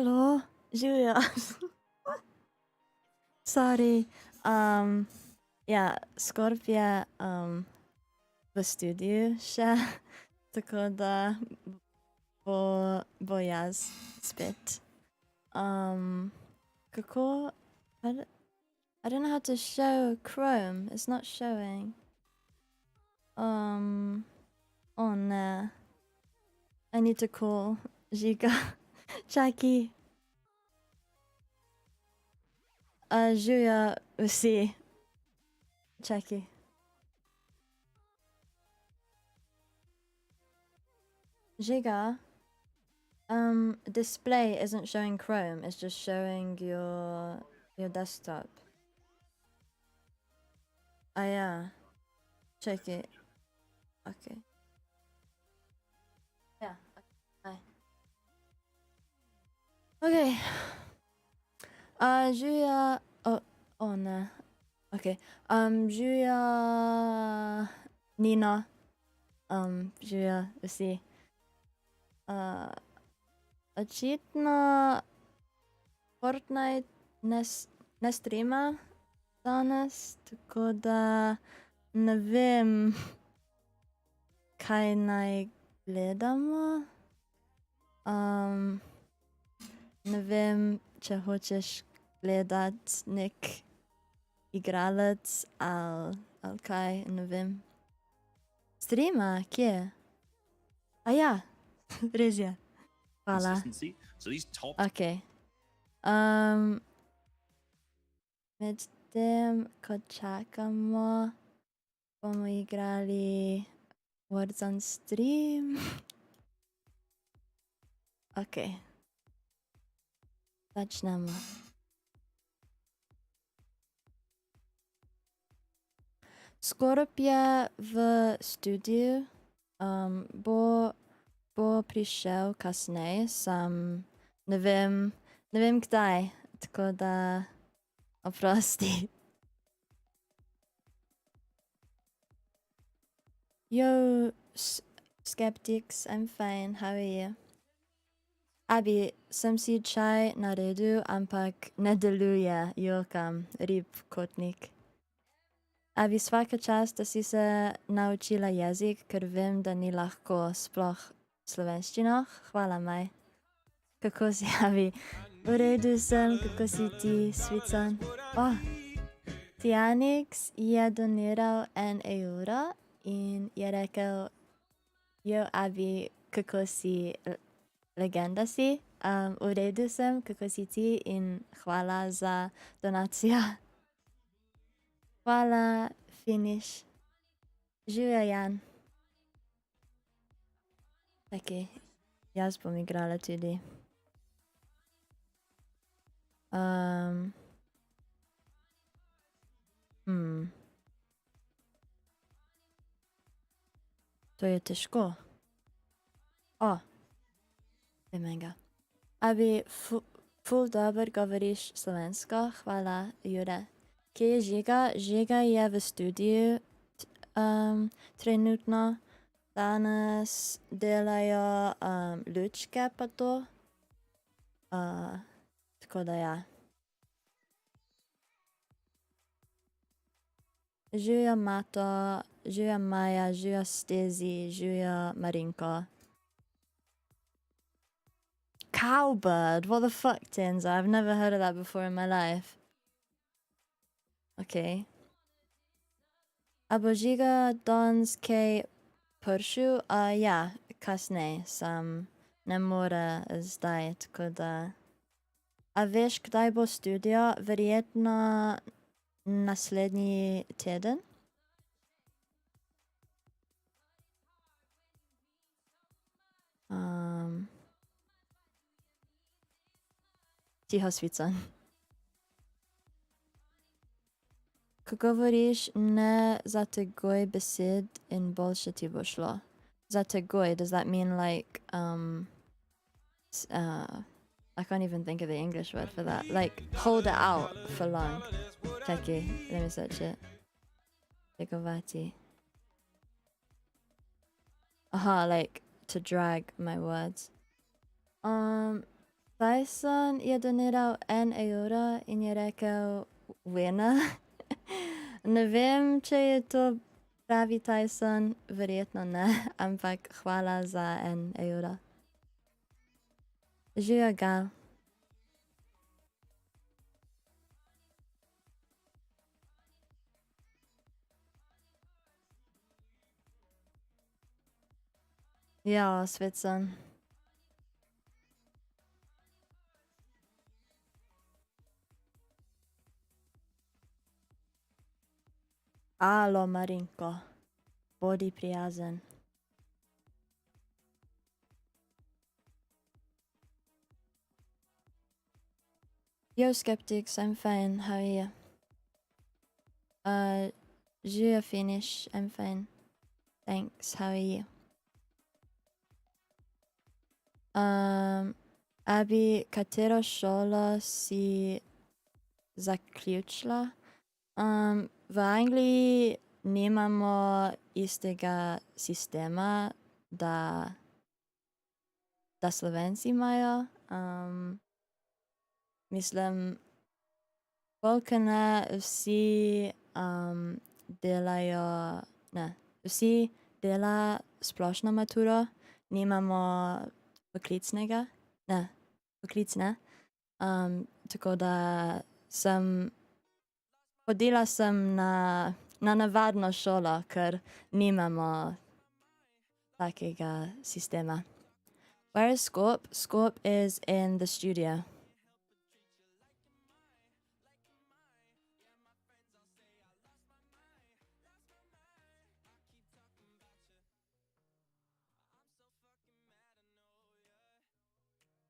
Hello, Julia. Sorry. Ja, Scorp je v studiu še, tako da bo jaz spet. Kako? I don't know how to show Chrome. It's not showing. Oh no. I need to call Giga. Jackie. Julia aussi. Jackie. Giga. Display isn't showing Chrome. It's just showing your desktop. Ah yeah. Check it. Okay. Yeah. Hi. Okay. Julia. Oh no. Okay. Julia. Nina. Julia. Usi. Očitno Fortnite ne streama danes, tako da ne vem, kaj naj gledamo. Ne vem, če hočeš gledat nek igralec ali kaj, ne vem. Streama, kje? A ja, res je. Hvala. Ok. Medtem, ko čakamo, bomo igrali Words on Stream. Ok. Začnemo. Scorp je v studiu. Bo prišel kasneje, sam ne vem kdaj, tako da oprosti. Yo, skeptics, I'm fine, how are you? Abi, sem si čaj naredil, ampak ne deluje, jokam, rib kotnik. Abi, svaka čast, da si se naučila jezik, ker vem, da ni lahko sploh slovenščino. Hvala, Maj. Kako si, Abi? V redu sem, kako si ti, Svicon? Oh, Tianix je doniral 1 euro in je rekel, jo, Abi, kako si, legenda si? V redu sem, kako si ti in hvala za donacijo. Hvala, finish. Živjo, Jan. Ok, jaz bom igrala tudi. To je težko. Vem ga. Abi, ful dober govoriš slovensko, hvala, Jure. Kje je Žiga? Žiga je v studiu trenutno. Danes delajo lučke pa to. Tako da ja. Živjo Mato, živjo Maja, živjo Stezi, živjo Marinko. Cowbird, what the fuck, Tinza? I've never heard of that before in my life. Okay. A bo Žiga danes kaj pršil? Ja, kasneje, sam ne more zdaj, tako da... A veš, kdaj bo studio? Verjetno naslednji teden? Tiho, Svicon. Ko govoriš ne zateguj besed in boljše ti bo šlo. Zateguj, does that mean like, I can't even think of the English word for that. Like, hold it out for long. Checky, let me search it. Tegovati. Aha, like, to drag my words. Tyson je doniral 1 evro in je rekel Vena. Ne vem, če je to pravi Tyson, verjetno ne, ampak hvala za 1 evro. Živijo ga. Ja, svet sem. Alo, Marinko, bodi prijazen. Yo, skeptics, I'm fine. How are you? Živijo finish, I'm fine. Thanks, how are you? Abi, katero šolo si zaključila? V Angliji nimamo istega sistema, da Slovenci imajo. Mislim, koliko ne vsi delajo, ne, vsi dela splošno maturo, nimamo poklicnega, ne, poklic ne. Tako da hodila sem na navadno šolo, ker nimamo takega sistema. Where is Scorp? Scorp is in the studio.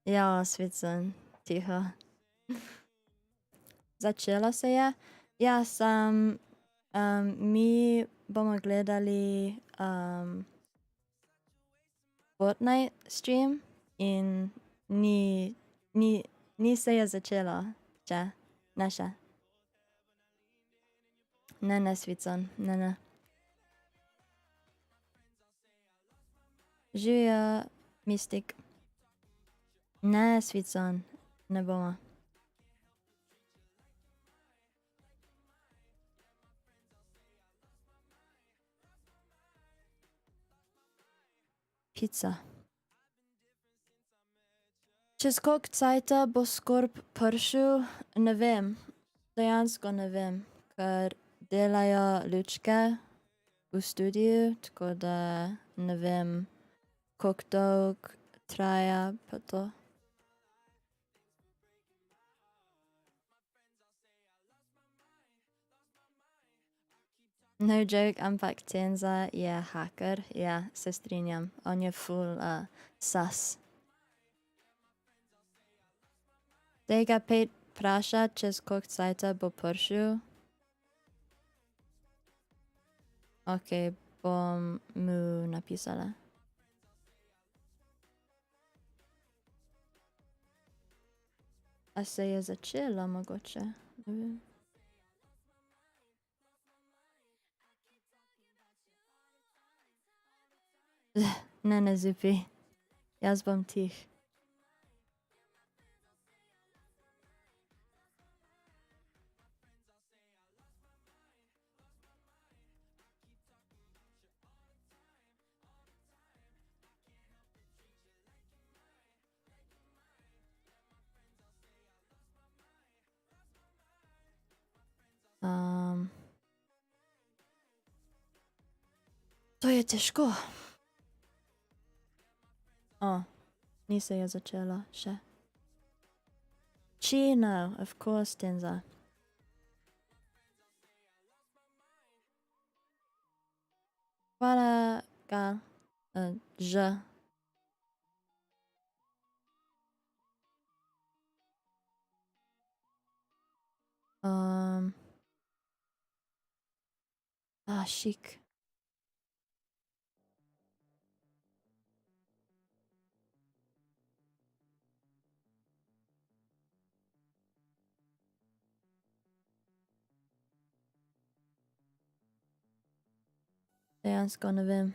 Ja, svet sem, tiho. Začelo se je. Ja, mi bomo gledali Fortnite stream in ni se je začelo še, ne še. Ne, Svicon, ne. Živijo, Mistik. Ne, Svicon, ne bomo. Pizza. Čez koliko cajta bo Scorp prišel, ne vem. Dejansko ne vem, ker delajo lučke v studiu, tako da ne vem, koliko dolgo traja pa to. No joke, ampak Tenza je haker, ja, se strinjam. On je full sus. Tega Pete vpraša, čez koliko cajta bo prišel. Ok, bom mu napisala. A se je začelo mogoče? Ne vem. Ne zupi. Jaz bom tih. To je težko. Ni se je začelo še. Chino, of course, Tenza. Hvala ga, Ž. Šik. Dejansko ne vem.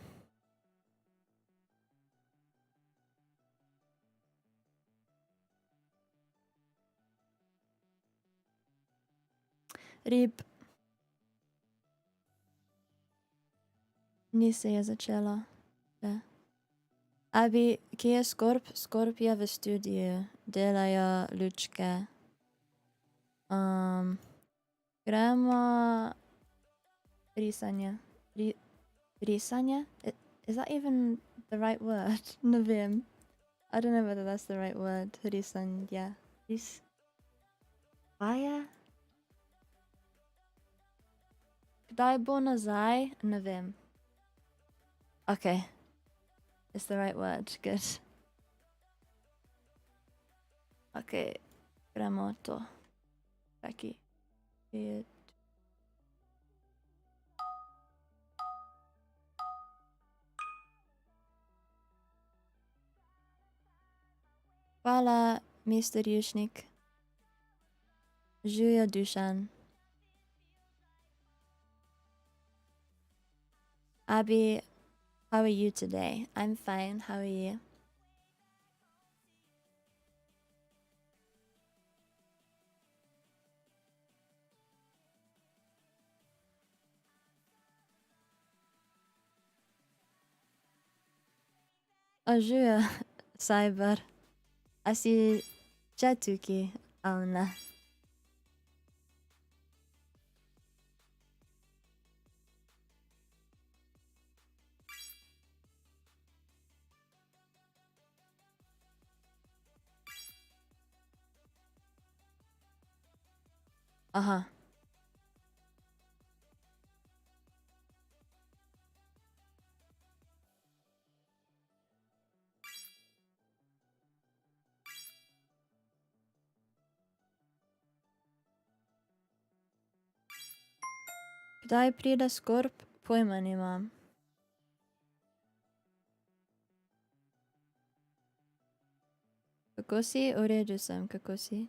Rip. Ni se je začelo. Še. Abi, kje je Scorp? Scorp je v studiu. Delajo lučke. Gremo... Risanje. Risanje? Is that even the right word? Ne vem. I don't know whether that's the right word. Risanje. Kaj je? Kdaj bo nazaj? Ne vem. Okay. It's the right word. Good. Okay. Gremo to. Taki. Hvala, Mr. Jušnik. Živjo Dušan. Abby, how are you today? I'm fine. How are you? Živjo, Cyber. A si čatuki, ali ne? Aha. Kdaj pride Scorp? Pojma nimam. Kako si? V redu sem, kako si?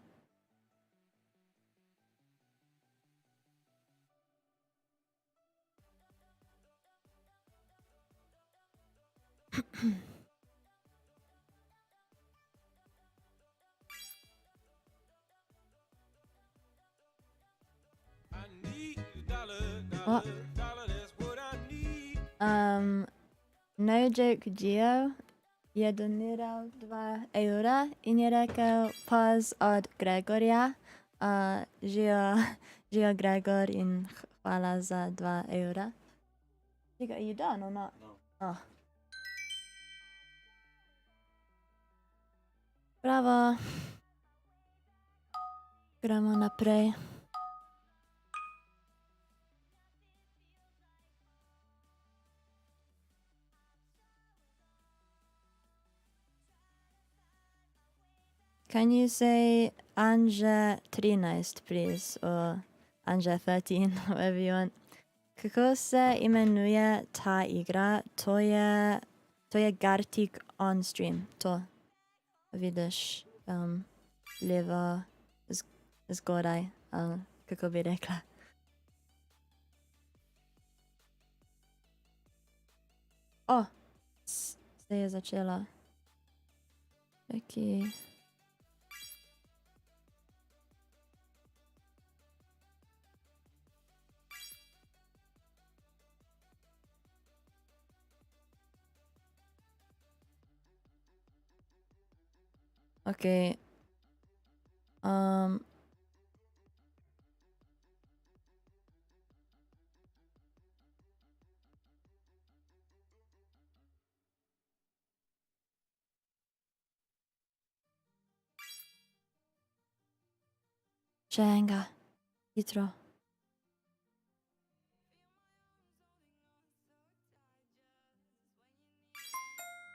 No joke Gio je doniral 2 evra in je rekel paz od Gregorja. Žijo Gregor in hvala za 2 evra. Are you done or not? No. Oh. Bravo. Gremo naprej. Can you say Anja 13 please, or Anja 13, whatever you want. Kako se imenuje ta igra? To je Gartic on stream. To vidiš levo zgodaj, kako bi rekla. O, se je začela. Taki. Okay. Še enega. Hitro.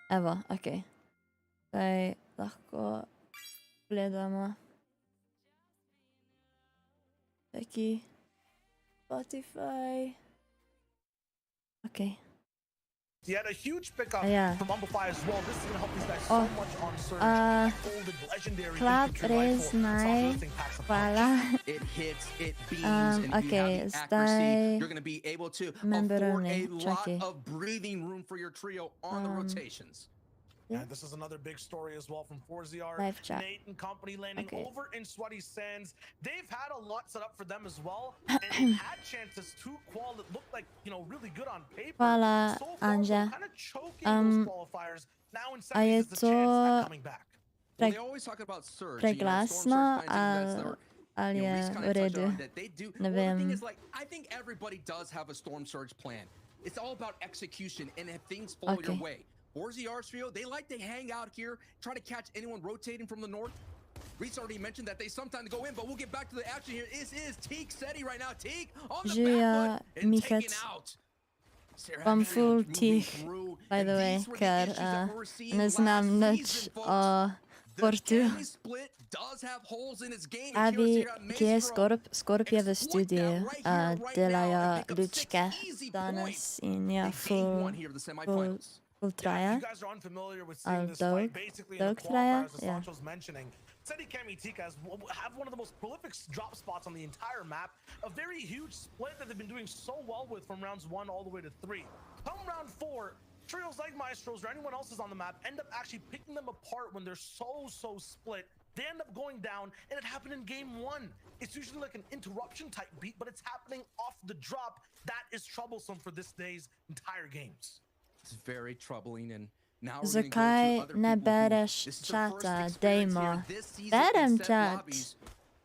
Evo, okej. Zdaj lahko gledamo. Taki Spotify. Okay. He had a huge pickup Yeah. from Amplify as well. This is going to help these guys so much on Surge. Folded legendary Clap raise naj. Hvala. It hits, it beams, and if you okay, have the zdaj accuracy, you're going to be able to afford memberovni, a lot čakaj. of breathing room for your trio on the rotations. And this is another big story as well from 4ZR. Live chat. Nate and company landing Okay. over in Sweaty Sands. They've had a lot set up for them as well, and they've had chances to qual that looked like, you know, really good on paper. Hvala, So far, Anže. they're kind of choking those qualifiers. Now in A je semis is the chance to at coming back. Well, Pre- they always talk about surge. You know, preglasno, Storm surge finds you, that's their- ali you know, je Reese v kinda touched redu. on that they do. Ne Well, the thing vem. is, like, I think everybody does have a storm surge plan. It's all about execution and if things fall your Okay. way. 4ZR's trio, they like to hang out here, try to catch anyone rotating from the north. Reese already mentioned that they sometimes go in, but we'll get back to the action here. This is Teak Seti right now. Teak on the Živijo, back foot and taken Michac. out. Sarah Bom Hammond full moving Teak, through, by the and way, these were the ker issues that we were seeing ne last znam nič season, folks. o The Portu. Academy split does have holes in its game. And Abi, Kira kje je Maestro Scorp je v exploit studiu that right here, right now, delajo and pick up 6 lučke easy danes points. in They ja gained one here in the semifinals. full Yeah, if traja. you guys are unfamiliar with Al seeing this dog- fight, basically in the dog traja, qualifiers, as yeah. Sancho's mentioning, Seti Kami Tika have one of the most prolific drop spots on the entire map. A very huge split that they've been doing so well with from rounds 1 all the way to 3. Come round 4, trios like Maestros or anyone else is on the map end up actually picking them apart when they're so split. They end up going down, and it happened in game 1. It's usually like an interruption type beat, but it's happening off the drop. That is troublesome for this day's entire games. It's very troubling, and now we're gonna go to Zakaj other ne people who- bereš this is their first čata, experience dejmo. here this season in Berem set čat. lobbies.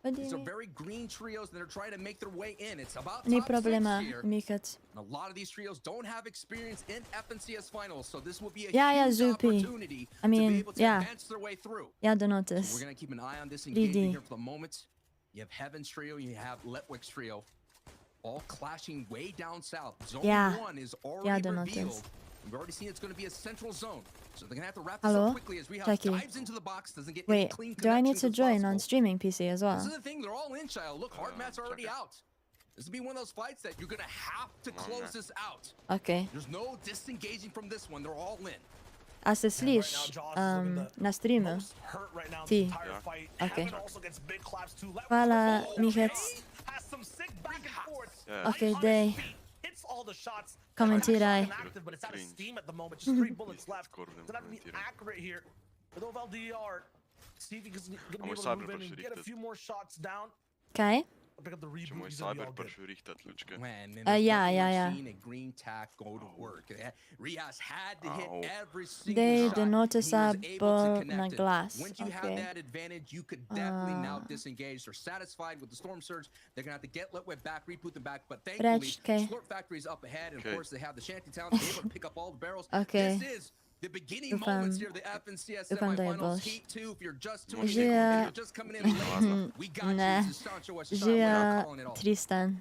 What do These you are mean? very green trios that are trying to make their way in. It's about Ni top 6 problema, here. Michac. And a lot of these trios don't have experience in FNCS finals, so this will be a Ja, huge Zupi. opportunity I mean, to be able to yeah. advance their way through. Ja, So Denotes. we're gonna keep an eye on this 3D. engagement here for the moment. You have Heaven's trio, you have Letwick's trio, all clashing way down south. Zone Yeah. 1 is Ja, already Denotes. revealed. We've already seen it's going to be a central zone, so they're gonna have to wrap this Hello? up quickly as we have Jackie. dives into the box. Doesn't get any Wait, clean do I need connections to as join possible. on streaming PC as This well? is the thing, they're all in, child. Look, hard mats are already check it. out. This will be one of those fights that you're gonna have to close this out. Ok. There's no disengaging from this one. They're all in. A se sliš na streamu? Most hurt right now in Ti. the entire Yeah. fight. Okay. Heaven also gets big claps too. Letwick Hvala, oh, Michac. okay. Has some sick back and forth. Yeah. Okay, On his dej. feet, hits all the shots. Komentiraj. It's active, but it's out of steam at the moment. Just 3 bullets left. Skoro Gonna have to be komentiraj. accurate here. With OVLDR, see if he's gonna be Amo able to Cyber move in prvi and get a richtet. few more shots down. Kaj? Pick up the reboot. Če moj He's gonna be cyber all good. prvi rihtat lučke. Man, and yeah, there's yeah, nothing yeah. like seeing a green tack go to work. Riaz had to hit Ow. every single Dej shot. and he was Denotesa able to bolj connect na it. glas. Once you have Okay. that advantage, you could definitely now disengage. They're satisfied with the storm surge. They're gonna have to get Letweb back, reboot them back. But thankfully, Reč, kaj? Slurp Factory is up ahead, and of Okay. course they have the shanty towns. They're able to pick up all the barrels. Okay. This is the beginning Dúfam- moments here of the FNCS dúfam, že je semifinals. bož. Heat 2, if you're just Môže tuning in, Žia- if you're just coming in late, we got Ne. you. This is Sancho Estrada. We're Žija not calling it all. Tristan.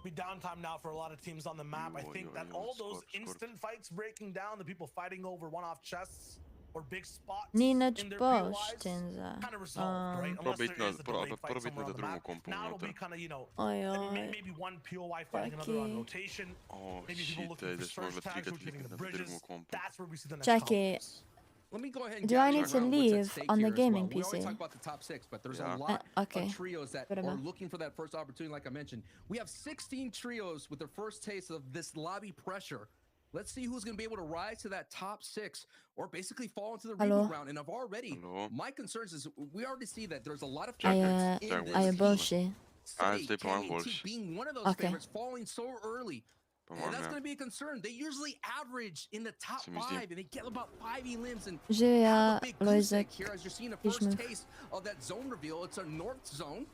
Be downtime now for a lot of teams on the map. I Oj, think oj, that oj, all those Scorp. instant fights breaking down, the people fighting over one-off chests or big spots Ni in nič their boš, POIs, Tinza. kind of resolved, right? Unless Probit there na- is a pro- delayed fight probit somewhere na on the map. druhú kompu Now it'll be unutra. kind of, you know, Ojoj. maybe one POI fighting another on Čakaj. rotation. Oh Maybe people shit, looking for ideš surge možda tags, trikat rotating the na bridges. druhú kompu. That's where we see the next Čakaj. conflicts. Let me go ahead and Do I gather need to around what's at leave stake on the here as gaming well. We always PC? talk about the top 6, but there's Yeah. a lot Okay. of trios that Whatever. are looking for that first opportunity, like I mentioned. We have 16 trios with their first taste of this lobby pressure. Let's see who's going to be able to rise to that top 6 or basically fall into the Hello? reboot round. And I've already, Hello? my concerns is we already see that there's a lot of A je, favorites in Čak, this a je heat. boljši. City, zdaj pa mám Kenny, boljši. being one of those Okay. favorites, falling so early. Po And mojem, that's ja. going to be a concern. They usually average in the top Se mi zdi. 5, and they get about 5 limbs. And Živja, have a big goose egg Lojzek. here as you're seeing the first Pišmuk. taste of that zone reveal. It's a north zone.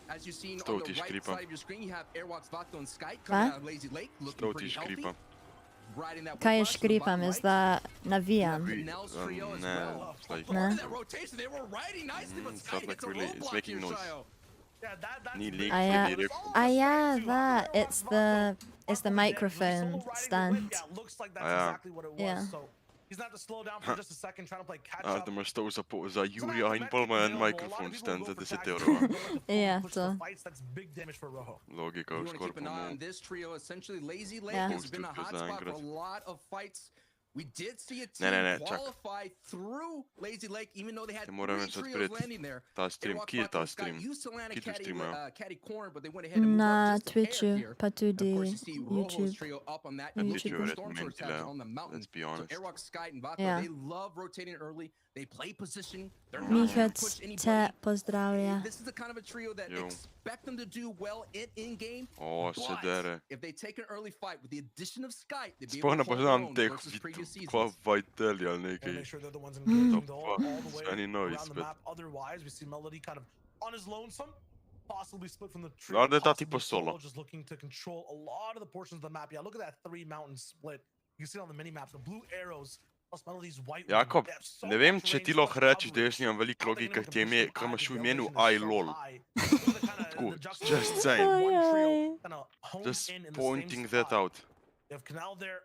As you've seen Sto on the ti right škripa. side of your screen, you have Airwalks Vato and Skype coming Hva? out of Lazy Lake, looking Sto ti pretty healthy. škripa. Riding that Kaj je whiplash to the škripam, bottom jaz right. da navijam. Vi- Nell's trio as ne, well. it's like- Part Ne. of that rotation, they were riding nicely, but it's Skype not like hits a really- it's roadblock making here, noise. Shayo. Yeah, that's Ni big. leak, Ah, ja. ni leak. Ah ja, that, it's the microphone Solo riding the whip, stand. Yeah, looks like that's Ah, ja. exactly what it was. Yeah. So he's not to slow down for just a second, trying to play catch A up. ty máš to za Júria Heinpalma jen microphone stand za 10 €. Ja, to. That's big damage for Rojo. Logika You už want to skôr keep an eye on pomôcť. this trio. Essentially, Lazy Lake Yeah. has been a Postupy hotspot for a zaangrať. lot of fights We did see a Ne, ne, ne, team čak. qualify through Lazy Lake, even though they had Te moram 3 več trios odpreti landing there. ta stream. Airwalk Kje je bought ta them Sky stream? used to land Kje at tu streamajo? Caddy Corner, but they went ahead and moved Na up just a hair Twitchu, here. pa And of tudi course, you see Rojo's YouTube. trio up on that. Na And YouTubeu. looking for YouTuber storm je surge tabs mentila, on the mountain. let's be So honest. Airwalk, Sky, and Vato, Ja. they love rotating early. They play positioning. They're not going to Mihec push te anybody. pozdravlja. This is the kind of a trio that Jo. expect them to do well in-game. O, se But dere. if they take an early fight with the addition of Sky, they'd be Sploh able ne to hold their poznam own teh versus previous videl, seasons. kva Vajteli ali Wanna nekaj. make sure they're the ones engaging The all the way Any noise, around the but- map. Otherwise, we see Melody kind of on his lonesome, possibly split from the tree. No, da ta possibly tipo solo. just looking to control a lot of the portions of the map. Yeah, look at that 3 mountain split. You can see it on the mini maps, the blue arrows plus Melody's white. Jakob, They have so ne vem, much če range, ti so much lahko rečeš, da coverage. jaz nimam veliko How they're logike, gonna ker push them ker imaš back, v the imenu elevation is I so lol. high. Look at the kinda- Tako, the juxtaposition just of saying. one trio Ojoj. kinda honed Just in the same pointing spot. that out. They have Canal there,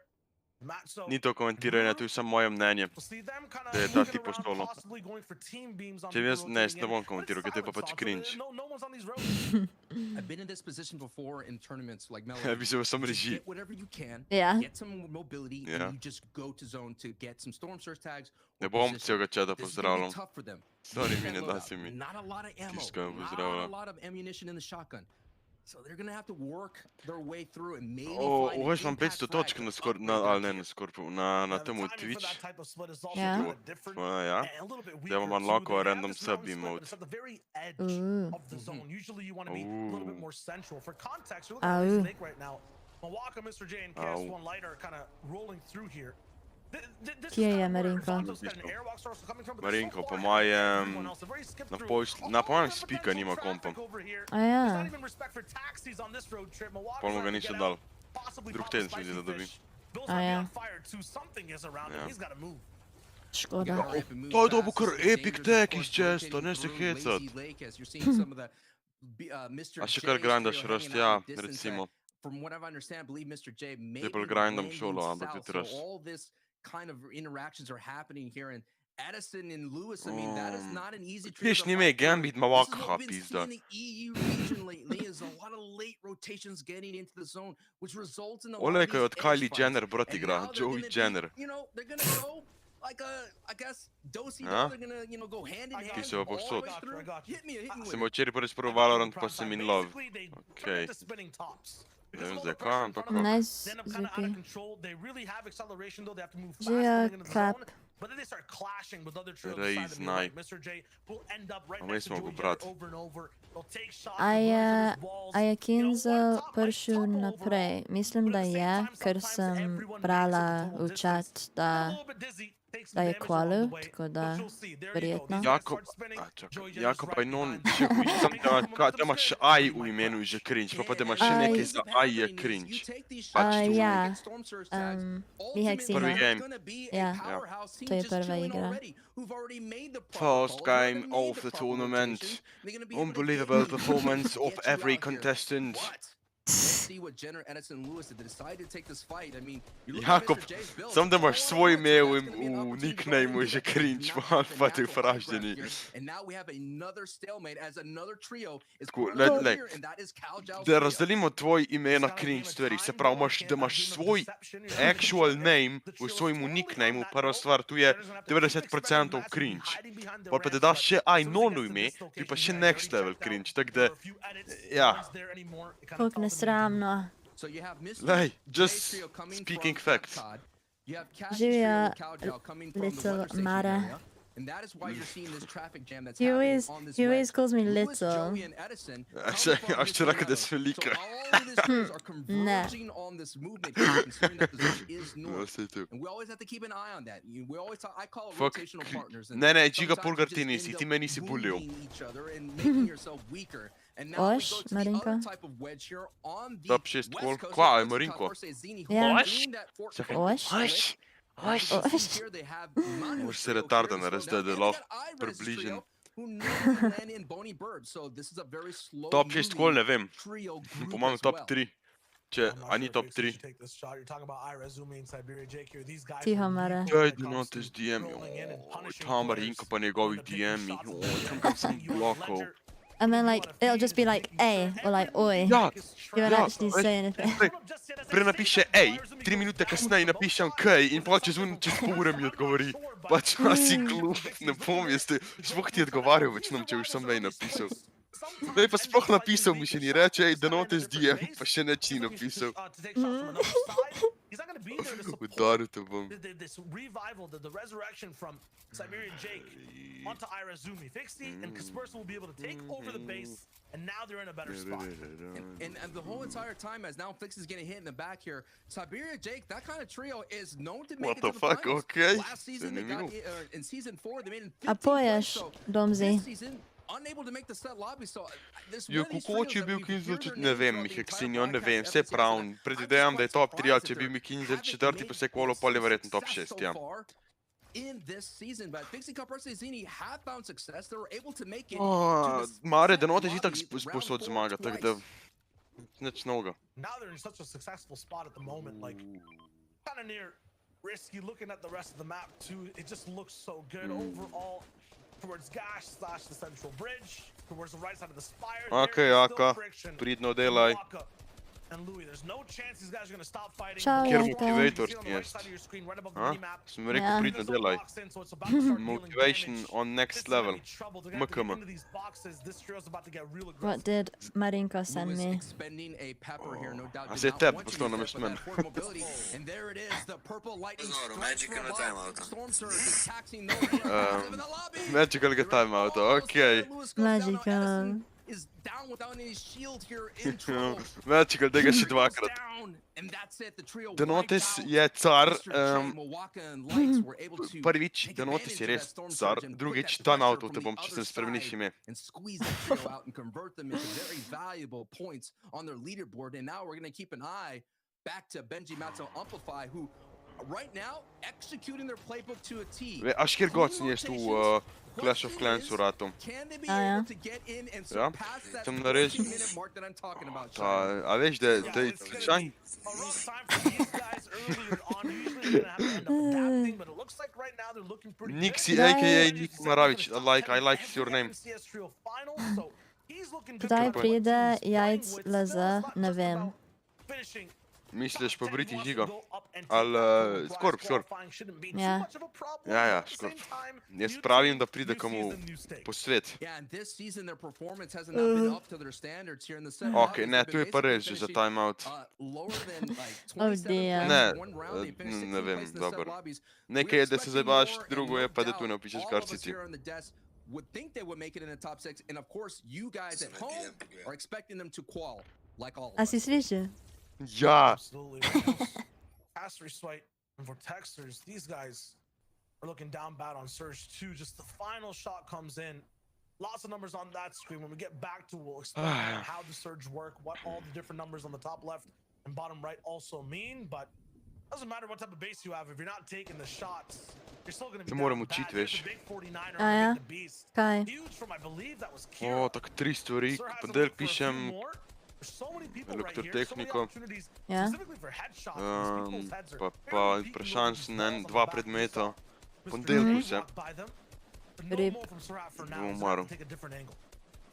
Matt, so Ni to komentiranje, to je samo moje mnenje. we'll see them kinda Da je ta looking tipo around, solo. possibly going for team beams on Če people jaz ne rotating in, bom but it's komentiral, ker to je pa silence pač on, so cringe. no one's on these roads. I've been in this position before in tournaments like Ja Melody. bi se v sam Just reži. get whatever you can, Ja. get some mobility, Yeah. and you just go to zone to get some storm surge tags. Ne or bom position. celega čata This is gonna be pozdravljam. tough for them. Sorry, Look at mi that ne da loadout. se mi. Not a lot of ammo, Tiskam not pozdravlja. a lot of ammunition in the shotgun. So they're gonna have to work their way through and maybe O, find an uveš imam impact 500 frag točk to na upgrade na, their ali ne gear. na Scorpu, na Yeah, the temu timing for Twitch. that type of split is also Yeah. kinda different Ja. and a little bit Zdaj bom weaker, too. unlockal They have random this sub mountain split, emote. but it's at the very edge Ooh. of the zone. Usually you want to be a little bit Ooh. more central. For context, you're looking at Ow. Lazy Lake right now. Milwaukee, Mr. J, and KS1 Ow. Light are kind of rolling through here. This Kje is je kind of where Marinko? Vanto's got an airwalk source coming from, but they're so Marinko, far po ahead of mojem, everyone else. They've already skipped na through pošt- na all pojem the spika potential nima traffic kompa. over here. A There's ja. not even respect for taxis on this road trip. Milwaukee's Pol mu ga trying to niso get dal. out, possibly Drug pop a teden se mi spicy zdi, da dobi. fish. Bill's A might be ja. on fire too. Something is around him. Ja. He's got to move. Škoda. To je dobil kar epic tag iz česta, ne se hecat. A še kar grindaš rost, ja, recimo. From what I've understand, I believe Mr. J may Zdaj be bolj grindam landing solo, ampak south. tudi So raz. all this kind of interactions are happening here, and Edison and Lewis, I mean, that is not an easy trio Viš, to ni me fight through. Gambit ma This is waka what we've been pizda. seeing in the EU region lately is a lot of late rotations getting into the zone, which results in a lot Ole, of kaj od these Kylie edge fights. Jenner brat And igra, now they're Joey gonna be, Jenner. you know, they're gonna go like a, I guess, dosey Ja? They're gonna, you know, go hand in I got hand Ti se pa all the povsod. way through. I got you. Hit me with Sem it. včeraj prvič prvo Valorant, pa sem in love. Basically, they Okay. turn into spinning tops. Ne Because vem of all zdaj the pressure in kam, pa front of them, kako. Nice, then I'm kind of out of Zipi. control. They really have acceleration though. They have to move fast Gia, coming into the clap. zone. But then they start clashing with other trios Raise beside them. You're right, knife. Mr. J will end up right A next to my smo Joey go Jenner brat. over and over. They'll take shots. A they'll je, run into his walls. a je You know, Kinzel one top might prišel topple naprej? overall, Mislim, but da at the same je, time, ker sometimes sem everyone makes brala it the total v chat, distance. da, A little bit dizzy, take some da je damage along kvalil, the way, tako but da you'll see. There you go. verjetno. These guys Jakob, start spinning. a čakaj, Joey Jenner's Jakob, right aj non, behind če them. viš, sam Makes da, some momentum da imaš scared, aj but he v might imenu crash. že cringe, pa da imaš Aj. še nekaj What ends za up aj je happening is cringe. you take these Pač shots, tu. you Ja, get storm surge tags. Mihek Ultimately, si Prvi ima. game. it's gonna be a Ja, powerhouse team to je just prva chilling igra. already, who've already made the First proper calls, game they've already of made the proper tournament. rotations. They're gonna be able to get Unbelievable you performance to of get you every out here. contestant. But let's see what Jenner, Edison, and Lewis did. They decided to take this fight. I mean, you look at Jakob, Mr. J's build, sam da imaš all svoj over, so mail that's gonna be an v opportunity to go nicknameu into že that. cringe, Not pa have the pa te natural vraždeni. autograph here. And now we have another stalemate as another trio is Tako, put on lej, here, and that is Cal Zhao's Da trio. razdelimo tvoj ime na cringe stvari, se pravi, da imaš svoj actual name v svojemu nicknameu, prva stvar, tu je 90% cringe. Pol pa da daš še aj nonu ime, ti pa še next level cringe, tako da, ja. Koliko nesramno. So you have Mr. Lej, J's just trio coming speaking from facts. Todd. You have Cassie's Živijo trio and Cal Zhao coming from the little weather station Mara. area. And that is why you're seeing this traffic jam that's He happening always, on this he always wedge. calls me Lewis, little. Joey, and Edison come Až from ti Mr. rekel, da Meadows. si velika. So all of these trios are converging on this movement here, considering that the zone is No, north. sej tu. And we always have to keep an eye on that. We always talk, I call it Fuck. rotational partners. And Ne, ne, Giga sometimes Pulgar you ti just nisi, end ti up me nisi bulil. wounding each other and making yourself weaker. And now we Oš, go to the other Marinko. type of wedge here on the Top 6 west kol. coast. Kva, It's Marinko? Todd versus Zini, Ja. who's Oš. doing that Fort Čakaj. Fort Oš. split. Oš. And you see here they have Manu Moraš se trio retardan here, so narediti, da now- and lahko they got Iris' približen. trio, who normally land in Bony Bird, so this is a very slow Top 6 kol ne vem, trio group po mojem as top well. 3. Če, I'm not a ni sure top if Vixen 3. should take this shot. You're talking about Ira, Zumi, and Siberia Jake here. These guys Tiho, are Mara. lethal when Daj, it comes Denotes to DM, rolling in and punishing tam players Marinko pa njegovi when they're taking DM-i, shots. tam sem You have blokov. Ledger And then like it'll just be like A or like oi. Ja, You won't ja, actually veš, say anything. prenapiše ej, 3 minute kasneje napišem kaj in pol čez pol ure mi odgovori. Pač si glup, ne bom jaz te, sploh ti odgovarjal večnom, če už sem ej napisal. Ne, pa sploh napisal mi še ni reče, ej, Denotes DM, pa še neč ni napisal. Udaril te bom. This revival, the resurrection from Siberian Jake onto Irazumi. Fixie and Kaspersa will be able to take over the base, and now they're in a better spot. And the whole entire time, as now Fix is getting hit in the back here, Siberia Jake, that kind of trio is known to make What it the to the fuck, finals. okay. Last season, they got in season 4, they made it in 15 Apoiaš, so Domzi. this season, unable to make the set lobby, so there's Jo, one of these kako trios če je that bil we've Kinzel, heard their ne names vem, throughout the Mihek entire Sinjo, ne broadcast vem, ever vse since prav, then. predvidevam, da je top 3, ali če Surprised je bil mi Kinzel that četrti, they've pa se made kvalo pol je some verjetno top success 6, so ja. far in this season, but Fixie Kaspersa and Zini have found success. They were able to make it Oh, to this Mare, set Denotes itak lobby round sposod 4 zmaga, tako da twice. nič novega. Now they're in such a successful spot at the moment, like kind of near risky. Looking at the rest of the map too, it just looks so good overall. Towards Gash / the central bridge, towards the right side of the spire. Okej, there is still Aka, friction. pridno delaj. Waka and Louis, there's no chance these guys are gonna stop fighting. Ciao, The Kjer ball motivator you see on the right jest? side of your screen, right above the A? minimap. Sem rekel, Ja. pridno delaj. Motivation on next level. MKM. What did Marinko send Lewis me? expending a pepper here, no doubt. I Did said not tap, want to pošto use nam that je for that smen. forward mobility. And there it is, the purple lightning Tesoro, strikes Magic from na above. timeouta. Storm Surge is taxing those in the lobby. Magical ga timeouta, okej. Lewis goes down. Now Magical. Edison is down without any shield here in trouble. Magical, tega še Goes dvakrat. down, and that's it. The trio Denotes wiped out. je car, Mr. J, Milwaukee and Lights were able to prvič, take Denotes je advantage of res that storm car, surge and put drugič, that timeout pressure te from bom, the če other se spremeniš side ime. and squeeze that trio out and convert them into very valuable points on their leaderboard. And now we're going to keep an eye back to Benji Matzo Amplify, who right now executing their playbook to a T. Až kjer god sem jaz tu Clash of Clans uratom. Can they be Ah, ja. able to get in and Ja, surpass that sem naredil. 15-minute mark that I'm talking about? Ta, a veš, da je slučajno. A rough time for these guys earlier on. Usually they're gonna have to end up adapting, but it looks like right now they're looking pretty good. Nixie, aka Nick Maravić, I like your name. CS Trio Finals, so he's looking good Kdaj for what pride he's playing Jajc with. LZ, Still, it's not ne just vem. about finishing. Misliš po Briti Wants to žiga? go up and take Ali that Scorp, prize. Scorp. Qualifying shouldn't be too Ja. much of a problem, Ja, ja, but at the Scorp. same time, Jaz new pravim, team, da pride new komu season, new stage. po svet. Yeah, and this season their performance hasn't not been up to their standards here in the set. Ok, ne, tu je pa res že za timeout. Lower than like Oh 27 dear. points Ne, in one round. They finished ne 16th vem, place in the set dobro. lobbies. Nekaj je, da se zabaš, drugo je pa, da tu ne All opišeš of us karcici. here on the desk would think they would make it in the top 6, and of course you guys at home are expecting them to qual like all of A us. si slišal? Ja, Absolutely. Caster Swipe and Vortexers, these guys are looking down bad on Surge too. Just the final shot comes in. Lots of numbers on that screen. When we get back to, we'll explain how the Surge work, what all the different numbers on the top left and bottom right also mean. But doesn't matter what type of base you have, if you're not taking the shots, you're still going to be Te moram down učiti, bad. Here's veš. the big 49er A ja? on the Beast. Kaj? Huge from, I believe that was o, Kira. tako 3 stvari, Sir has to ponedeljk look for a few pišem, more. There's so many people right here, so many elektrotehniko, opportunities, Ja. specifically for headshots. These people's heads are pa barely peeking vprašanj over these sem en, walls on 2 the back. predmeta, Mr. ponedeljku se. blocked by them, but no Rip. more from Surat for now. Bom He's gonna have umaral. to take a different angle.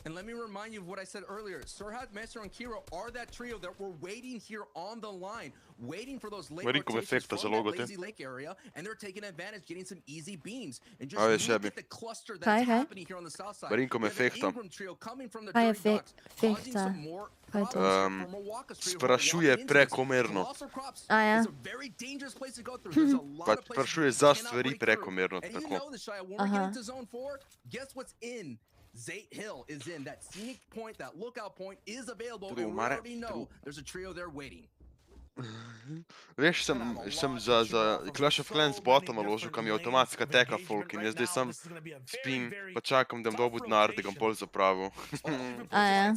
And let me remind you of what I said earlier. Surhat, Master, and Kiro are that trio that were waiting here on the line, waiting for those late Marinko rotations efekta za from that logo te. lazy lake area, and they're taking advantage, getting some easy beams. And just A veš, look sebi. at the cluster that's Kaj, kaj? happening here on the south side. Marinko We have the efekta. Ingram trio coming from the Kaj je dirty docks, causing fehta? some more Kaj je to? problems here for Milwaukee's trio who are sprašuje walking into this. prekomerno. Colossal Crops A ja. is a very dangerous place to go through. There's a lot Pač of places sprašuje you za cannot stvari break through. prekomerno, And you tako. know this, Shia, when we get Aha. into zone 4, guess what's in? Zate Hill is in. That scenic point, that lookout point is available, True, and we Mare, already know true. there's a trio there waiting. Veš, sem za Clash of Clans bota naložil, kam je avtomatska teka folk in jaz zdaj sem spim, pa čakam, da bom dobil denar, da ga bom bolj zapravil. A ja.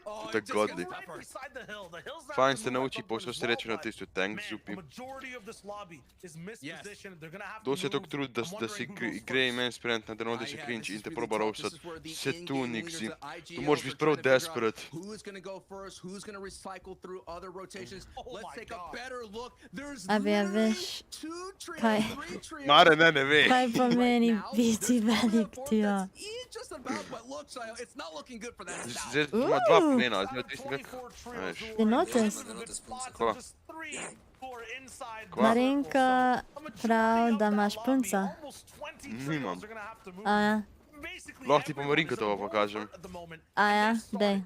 Oh, Tak it just godly. gets tougher. Fajn ste nauči, pa vso srečo na tisto tank zupi. Kdo se tako trudi, da si gre imen sprint na Denotes cringe in te proba roastat, se tu niksi. Tu moraš biti prav desperate. Who's gonna go first? Who's gonna recycle through other rotations? Let's take a better look. There's Abi, a literally veš, 2 trios, kaj, 3 trios. Mare ne ve. kaj pomeni Right now, biti there's probably a velik board tio. that's just about what looks like. It's not looking good for that style. Zdaj ima dva Ooh. pomena, zdaj ti si veš. Denotes. Kva? Kva? Marinka prav, da imaš punca. Nimam. A ja, Lahko ti pa Marinko to pokažem. a ja, dej.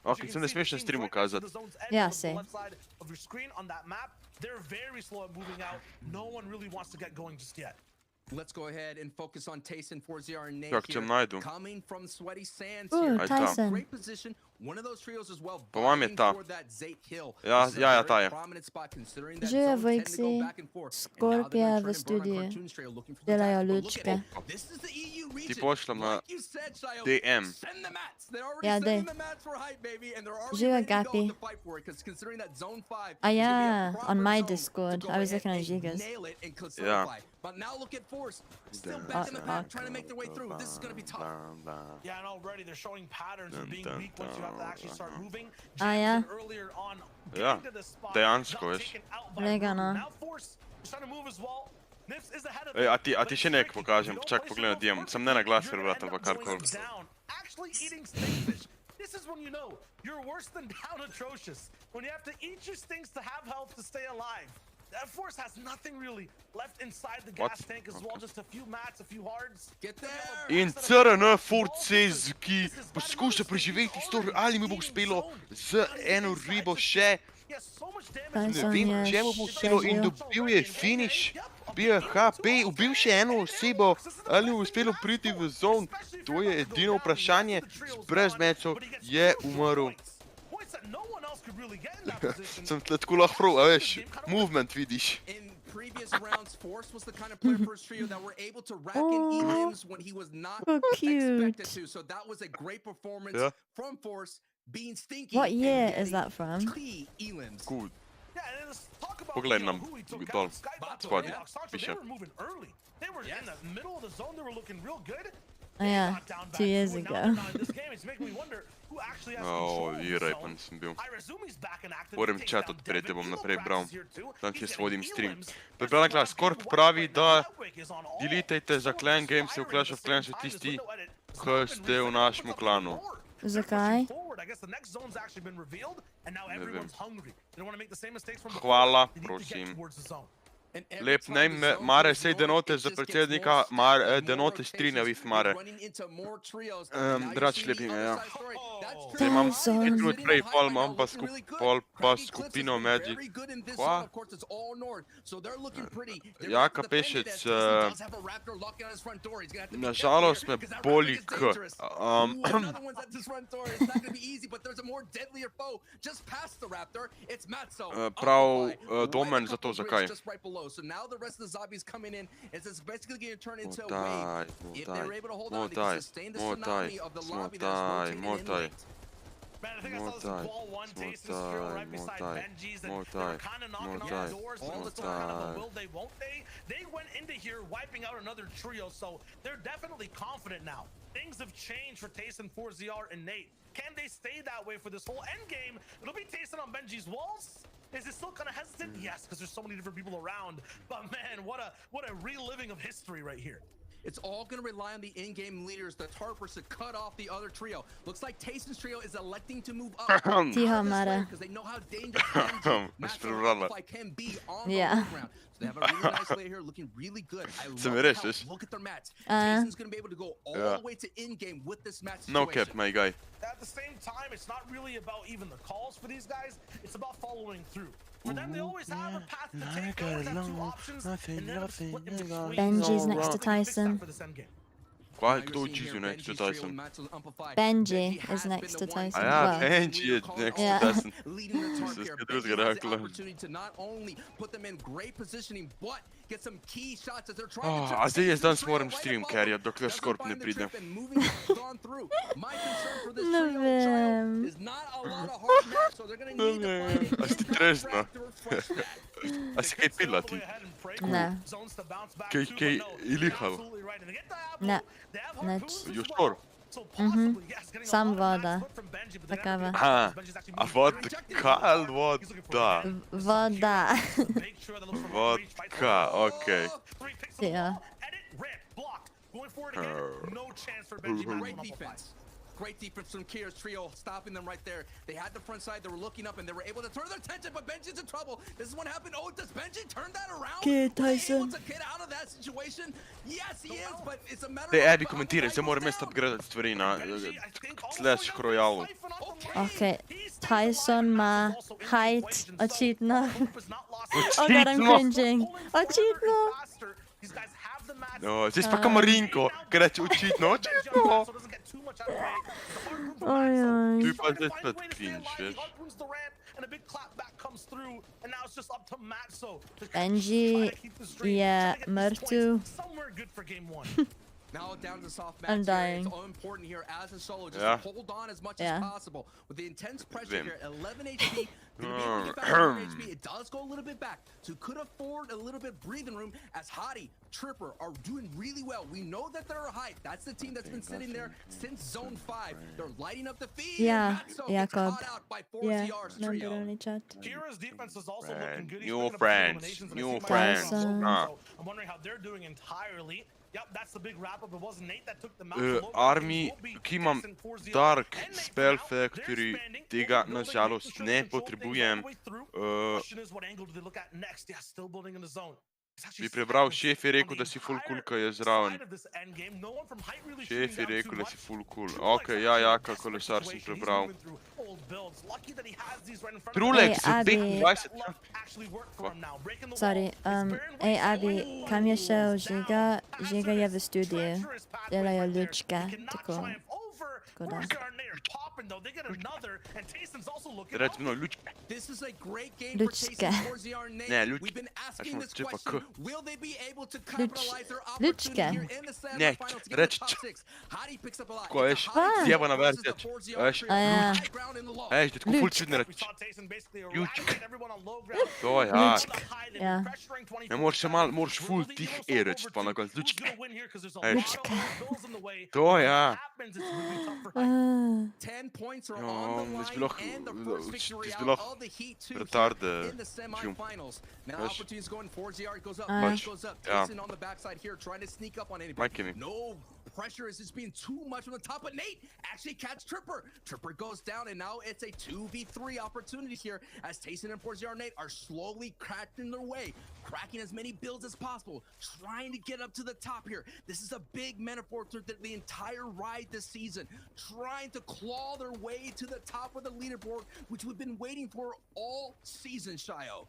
Ok, se ne smeš na streamu kazati. Ja, sej. They're very slow at moving out. No one really wants to get going just yet. Let's go ahead and focus on Tayson 4ZR and Nate Jak cię here. najdu? Coming from sweaty sands Ooh, here. Tyson. Great position. One of those trios as well. Po mam je vying ta. for that Zate hill. Ja, This is a ja, very ta je. prominent spot considering that Živijo zone tend to go Veliki, back and forth. And now Scorp they're je gonna v turn and burn on studiu. Cartoon's trail looking for the Delajo tactic. But look at lučke. it. This is the EU Ti region. pošljem na Like you said, Shayo, DM. send the mats. They're already Ja, sending dej. the mats for hype, baby, and they're already Živijo ready to go Gapi. to fight for it. Because considering that zone 5 A is ja, gonna be a on proper my zone to Discord. go I was ahead looking at and Gigas. nail it and Ja. solidify. But now look at Force. Still back in the back, trying to make their way through. This is going to be tough. Yeah, and already they're showing patterns of being weak once you have to actually start moving. A ja, Earlier on, Ja, getting to this spot, dejansko, got veš. taken out by Lega, no. Now Force is trying to move as well. Nips is ahead of Ej, him, a ti but še it's nekaj tricky. pokažem, If you čak don't place pogledaj, yourself DM. perfectly, Sem ne na glas you're gonna prebrati, end ampak up going karkoli. down, actually eating stinkfish. This is when you know you're worse than down atrocious. When you have to eat your stinks to have health to stay alive. That Force has nothing really left inside the gas What? tank as well. Just a few mats, a few hards. Get there. In CRN Forces, ki poskuša preživeti istorijo, ali mi bo uspelo z eno ribo še, ne Tyson vem, je če mu bo uspelo in šedil. dobil je finish, bil je HP, ubil še eno osebo, ali mu bo uspelo priti v zone, to je edino vprašanje, brez mečov je umrl. Sem tle tako lahko prav, a veš, movement vidiš. In previous rounds, Force was the kind of player for his trio that were able to rack in elims when he was not So expected cute. to. So that was a great performance Yeah. from Force, being stinky. What and year is getting that from? key elims. Cool. Poglej nam dol, squad, piše. They were moving early. They were in the middle of the zone. They were looking real good. A ja, 2 years ago. O, Iraj pa nisem bil. Moram chat odpreti, bom naprej bral. Tam jaz vodim stream. Prebrala glas, Scorp pravi, da deletajte za clan games v Clash of Clans tisti, ki ste v našem klanu. Zakaj? Hvala, prosim. Lep name, Mare, sej Denotes za predsednika, Denotes strinja with Mare. Drač lepim, ja. Zdaj imam 5 minut prej, pol imam pa pa skupino Magic. Kva? Jaka Pešec, nažalost me boli k. Prav Domen za to, zakaj? So now the rest of the zombies coming in is it's basically going to turn into a wave. If they're able to hold on, they can sustain the tsunami of the lobby that's rotating in late. Man, I think I saw this ball one taste this drill right beside Benji's, and they were kind of knocking on the doors. All this kind of a will they, won't they? They went into here wiping out another trio, so they're definitely confident now. Things have changed for Tayson, 4ZR, and Nate. Can they stay that way for this whole endgame? It'll be Tayson on Benji's walls. Is it still kind of hesitant? Yes, because there's so many different people around. But man, what a reliving of history right here. It's all going to rely on the in-game leaders, the Tarpers, to cut off the other trio. Looks like Tayson's trio is electing to move up. Tiho, Mare. Because they know how dangerous can be on the Yeah. ground. So they have a really nice layer here, looking really good. I love Semeres, how, yes. look at their mats. Tayson's going to be able to go all the way to in-game with this match No situation. cap, my guy. At the same time, it's not really about even the calls for these guys. It's about following through. For them, they always have a path to take. They always have 2 options, and they're split in between. Benji's next to Look at this Tyson. for this endgame. Why kdo učizi next to Tyson? Benji is next to Tyson. A ja, Well, Benji je next to Yeah. Tyson. Leading the charge This here. kid was Benji gonna has the hackle him. opportunity to not only put them in great positioning, but get some key shots as they're trying to A zdaj jaz danes moram stream carryat, dokler Scorp ne pride. Ne vem. Ne vem, a si ti trezna? A si kaj pila ti? Ne. Kaj ilihal? Ne. Nič. You sure? So possibly, yes, getting a Sam lot of match voda. split from Benji, but they never Takava. get it Aha. because Benji's actually A moving vodka, very hard. vodka. He's looking for a hit. The Voda. Sakura to make sure that looks for long range fights. Vodka, okej. Three picks on the Yeah. wall, and it ripped, blocked. Going for it again, no chance for Benji. Great defense. Great defense from Kira's trio, stopping them right there. They had the front side, they were looking up, and they were able to turn their attention, but Benji's in trouble. This is what happened. Oh, does Benji turn that around? Okay, Was he Tyson. able to get out of that situation? Yes, he is, but it's a matter Te of Eddie komentiraj, zdaj moram jaz upgradati stvari na Clash Royale. Okay, Tyson ma height očitno. Oh god, I'm cringing. Očitno. No, zdaj pa Kamarinko, ki reče očitno, očitno. Ojoj. Tu pa zdaj spet cringe, veš. Benji je mrtev. Now down to soft match. I'm Here. dying. It's all important here as a solo. Just Yeah. hold on as much Yeah. as possible. With the intense pressure Vem. here, 11 HP. Gonna be able to get back to 100 HP. It does go a little bit back. So could afford a little bit breathing room as Hottie, Tripper are doing really well. We know that they're a hype. That's the team that's been sitting there since Zone 5. They're lighting up the feed. Yeah, and Matzo Jakob. gets caught out by Yeah, 4ZR's number trio. only chat. Kira's defense is also looking good. He's New picking up friends, eliminations, and new I see my friends. guys on Ah. so I'm wondering how they're doing entirely. Yep, that's the big wrap up. It was Nate that took the mount. Army, ki imam Dark Spell Factory, tega nažalost ne potrebujem. Bi prebral, šef je rekel, da si full cool, ko je zraven. Šef je rekel, da si full cool. Ok, ja, Jaka, kolesar sem prebral. Trulek za Abi. 25. Sorry, ej Abi, kam je šel Žiga? Žiga je v studiu. Delajo lučke, tako. Tako da. Reč mi no, lučke. This is a great game for Lučke. chasing 4ZR Nate. Ne, lučke. We've been asking Aš this moram čepa question. k. Will they be able to capitalize their Lučke. opportunity here in the Ne, semifinals to get reč the top č. 6? Hottie picks up a lot. Ko It's veš, a Hottie zjebana versus verzija, the 4ZR veš. trio. A ja. High ground in the low. Ej, tako full čudne reči. To ja. Ja. Ne moraš še malo, moraš full tih reči, pa na koncu lučke. Lučke. To ja. 10 points are Ja, on the das line will auch- and the das first victory will out auch of the Heat 2 retarde in the semifinals. Now Weź. opportunities going 4ZR goes up, Weź. Mike goes up, Ja. Tyson on the backside here trying to sneak up on Mike anybody. mi. No pressure is just being too much from the top, but Nate actually catch Tripper. Tripper goes down and now it's a 2v3 opportunity here as Tyson and 4ZR Nate are slowly cracking their way, cracking as many builds as possible, trying to get up to the top here. This is a big metaphor to the entire ride this season, trying to claw their way to the top of the leaderboard, which we've been waiting for all season, Shio.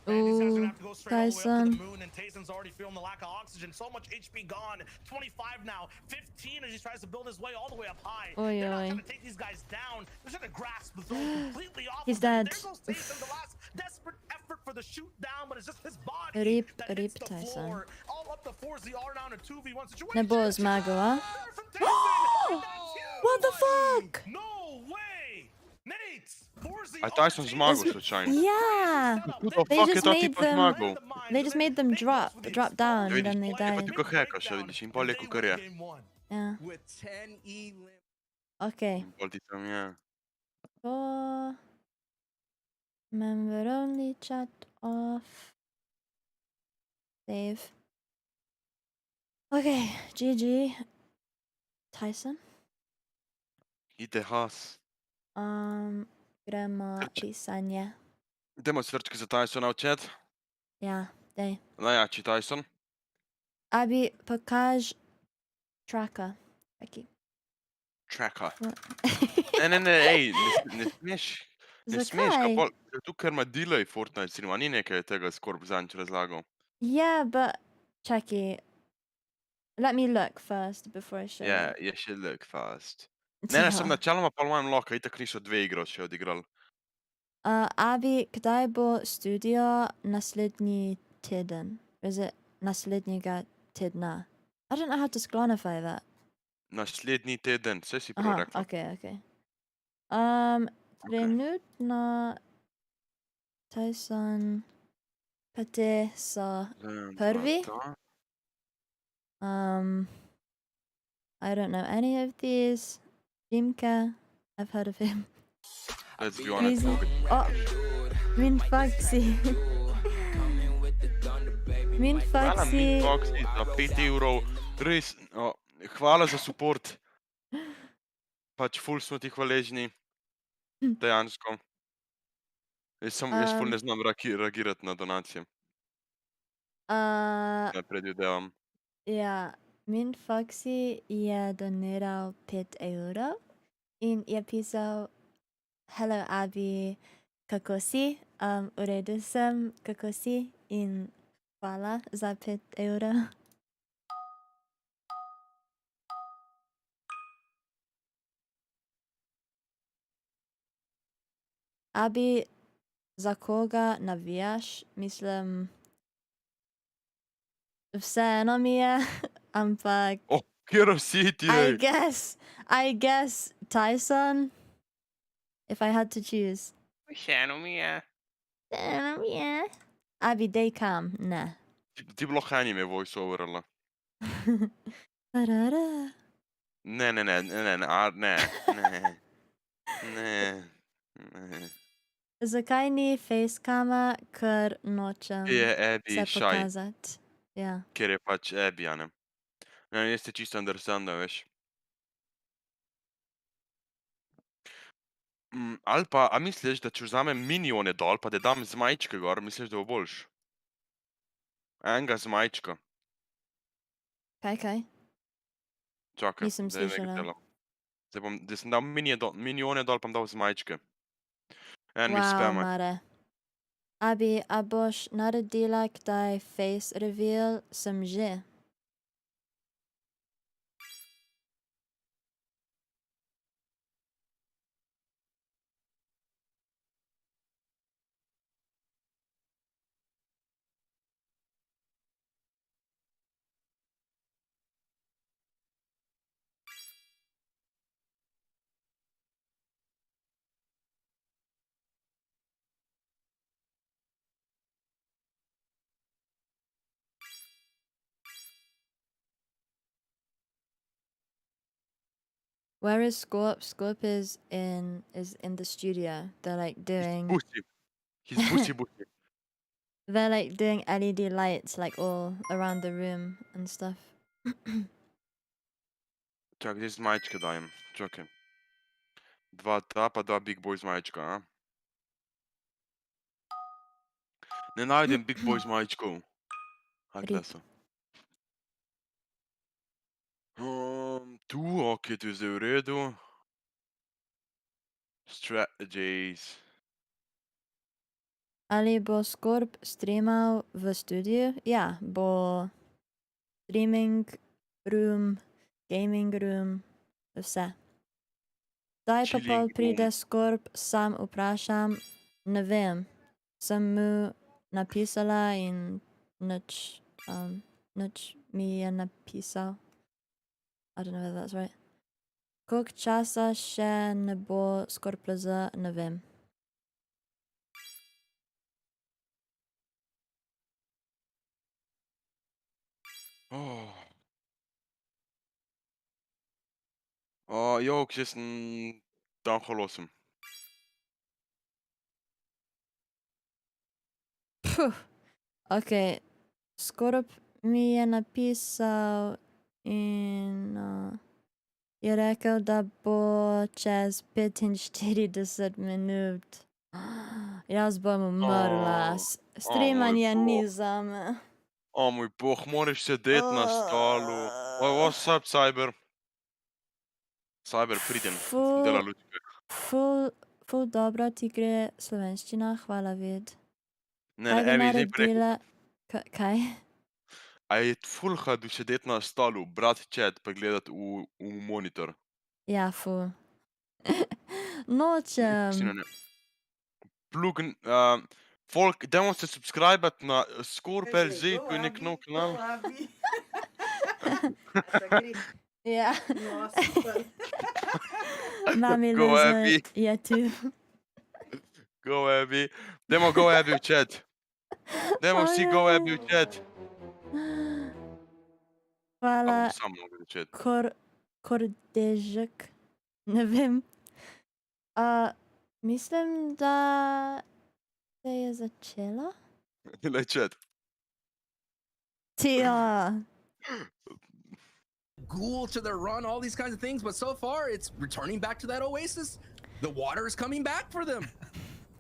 Ooh, Tyson. And Tayson's already feeling the lack of oxygen. So much HP gone. 25 now. 15 as he tries to build his way all the way up high. Oy, They're not oy. trying to take these guys down. They're trying to grasp the zone completely off. He's of them. dead. There goes Tayson, the last desperate effort for the shoot down, but it's just his body Rip, that rip hits the Tyson. floor. All up to 4ZR now in a 2v1 situation. Ne bo zmagal, a? There from Tayson, and that's huge. What the fuck? No way! Nate! 4ZR A Tyson zmagal slučajno. Yeah! What the They fuck je just ta made tipa them- zmagal? They just made them drop down, Ja, vidiš, then they je pa died. tako heka še, vidiš, in pol je kukar je. Yeah. With 10 limit. Okay. In pol ti tam je. For member only chat off. Save. Okay, GG. Tyson. Ide has. Gremo pisanje. Idemo svrčke za Tysona v chat. Ja, dej. Najjači Tyson. Abi, pokaž traka. Taki. Tracker. Ne, ej, ne smeš. Ne smeš, Zakaj? ka pol, tu ker ima delay Fortnite streama, ni nekaj tega Scorp zadnjič razlagal. Yeah, but Chucky, let me look first before I show Ja, you. je še look fast. Ne, sem načeloma pa imam loka, itak niso dve igro še odigrali. Abi, kdaj bo studio naslednji teden? Is it naslednjega tedna? I don't know how to sklanify that. Naslednji teden, vse si prav Aha, rekla. okay. Trenutno Tyson Pate so prvi? I don't know any of these. Jimka, I've heard of him. Let's be honest. Greasy. Oh, Min Foxy. Min Hvala mi, Foxy. Foxy, za 5 evrov. Res, hvala za support. Pač ful smo ti hvaležni. Dejansko. Jaz ful ne znam reagirati na donacije. Ne predvidevam. Ja, Min Foxy je doniral 5 evrov in je pisal: Hello Abi, kako si? V redu sem, kako si? In hvala za 5 evrov. Abi, za koga navijaš? Mislim, vseeno mi je, ampak Katero si ti, I guess Tyson, if I had to choose. Vseeno mi je. Vseeno mi je. Abi, dej kam, ne. Ti bi lahko anime voice-overala. Tarara. Ne. Zakaj ni facecama, ker nočem Je Abby se shy, pokazati. Ja. ker je pač Abby, a ne. Ne, jaz te čisto understandam, veš. Ali pa, a misliš, da če vzamem minione dol, pa da dam zmajčke gor, misliš, da bo boljš? Enega zmajčka. Kaj? Čakaj, Nisem zdaj slišala. nekaj delam. Zdaj bom, da sem dal minione dol, pa bom dal zmajčke. En mi Wow, spama. Mare. Abi, a boš naredila kdaj face reveal? Sem že. Where is Scorp? Scorp is in the studio. They're like doing He's bussy. they're like doing LED lights like all around the room and stuff. Čakaj, zdaj zmajčke dajem. Čakaj. 2 ta, pa 2 big boy zmajčka, a? Ne najdem big boy zmajčkov. A kde so? Tu, okej, tu je zdaj v redu. Strategies. Ali bo Scorp streamal v studiu? Ja, bo streaming room, gaming room, vse. Zdaj pa pol pride Scorp, sam vprašam, ne vem. Sem mu napisala in nič mi je napisal. I don't know whether that's right. Koliko časa še ne bo ScorpLZ, ne vem. Jok, jaz sem downhole 8. Okej, Scorp mi je napisal in je rekel, da bo čez 45 minut. Jaz bom umrla. Streamanje ni zame. O moj bog, moraš sedeti na stolu. What's up, Cyber? Cyber, pridem, dela lučke. Ful dobro ti gre slovenščina, hvala vid. Ne, Evi, zdaj preko. Kaj? A je ful hadu sedeti na stolu, brat chat, pa gledati v monitor? Ja, ful. Nočem. Plugin, folk, dajmo se subscribe-at na ScorpLZ, to je nek nov kanal. Ja. Mami Lizard je tu. Go Abby. Dajmo go Abby v chat. Dajmo vsi go Abby v chat. Hvala. Kordežek, ne vem. Mislim, da se je začela. Le chat. Ja. Ghoul to their run, all these kinds of things, but so far it's returning back to that oasis. The water is coming back for them.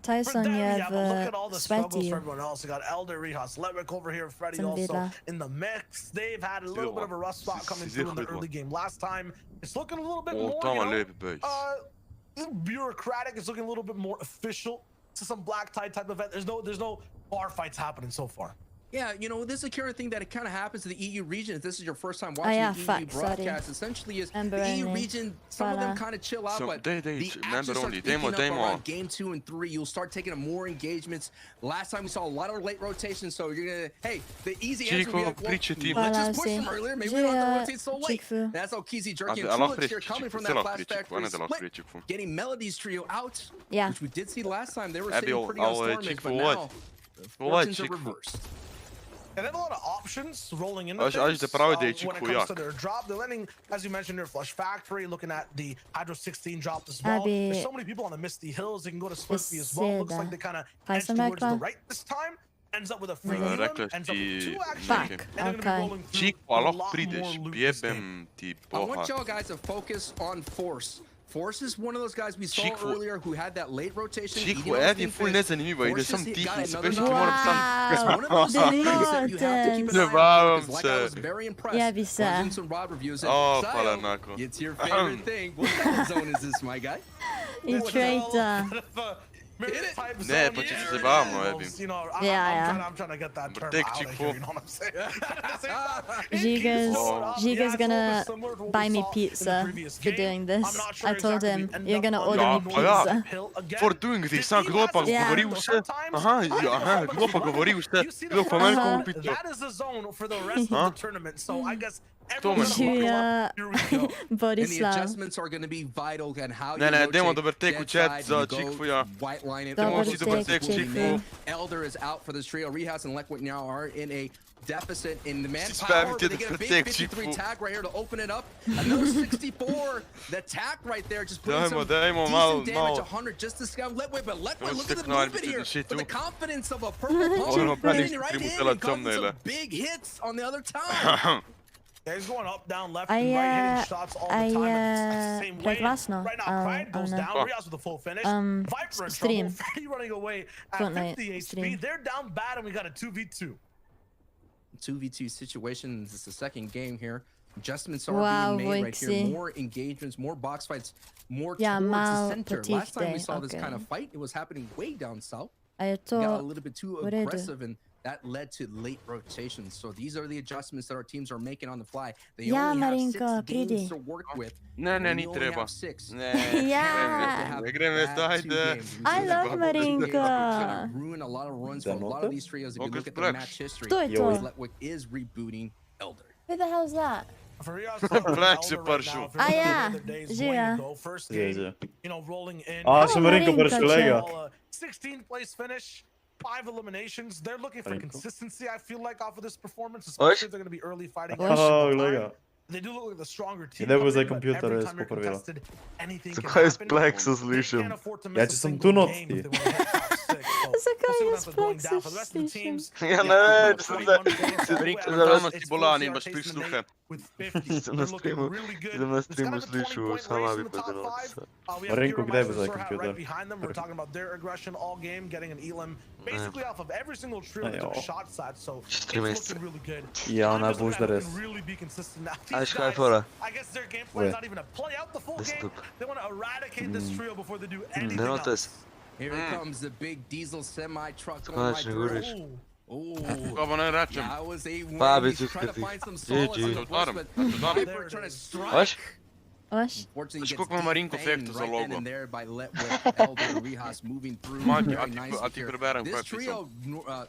Tyson For them, je yeah, but look at all v the struggles sweaty. for everyone else. You got Elder, Rehas, Levick over here, Freddy Sem also videla. in the mix. They've had a little bit of a rough spot coming through in the early game last time. It's looking a little bit more, Tamo you know, lepi base. bureaucratic. It's looking a little bit more official to some black tie type event. There's no bar fights happening so far. Yeah, you know, this is a current thing that it kind of happens to the EU region. If this is your first time watching yeah, the EU fuck, sorry. broadcast, essentially is Member the EU only. region, some of them Voilà. kind of chill out, So, but they- the member action starts only. picking Demo. up around game 2 and 3. You'll start taking more engagements. Last time we saw a lot of late rotations, so you're gonna, hey, the easy answer would be like, well, Chico, priči ti. let's Voilà, just push them vsi. earlier. Maybe we don't have to Že, rotate so late. Chickfu. That's how Kizzy A Jerky and lahko Tulix here priči coming from Chico, that lahko Flash priči Chico, Factory ne da lahko split. priči Chico. Getting Melody's trio out, Ja. which we did see last time. They were Abby, sitting pretty I'll on let Stormix, Chico but watch. now the Watch fortunes are Chico. reversed. And they have a lot of options rolling in. Aš te pravi, da je when it Chico comes to jak. their drop, they're landing, as you mentioned, their Flush Factory, looking at the Hydro 16 drop as well. Abby, There's so many people on the Misty Hills. They can go to Swiftby as well. Looks like they kind of Kaj edge sem towards the rekla? right this time. Ends up with a free Ja, heal, rekla ends up with ti 2 actually, nekaj. and they're going to be Okay. rolling through Chico, a a lahko lot prideš, more loot this game. jebem ti I want boha. y'all guys to focus on Force. Force is one of those guys we saw Chico. earlier who had that late rotation. Chico, eating all Eddie these je ful things. nezanimivo, ide Force sam just tiho, got se another veš, ti knockdown. moram sam... It's one of those things that you have to keep an eye on Zabavam because like I was se. very impressed. Jebi se. Watching some Rod reviews and Oh, Sayo, hvala enako. it's your favorite thing. What kind of zone is this, my guy? I traitor. Ne, pa če se zabavamo, Ebi. You know, Yeah, I'm trying to get that term Take out of Chico. here, you know what I'm saying? Giga's, Oh. Giga's gonna buy me pizza for doing this. I told him, you're gonna order me Ja, pizza. For doing this, sam kdo pa Ja. govoril vse? Aha, kdo pa govoril vse? Kdo pa meni Aha. kupiti? That is the zone for the rest of the tournament. So I guess To me. everyone's gonna buckle Živja up. Here we go. And the Borislav. adjustments are going to be vital and how Ne, you ne, rotate dajmo dober tek v dead chat side, za you go Chickfu, ja. white line it. Dober Also, tek, tek Chickfu. Elder is out for this trio. Rehas and Lekwit now are in a deficit in the Spam manpower, but did they get a het big tek, 53 Chickfu. tag right here to open it up. Another 64. The tag right there just putting some Dajmo, decent malo, damage. malo. 100 just to scout Lekwit, but Lekwit, Evo, look at the stekno movement arbiter here. na šitu. With the confidence of a purple Ono, pump. pa Hitting nismo right in tributela and causing thumbnaila. some big hits on the other time. Yeah, he's going up, down, left, and right, hitting shots all the time. It's the same way. preglasno, Right now, Pride goes ne. down. Oh. Riaz with a full finish. Um, Viper in stream. trouble. Freddy running away at Fortnite 50 HP. stream. They're down bad, and we got a 2v2. 2v2 situation. This is the second game here. Adjustments are Wow, being made right here. Voixy. More engagements, more box fights, more Ja, towards the mal center. Last time we potichte, saw this kind of okay. fight, it was happening way down south. A je Got a to little bit too v redu. aggressive, and that led to late rotations. So these are the adjustments that our teams are making on the fly. They Ja, only have Marinko, 6 games pridi. to work with. Ne, ne, and ni we only treba. have 6. Ne, Ja. ne grem jaz, dajte. I love Marinko. Ruin a lot of runs for a lot of these trios. If you look at the Black. match history, To je Yo. to. Letwick is rebooting Elder. Who the hell's that? For Riaz, Black Elder super right shoe. now, if Ah, you're ja. looking at their days, Zie je. going to go. First Zie je, game, zie je. you know, rolling in. Ah, zijn Marinko voor de Marinko, collega. 16th place finish, 5 eliminations. They're looking for Marinko. consistency, I feel like, off of this performance, especially if they're going to be early fighting. every Oh, single time. collega. They do look like the stronger team. Idę coming za in, but komputer every jest time you're poprawiła. contested, anything Co can to jest happen. Black They Solution? can't afford to Ja miss ci a sam single tu game nocti. if they wanna hit top six. So Zakaj we'll see what jest ends up going Black down for the rest of the Solution? teams. Ja Yeah, ne, it's to 21 za- games, to all the way za- up. Zaraz It's ci bolani, Fulci masz chasing the prisluchę. Nate with 50. Jestem They're na looking streamu, really good. jestem na It's kind streamu of a słyszał 20-point sama race in the wypadł top Denotesa. five. We have Marinko, Kira gdje Meister by za Surhat komputer? right behind them. We're talking about their aggression all game, getting an elim basically off of every single trio Ej, that took o. shot side. So it's Streameisty. looking really good. Ja, I'm na just looking at who booster can jest. really be consistent now. A These szkoda guys, pora. I guess their game plan is Ue. not even to play out the full This game. loop. They want to eradicate this trio before they do anything Denotes. else. Here comes the big diesel semi truck going Skąd right się through. górysz? Ooh. Ko ne rečem. That was a win. Babi, He's trying to ty- find some solace GG. in the Otvaram, but otvaram. Viper trying to strike. Oś? Oś? Unfortunately, Znaš gets koliko ima Marinko defanged efekta za right then logo? and there by Letwick, Elder, Rehas moving through Mati, very a ti- nicely a ti here. preberem This kaj je trio,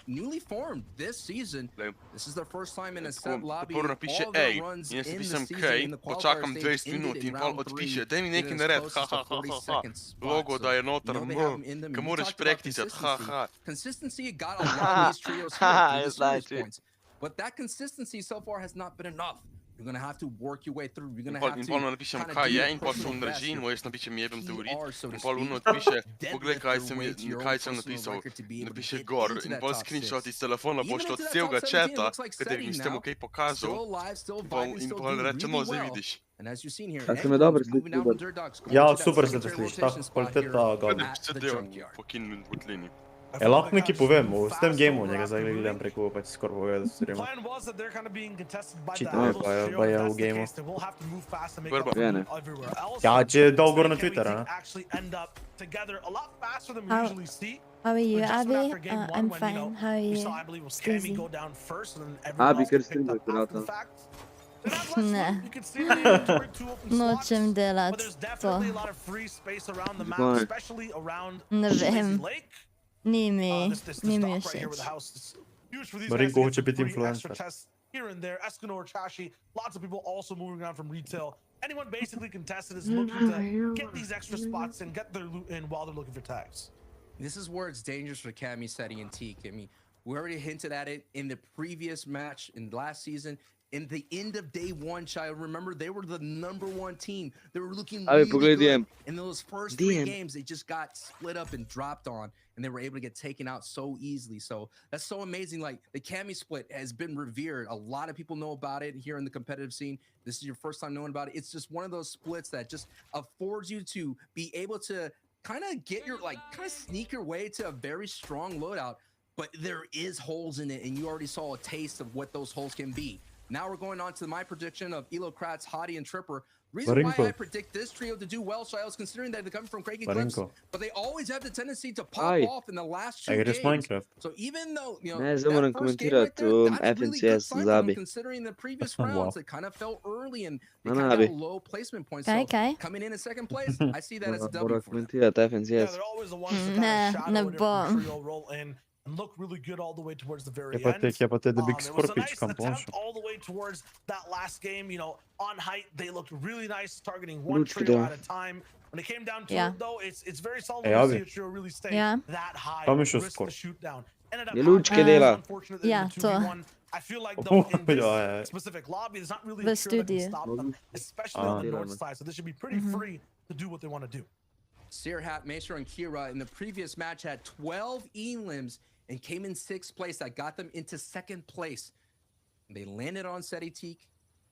newly formed this season. Lej. This is their first time in a Tako, set lobby. Podporno piše All their ej, runs jaz in the napisam season kaj, in the qualifier počakam stage 20 ended minut in in pol round odpiše, three, daj mi nekaj getting as nared, close ha, as ha, the ha, 40 ha, ha. second spot. Logo So da je noter, you know they have them in them. Ka You moraš talked about prekticati, ha, consistency. ha. Consistency got a lot of these trios here Ha, through the it's service like it. points. But that consistency so far has not been enough. You're gonna have to work your way through. You're gonna In have to pol napišem kinda kaj do je, your in pol personal sem best. držin, jaz napišem jebem teorit, PR, so to in pol speak. uno odpiše, Deadlift poglej kaj your sem way to your own kaj sem personal napisal, record to be able to napiše get gor, into in that pol top screenshot six. iz telefona Even pošlje od into that celega top 17, četa, looks like kater Seti ste mu now, kaj pokazal, still alive, still vibing, in still pol doing reče, no, really zdaj well. vidiš. And as you've seen here, A se me dobro Endgame's moving down sliši, from Dirt Dogs, going Ja, to that super se te secondary sliši, rotation tako spot here kvaliteta ga. Kaj at se the dela junkyard. fucking votlini. Lahko nekaj povem, v tem gameu njega zdaj gledam preko pač ScorpLZ streama. Plan was that they're kind of being contested by Cheat, the ne, Idols pa je- trio. pa If je that's v the gameu. case, they will have to move fast and make Prvo. up for Ja, ne. everywhere else. Ja, če je dal gor na Seti Twitter, Chem ne. and Teak actually end up together a lot faster than we How- usually see. How are you, But just Abby? after game one, I'm when, fine. How are we you? saw, I believe, it was Cammy Squeezy. go down first, and then everyone Abi, else ker got picked up streamujete, after the brata. fact. They have less Ne. loot. You can see the inventory, 2 open slots, Nočem but delati there's to. definitely a lot of free space around the map, Zakaj? especially around Ne Lazy vem. Lake. Ni mi, This ni mi dock right here with všeč. the house is huge for these Marinko guys to hoče get biti some free extra influencer. tests here and there. Escanor, Chashi, lots of people also moving around from retail. Anyone basically contested is looking to get these extra spots and get their loot in while they're looking for tags. This is where it's dangerous for Cammy, Seti, and Teak. I mean, we already hinted at it in the previous match in last season. In the end of day one, child, remember they were the #1 team. They were looking Abi, really poglej good. DM. In those first 3 DM. games, they just got split up and dropped on, and they were able to get taken out so easily. So that's so amazing. Like the Cammy split has been revered. A lot of people know about it here in the competitive scene. This is your first time knowing about it. It's just one of those splits that just affords you to be able to kind of get your kind of sneak your way to a very strong loadout. But there is holes in it, and you already saw a taste of what those holes can be. Now we're going on to my prediction of Elo Kratz, Hottie, and Tripper. Reason why Marinko. I predict this trio to do well, so I was considering that they come from Craigie Clips, Marinko. but they always have the tendency to pop Aj. off in the last 2 A greš games. Minecraft? So even though, you know, Ne, zdaj that moram first game right komentirati there, that's really good FNCS sign for z them, Abi. considering the previous Wow. rounds, they kind of fell early and they No, kind no, of got Abi. low placement points. Kaj, So kaj? coming in second place, I see that as a W Mora for them. komentirati Yeah, FNCS. they're always the ones to Nah, kind of shadow ne a different bom. trio roll in and look really good all the way towards the very Je pa end. tek, je pa te, da big It was a Scorpič nice kam attempt pošel. all the way towards that last game. You know, on height, they looked really nice, targeting one Lučki, trio da. at a time. When it came down to Yeah. it, though, it's very seldom Hey, to Abi. see a trio really stay Yeah. that high. Kam je and šel risk Scorp? the shoot down. Ended up Je having lučke it. dela. It's unfortunate that in Ja, the to. 2v1, I feel like though in this Ja, ja. specific lobby, there's not really V a trio that can studiu. stop them, especially Ah. on the north side. So this should be pretty free to do what they want to do. Searhat, Maestro, and Kira in the previous match had 12 elims and came in 6th place. That got them into 2nd place. They landed on Seti Teak.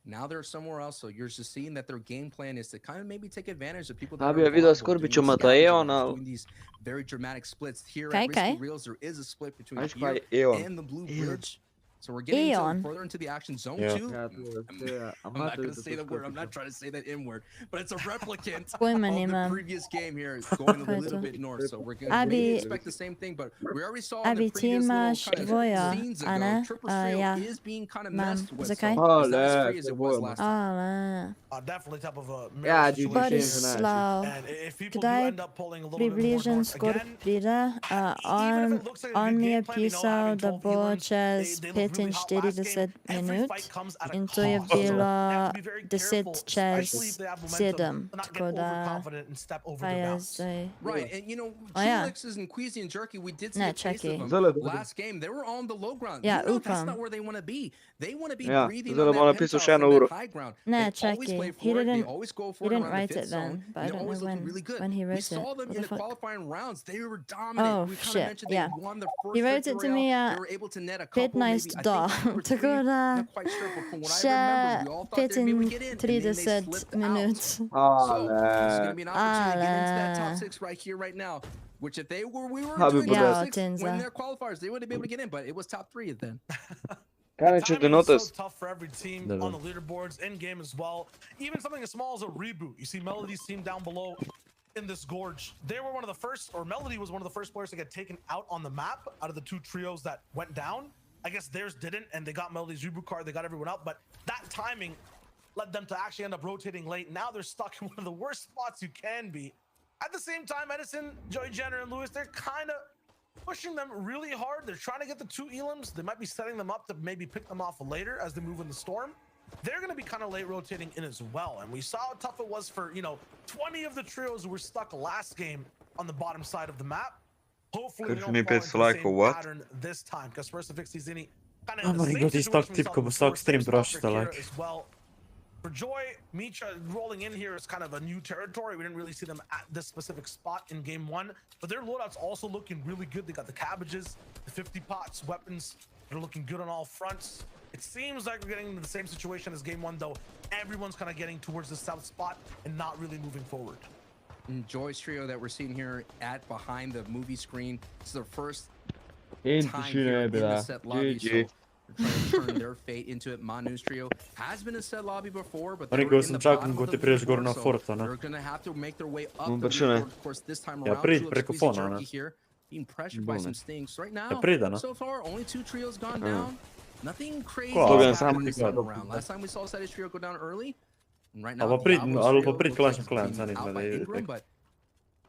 Now they're somewhere else. So you're just seeing that their game plan is to kind of maybe take advantage of people that Abi, are ja videl vulnerable, doing Scorpiča these Mataja, scavenger ona- hunts, doing these very dramatic splits. Here Okay, at Risky okay. Reels, there is a split between Veš here kaj je Eon? and the Blue Eon. Bridge. So we're getting Eon. further into the action. Zone Yeah. 2. Ja, to je, I'm not going to say the word. I'm not trying to say that N word, but it's a replicant Pojma of the nimam. previous game here, going a Kaj je little to? bit north. So we're going Abi- to expect the same thing, but we already saw in Abi, the ti previous little imaš kind of dvojo, scenes a ago, ne? Triple Trio Ja. is being kind of Mam. messed with. Zakaj? So it's not as Ale, free as it was dvojo last time. Ale. Definitely type of a Ja, mirror dude, situation Boris here. Borislav, And if people do kdaj end up pulling a little bit more približen north Scorp again, pride? even if it looks like a On good mi je game plan, you know, pisal, having da 12 bo elims, čez they look really hot last 45 game. Every minut fight comes at a in to je cost, so they bilo have to be very 10 careful, čez especially if they have momentum, 7, to not tako get da overconfident and step over pa their je bounds. zdaj... Right, and you know, Oh, yeah. Felix's and Queasy and Jerky, we did see Ne, a taste čakaj. of them Zelo, zelo. last game. They were on the low ground. Ja, You know, that's upam. not where they want to be. They want to be Ja, breathing zelo on bom that napisal penthouse še eno and that uro. high ground. Ne, They always čakaj, play he for it. They didn't- always go He for it didn't around the write 5th it then, zone. but I And they don't always know look really good. when he We wrote saw it. them What in the the fuck? qualifying rounds. They were dominant. Oh, We kind of shit, mentioned they yeah. won their first He wrote it to victory me out. at They were able to net a couple, 15 maybe, I do, think 2 or 3. tako da Not quite sure, but from what I še remember, we all thought they'd be able to get in, and then they 35 slipped minut. out. So, there's going to Ale. be an opportunity to get into that top Ale. 6 right here, right now. Which if we were Abi, doing brother. top 6, Ja, when Tenza. they're qualifiers, they wouldn't be able to get in, but it was top 3 then. Kaj neče Timing is Denotes? so tough for every team Delava. on the leaderboards, in game as well. Even something as small as a reboot. You see Melody's team down below in this gorge. They were one of the first, or Melody was one of the first players to get taken out on the map out of the 2 trios that went down. I guess theirs didn't, and they got Melody's reboot card. They got everyone out, but that timing led them to actually end up rotating late. Now they're stuck in one of the worst spots you can be. At the same time, Edison, Joey Jenner, and Lewis, they're kind of pushing them really hard. They're trying to get the 2 elims. They might be setting them up to maybe pick them off later as they move in the storm. They're going to be kind of late rotating in as well. And we saw how tough it was for, 20 of the trios who were stuck last game on the bottom side of the map. Hopefully, they Krši don't mi fall into 500 the lajkov, same what? pattern this time. Because Versa Fix is in kind Oh of my God, he's stuck tipko, bo stuck stream troši za like. as well. For Joy, Mitra rolling in here is kind of a new territory. We didn't really see them at this specific spot in game 1, but their loadout's also looking really good. They got the cabbages, the 50 pots, weapons. They're looking good on all fronts. It seems like we're getting into the same situation as game 1, though. Everyone's kind of getting towards the south spot and not really moving forward. And Joy's trio that we're seeing here at behind the movie screen. This is their first Gente, time here in the Schneider. set lobby. So GG. they're trying to turn their fate into it. Manu's trio has been in set lobby before, but Oni they were koji in sam the čak bottom ko of ti the priješ gore leaderboard, na so Forta, ne? they're gonna have to make their way up No, the but shouldn't. leaderboard, of course, this time Ja, around. prid Tulip preko squeezy fona, jerky ne? here, being pressured by Bone. some stings. So right Ja now, prida, ne? so far, only 2 trios gone down. Nothing crazy Ko, has sam happened this time nikad. around. Last time we saw Sadie's trio go down early. And right Ali now, pa prid, Diablo's ali trio pa prid looks Clash like of it's Clans, being zanima out da by je Ingram, tek. but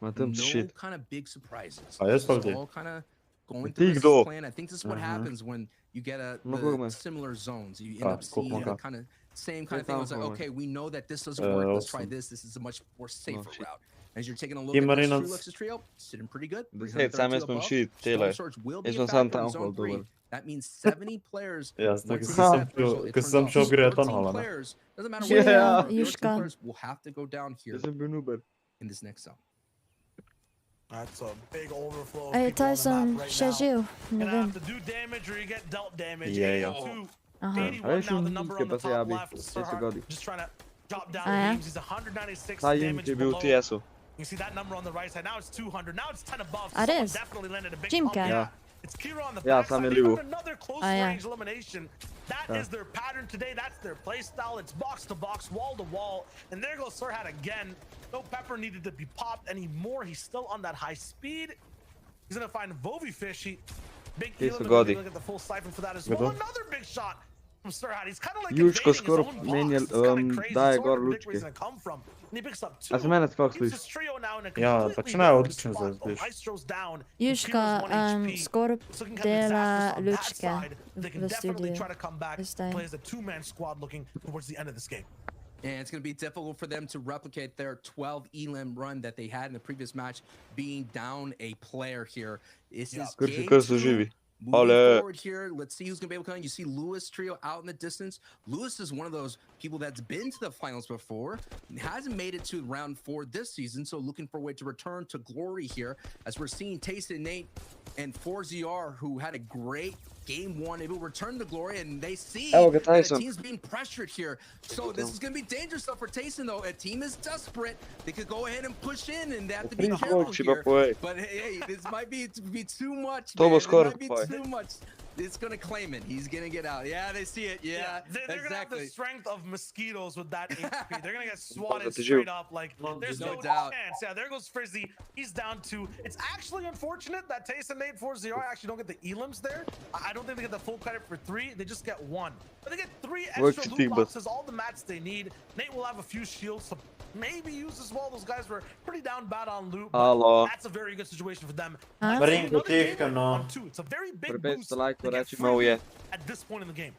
Ma tam no shit. kind of big surprises. A jest This is Poldi. all kind of going Ti through this kdo? plan. I think this is what Mhm. happens when you get No the problem. similar zones. You end Ah, up seeing koliko the ga? kind of same kind of No thing. It's like, problem. okay, we know that this doesn't work. Let's try awesome. this. This is a much more safer shit. route. As you're taking a look Team at this Arenas- Trulux's trio, sitting pretty good. Hej, sam 332 jesmo above. shit, Storm tele. Surge will be a Jesmo sam factor in tam zone hol 3. dobar. That means 70 players. Jasno, once kad it sam hits sam that threshold, čuo- it kad turns sam off. čuo So gre 13 Tanhala, ne? players, doesn't matter Yeah, what you are, 13 Juška. players will have to go down here Jesam bio nuber. in this next zone. That's a big overflow of Ej, people on taj the sam map right še now. živ, ne Gonna vem. have to do damage or you get dealt damage. Yeah, yeah. 82, Aha. 81 A još now, im the number Nitke on the pa se top jabi. left. Sve se godi. Just trying to drop down A ja? games. He's 196 Taj im damage je bio u below. TS-u. You see that number on the right side. Now it's 200. Now it's 10 above. A Someone res? definitely landed a big Jimka. pump. Ja. It's Kira on the Ja, backside. sam je They livu. found another close A ja. range elimination. That is their pattern today. That's their play style. It's box to box, wall to wall. And there goes Sirhat again. No pepper needed to be popped anymore. He's still on that high speed. He's gonna find Vovi Fish. Big Ti su Elam, godi. look at the full siphon for that as well. Gotovo. Another big shot from Sirhat. He's kind of like Jučko invading his skoro own box. meni je, It's kinda crazy. daje It's hard gor to predict where he's lučke. gonna come from. And he picks up two. A se mene spok Keeps sliši. his trio now in a Ja, completely počinaju different odlično spot. za zbliž. Maestro's down. Juška, Kira's 1 HP. Scorp It's looking kind of dela disastrous on that lučke side. They can v definitely studiu. try to come back, this time. play as a two-man squad looking towards the end of this game. And it's going to be difficult for them to replicate their 12 elim run that they had in the previous match, being down a player here. This is Krši game kar su 2. živi. Moving Ale- forward here, let's see who's going to be able to come in. You see Lewis trio out in the distance. Lewis is one of those people that's been to the finals before, hasn't made it to round 4 this season, so looking for a way to return to glory here, as we're seeing Taste and Nate and 4ZR, who had a great game 1, able to return to glory, and they see Evo ga that a Tyson. team's being pressured here. So this is going to be dangerous stuff for Tyson, though. A team is desperate. They could go ahead and push in, and they have to be Prins careful Vojči, here. pa poj. But hey, this might be too much, To bo man. It skoro, might be poj. too much. It's going to claim it. He's going to get out. Yeah, they see it. Yeah, They're gonna have the exactly. strength of mosquitoes with that HP. They're gonna get swatted But did straight you- up. Like there's No no doubt. chance. Yeah, there goes Frizzy. He's down 2. It's actually unfortunate that Taste and Nate 4ZR actually don't get the elims there. I don't think they get the full credit for 3. They just get 1. But they get 3 Work extra team, loot but- boxes, all the mats they need. Nate will have a few shields to maybe use as well. Those guys were pretty down bad on loot. But Halo. that's a very good situation for them. Huh? Let's see Marinko, another game tihka, no. on 2. It's a very big Prepet boost se lajko to get reći free malo je. loot at this point in the game.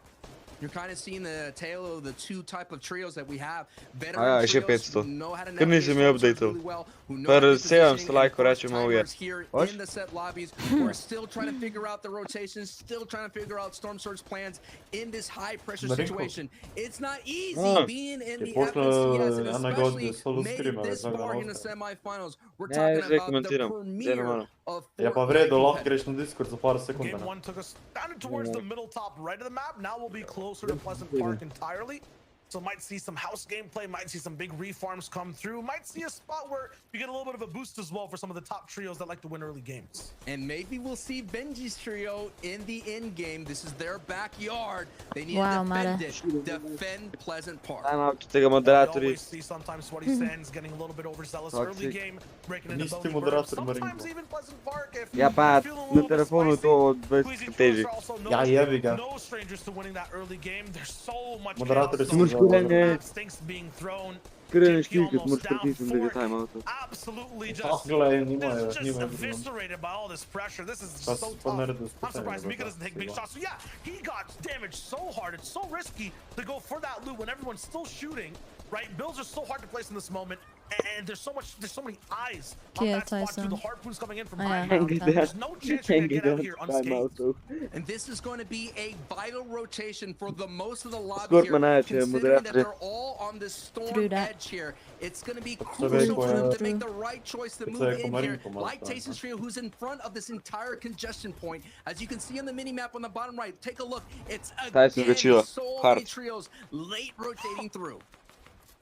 You're kind of seeing the tale of the 2 type of trios that we have. A Veteran ja, še trios 500. who know how to Ker navigate nisem mi storm surge updateal. really well, who know Per how to be 700 positioning lajkov and rečem ovo je. first-timers here Hoš? in the set lobbies who are still trying to figure out the rotations, still trying to figure out Storm Surge plans in this high-pressure Marinko. situation. It's not easy Ah. being in the pošlo FNCS and Ana especially God solo made it streama, this već far in the Oscar. semifinals. We're Ne, talking zdaj about the komentiram. premiere Denotes. of Ja pa Fortnite vredo, lahko competitive. greš na Discord za par sekund. Game ne? 1 took us down towards the middle top right of the map. Now we'll be closer to Pleasant Park entirely. So might see some house gameplay, might see some big reforms come through, might see a spot where you get a little bit of a boost as well for some of the top trios that like to win early games. And maybe we'll see Benji's trio in the end game. This is their backyard. They need Wow, to defend Mara. it. Defend Pleasant Park. Ajmo tega We moderatori. always see sometimes Sweaty Sands getting a little bit overzealous early Toxic. game, breaking into Nisi Bogey moderator, Burrows. Sometimes Marinko. even Pleasant Park if Ja pa, you're feeling a na little bit telefonu spicy. to bez Squeezy teži. Trios are also Ja, jebi ga. no strangers to winning that early game. There's so much Moderatori chaos su on za- the Kuranje. map, stinks being thrown. Kreneš JP ti kad almost moraš down pritisnuti da ga fork. timeoutu. Absolutely Ah, just, gledaj, njima je, just njima je. eviscerated by all this pressure. This is Pa just so s- pa tough. naredili I'm spasanje, surprised Mika da, doesn't take big sigurno. shots. So yeah, he got damaged so hard. It's so risky to go for that loot when everyone's still shooting, right? Builds are so hard to place in this moment. And there's so many eyes on Yeah, that spot too. Tyson. The harpoons coming in from Oh, yeah. high ground. Hang it There's no chance you're gonna get out here unscathed. Timeoutu. And this is going to be a vital rotation for the most of the lobby Scorp here, ma najjače considering that moderatori. they're all on the storm True that. edge here. It's going to be True. crucial for them to True. make the right choice to It's move like in here. Marinko Like Malta. Tason's Trio, who's in front of this entire congestion point. As you can see on the mini-map on the bottom right, take a look. It's Tyson again Gachila. so many Hard. trios late rotating through.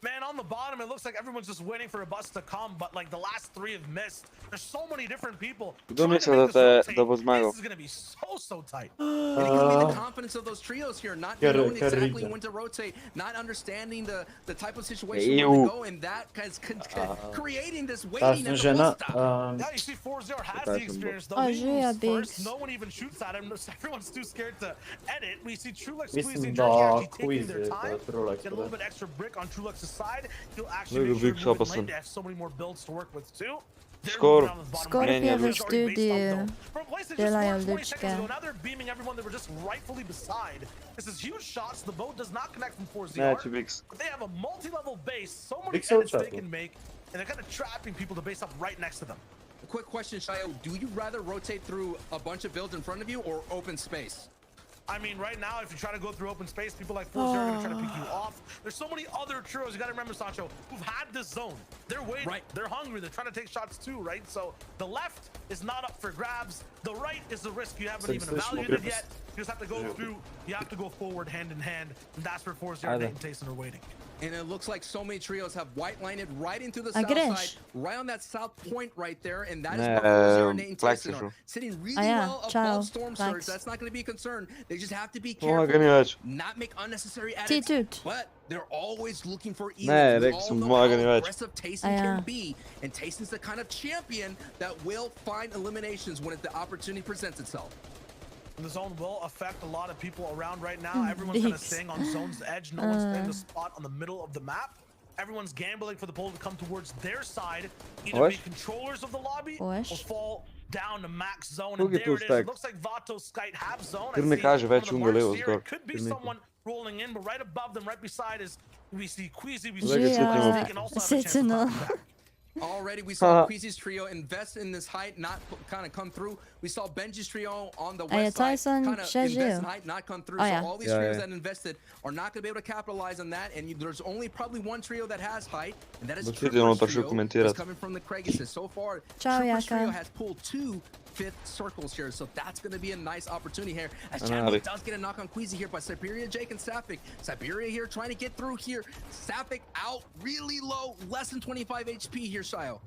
Man, on the bottom, it looks like everyone's just waiting for a bus to come, but like the last three have missed. There's so many different people. Kto trying to myślał, make że this te rotate. double zmagał? This is gonna be so tight. And it could be the confidence of those trios here, not knowing exactly Carry. when to rotate, not understanding the type of situation where Ew. to go, and that is creating this Tyson waiting at the žena, bus stop. Yeah, you see 4-0 has Tyson the experience though. Oh, He yeah, moves Biggs. first. No one even shoots at him. Everyone's too scared to edit. We see Trulux Mislim squeezing da Jerky actually taking their Quizy, time. Trulux Get a little bit extra brick on Trulux's side. He'll actually Look make at sure Biggs to move in opasın. lane. They have so many more builds to work with too. They're Skor. moving down the bottom Skor right. pije They're w already based studiu. off zone. For a place that just Delają worked 20 seconds ludzkę. ago, now they're beaming everyone they were just rightfully beside. This is huge shots. The boat does not connect from 4-0. Neće Biggs. But they have a multi-level base, so many Big edits soul they shot. can make, and they're kind of trapping people to base up right next to them. Quick question, Shayo, do you rather rotate through a bunch of builds in front of you or open space? I mean, right now, if you try to go through open space, people like 4-0 are going to try to pick you off. There's so many other trios, you got to remember, Sancho, who've had this zone. They're waiting. Right. They're hungry. They're trying to take shots too, right? So the left is not up for grabs. The right is the risk you haven't even evaluated yet. You just have to go through. You have to go forward hand in hand. And that's where 4-0 and Tason are waiting. And it looks like so many trios have white lined it right into the I south get it. side, right on that south point right there, and that is Nee, where 4-0 and Nate and Black Tyson are Central. sitting really Ah, ja, well ciao, above Storm Surge. Blacks. That's not going to be a concern. They just have to be Pomaga careful, mi dać. not make unnecessary edits, Titut. but they're always looking for Nee, evens. We Rex, all know pomaga mi how dać. aggressive Tyson Ah, ja. can be, and Tyson's the kind of champion that will find eliminations when the opportunity presents itself. The zone will affect a lot of people around right now. Everyone's kind of Biggs. staying on zone's edge. No one's in the spot on the middle of the map. Everyone's gambling for the ball to come towards their side. Either Oś. be controllers of the lobby Oś. or fall down to max zone. And Drugi there it is. pustek. It looks like Vato Skite have zone. I Tyrny see każe one of veći the ungol marks evo here. zgor. It could be Tyrny. someone rolling in, but right above them, right beside is we see Queasy, we Look at see Sitting. They can also have a chance to Sitting. come back. Already, we saw Queasy's trio invest in this height, not kind of come through. We saw Benji's trio on the ja west side Tyson kind of przeżył. invest in height, not come through. Oh, so yeah. all these Yeah, trios yeah. that invested are not going to be able to capitalize on that. And there's only probably one trio that has height, and that is Bo Trooper's Sitting on to trio, šel komentirati. who's coming from the Craigises. So far, Ciao, Trooper's Jaka. trio has pulled 2 fifth circles here, so that's going to be a nice opportunity here. As Anali. Chandler does get a knock on Queasy here by Siberia, Jake, and Sapphic. Siberia here trying to get through here. Sapphic out really low, less than 25 HP here, Shio.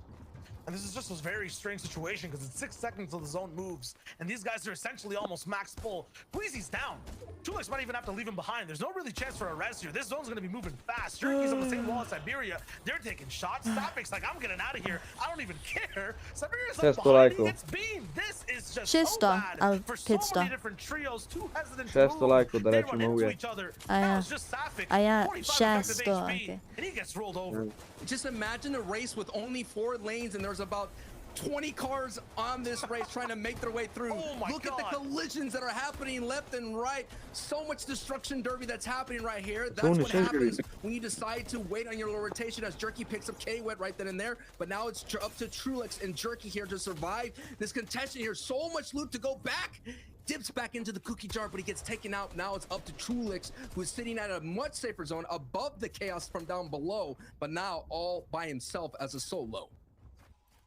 And this is just a very strange situation because it's 6 seconds till the zone moves, and these guys are essentially almost max full. Queasy's down. Trulux might even have to leave him behind. There's no really chance for a res here. This zone's going to be moving fast. Jerky's on the same wall as Siberia. They're taking shots. Sappic's like, I'm getting out of here. I don't even care. Siberia's like Šesto behind. He lajkov. gets beamed. This is just Čisto, so bad ali for so pitsto. many different trios. Too hesitant to Šesto move. lajkov, da They rečemo run into uvijek. each other. A Now ja. it's just Sapphic. A ja 45 effective šesto, HP, okay. and he gets rolled over. Just imagine a race with only 4 lanes and there's about 20 cars on this race trying to make their way through. Oh my Look at the God. collisions that are happening left and right. So much destruction derby that's happening right here. That's only what says happens you're- when you decide to wait on your low rotation as Jerky picks up K-Wet right then and there. But now it's up to Trulix and Jerky here to survive this contention here. So much loot to go back. Dips back into the cookie jar, but he gets taken out. Now it's up to Trulix, who's sitting at a much safer zone above the chaos from down below, but now all by himself as a solo.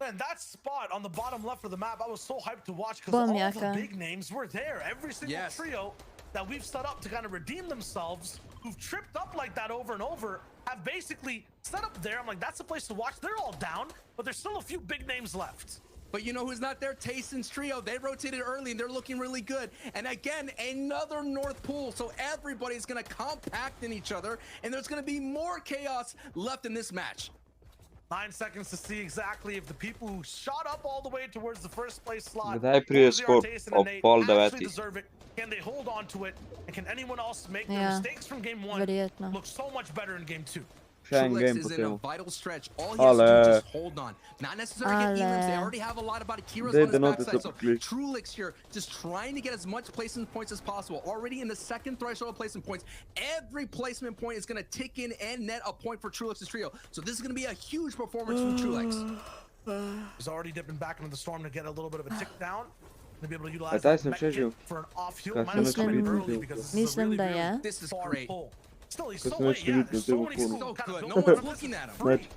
Man, that spot on the bottom left of the map, I was so hyped to watch because all Boom, the Jaka. big names were there. Every single Yes. trio that we've set up to kind of redeem themselves, who've tripped up like that over and over, have basically set up there. I'm like, that's the place to watch. They're all down, but there's still a few big names left. But you know who's not there? Tayson's trio. They rotated early and they're looking really good. And again, another North Pool. So everybody's going to compact in each other. And there's going to be more chaos left in this match. 9 seconds to see exactly if the people who shot up all the way towards the first place slot, Kdaj prije Uzi, skor Artason, and ob Nate, pol actually devetih? deserve it. Can they hold on to it? And can anyone else make their Ja, mistakes from game 1 verjetno. look so much better in game 2? Še Trulix en game is po in a temu. vital stretch. All he has to do Ale- is just hold on. Not necessarily get elims. They Ale- already have a lot of Akiras Dej on his Denotes backside. So opukli. Trulix here just trying to get as much placement points as possible. Already in the second threshold of placement points. Every placement point is going to tick in and net a point for Trulix's trio. So this is going to be a huge performance from Trulix. He's already dipping back into the storm to get a little bit of a tick down. To be able to A utilize Tyson that mech kit przeżył. for an off heal. Tyson Might have come in przeżył. early because this is a Myslím, really, da really je. This is far great. pull. Still, he's Ko so sem late. več Yeah, videl there's te so v many fonu. people So kind of good. building No one's up. looking at him. Free.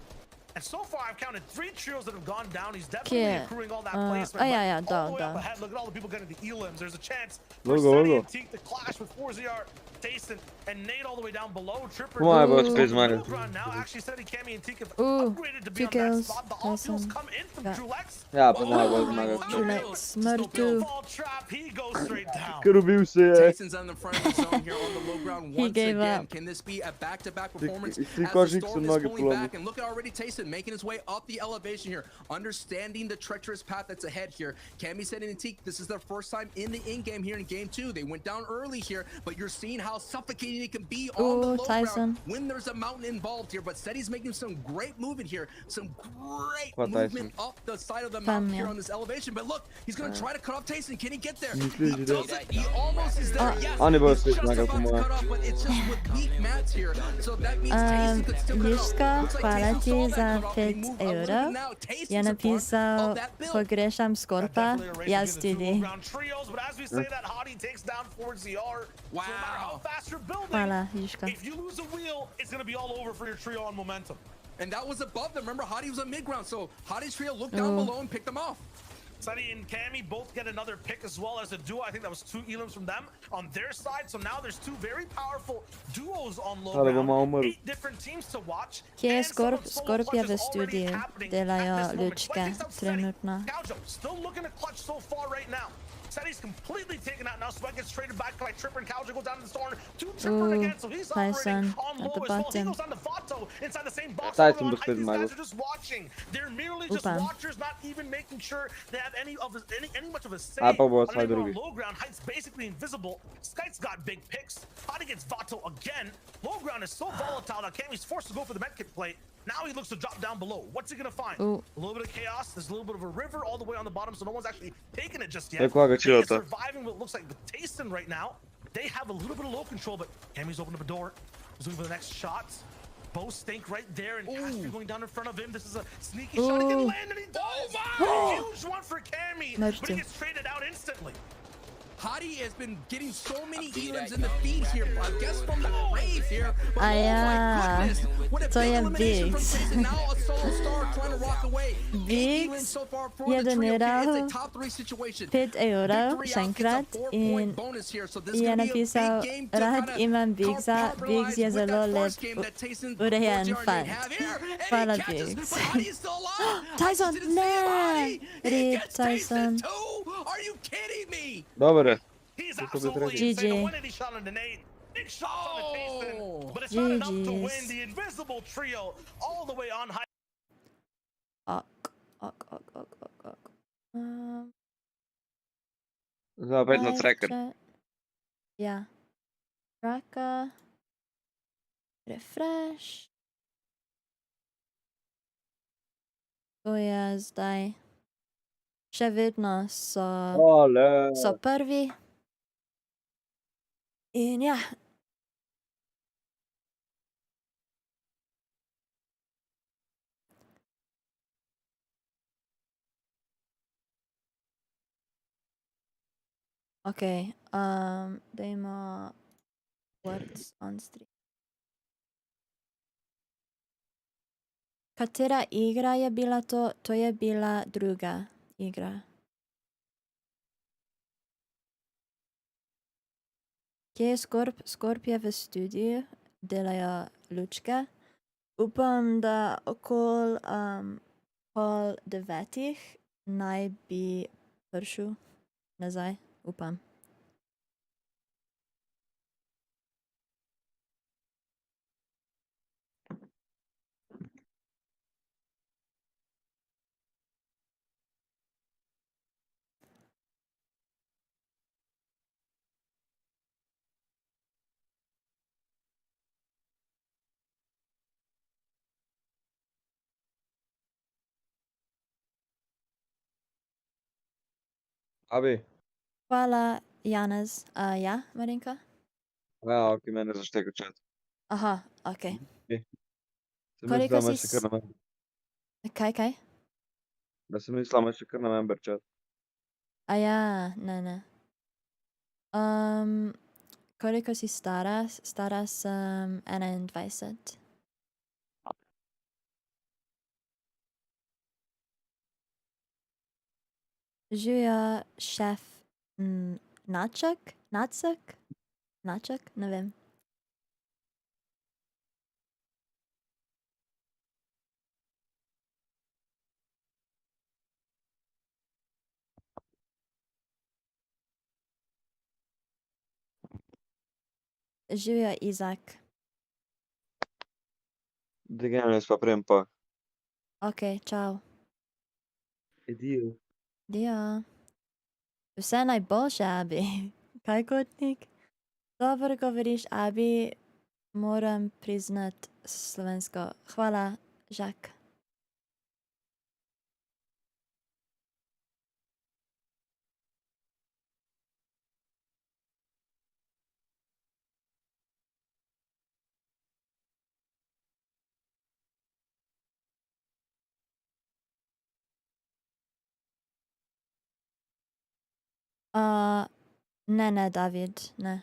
And so far, I've counted 3 trios that have gone down. He's definitely Okay. accruing all that Oh, placement. yeah, but yeah, all duh, the way up duh. ahead, look at all the people getting the elims. There's a chance for Logo, Seti logo. and Teak to clash with 4ZR, Tayson, and Nate all the way down below. Tripper Come on, boys, on please, the man. middle ground now. Actually, Seti, Cammy, and Teak have Ooh, upgraded to be 2 on that kills. spot. The all kills Tyson. come in from Yeah. Trulex. Ja, Wow, pomagaj, right zmagal. side. Trulex, Just no mrtev. Fall trap, he goes straight down. Krvil se je. Tayson's on the front of the zone here on the low ground He once gave again. up. Can this be a back-to-back performance If he as the košik storm su is noge pulling polomio. back? And look at already Tayson making his way up the elevation here, understanding the treacherous path that's ahead here. Cammy said in Teak, this is their first time in the in-game here in game 2. They went down early here, but you're seeing how suffocating it can be on the Ooh, low Tyson. ground when there's a mountain involved here. But Seti's making some great movement here, some great What movement Tyson? up the side of the mountain here yeah. on this elevation. But look, he's gonna try to cut off Tayson. Can he get there? Myślisz, He że- does it. He almost is there. Yes, Oni były he's just zbyt about to mega cut off, but it's just with weak mats here. So that means Tayson could still cut it off. Liška, Looks like hvala Tayson ti saw that za cut off and he 5 moved a little evrov. bit now. Tayson's Je a part napisal, of that build. pogrešam Skorpa, Definitely a race jaz between the two tudi. low-ground trios, but as we say that, Hottie takes down 4ZR. Wow. So no matter how fast you're building, Hvala, Liška. if you lose a wheel, it's going to be all over for your trio on momentum. And that was above them. Remember, Hottie was on mid-ground, so Hottie's trio looked down Ooh. below and picked them off. Sunny and Cammy both get another pick as well as a duo. I think that was 2 elims from them on their side. So now there's 2 very powerful duos on low Ale bo ma ground. umrl. 8 different teams to watch. Kje je And some Skorp? of solo Skorp je clutches v already studiu. happening Delajo at this moment. lučke, Sweat takes out Seti. trenutno. Kaujo still looking to clutch so far right now. Seti's completely taken out now. Sweat gets traded back by Tripper, and Kaujo goes down to the storm. 2 Tripper Ooh, again, so he's Tyson operating on at low the as well. He bottom. goes down to Vato inside the same box. Tyson on was height. These good, guys Michael. are just watching. They're merely just Upa. watchers, not even making sure they have any much of a say. A to było on anyone drugi. on low ground. Height's basically invisible. Sky's got big picks. Hottie gets Vato again. Low ground is so volatile that Cammy's forced to go for the medkit plate. Now he looks to drop down below. What's he gonna find? Ooh. A little bit of chaos. There's a little bit of a river all the way on the bottom, so no one's actually taking it just yet. Jak łaga ci They are lata. surviving what looks like with Tayson right now. They have a little bit of low control, but Cammy's opened up a door. He's looking for the next shot. Bo Stink right there, and Casper going down in front of him. This is a sneaky shot. He can Ooh. land, and he does. my! Huge one for Cammy, Much but he too. gets traded out instantly. Hottie has been getting so many elims in the feed here. I guess from the grave here. But Ah, oh yeah. my goodness. What a To big je elimination from Biggs. Tayson. Now a solo star trying to rock away. 8 Biggs elims so far for je the trio here. doniral It's a top 3 situation. 5 evrov Victory še out gets a enkrat 4-point in bonus here, so this is je gonna be a big napisal, game to rad kinda imam Biggsa, Biggs je compromise with zelo that lep first game that Tayson urejen 4ZR fant. have here. And he Hvala, catches, Biggs. but Hottie is still alive. I Tyson, just didn't see him, ne! Hottie. He Rip gets Tyson. too. Are you kidding me? Dobre. He's Tylko absolutely wytracił. insane. A GG. 180 shot on the Nate. Big shots on the Tayson, but it's not enough to GG's. win the invisible trio all the way on high. Ok. Zobacz na tracker. Ja. Tracker. Refresh. To je zdaj. Še vedno Ale. so prvi. In ja. Ok, dajmo words on stream. Katera igra je bila to? To je bila druga igra. Kje je Skorp? Skorp je v studiu, delajo lučke. Upam, da okoli 8:30 naj bi prišel nazaj, upam. Abi. Hvala, Janez. Ja, Marinka? Ja, ok, mene zašteka chat. Aha, ok. Sem Koliko mislila, si imaš še kar na member. Kaj? Da sem mislila, imaš še kar na member chat. Ja, ne. Koliko si stara? Stara sem 21. Živijo šef Naček? Nacek? Naček? Ne vem. Živijo Izak. Digamos pa pridem pa. Ok, čau. Idijo. Dio. Vse najboljše, Abi. Kaj kotnik? Dobro govoriš, Abi. Moram priznat slovensko. Hvala, Žak. Ne, David, ne.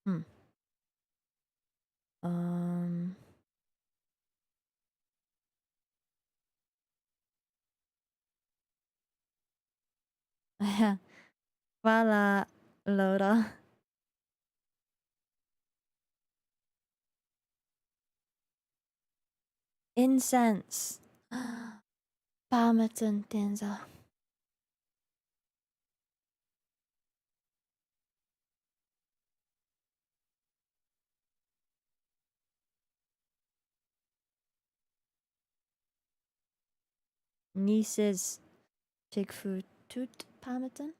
Hm. Hvala, Laura. Incense. Pameten Tenza. Nieces Chickfood Toot Pameten.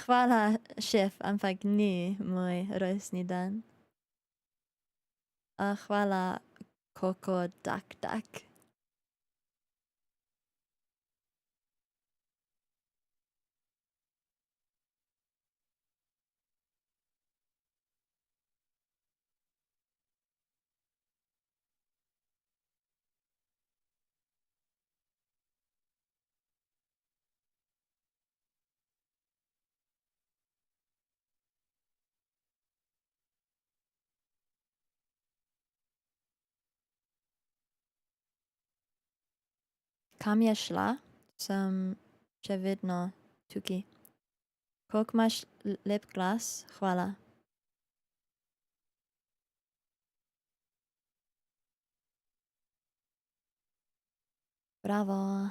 Hvala, šef, ampak ni moj rojstni dan. Hvala, Koko Dak. Kam je šla? Sem še vedno tukaj. Koliko imaš lep glas? Hvala. Bravo.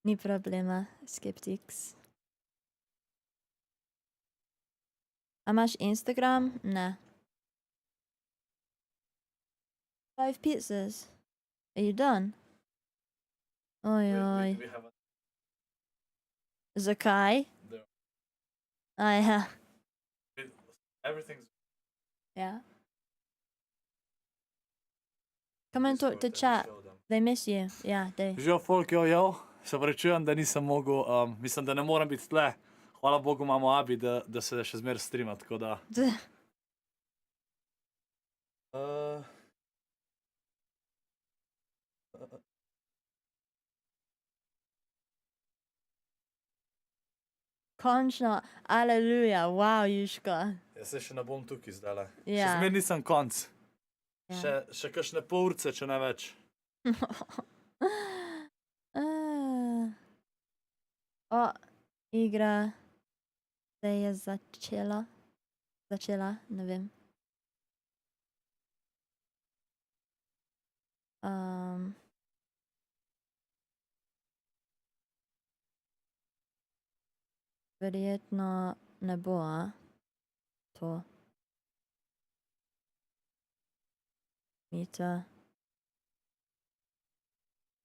Ni problema, Skeptics. A imaš Instagram? Ne. 5 pizzas. Are you done? Ojoj. Zakaj? Ja. Yeah. Come and talk to chat. They miss you. Yeah, they. Živijo folk, jo. Se pravičujem, da nisem mogel, mislim, da ne morem biti tle. Hvala Bogu imamo Abi, da se še zmeraj streama, tako da. Končno, aleluja, wow, Juško. Jaz se še ne bom tukaj zdajle. Ja. Še zmeraj nisem konc. Ja. Še kakšne pol urce, če ne več. Igra se je začela. Začela, ne vem. Verjetno ne bo, to. Mita.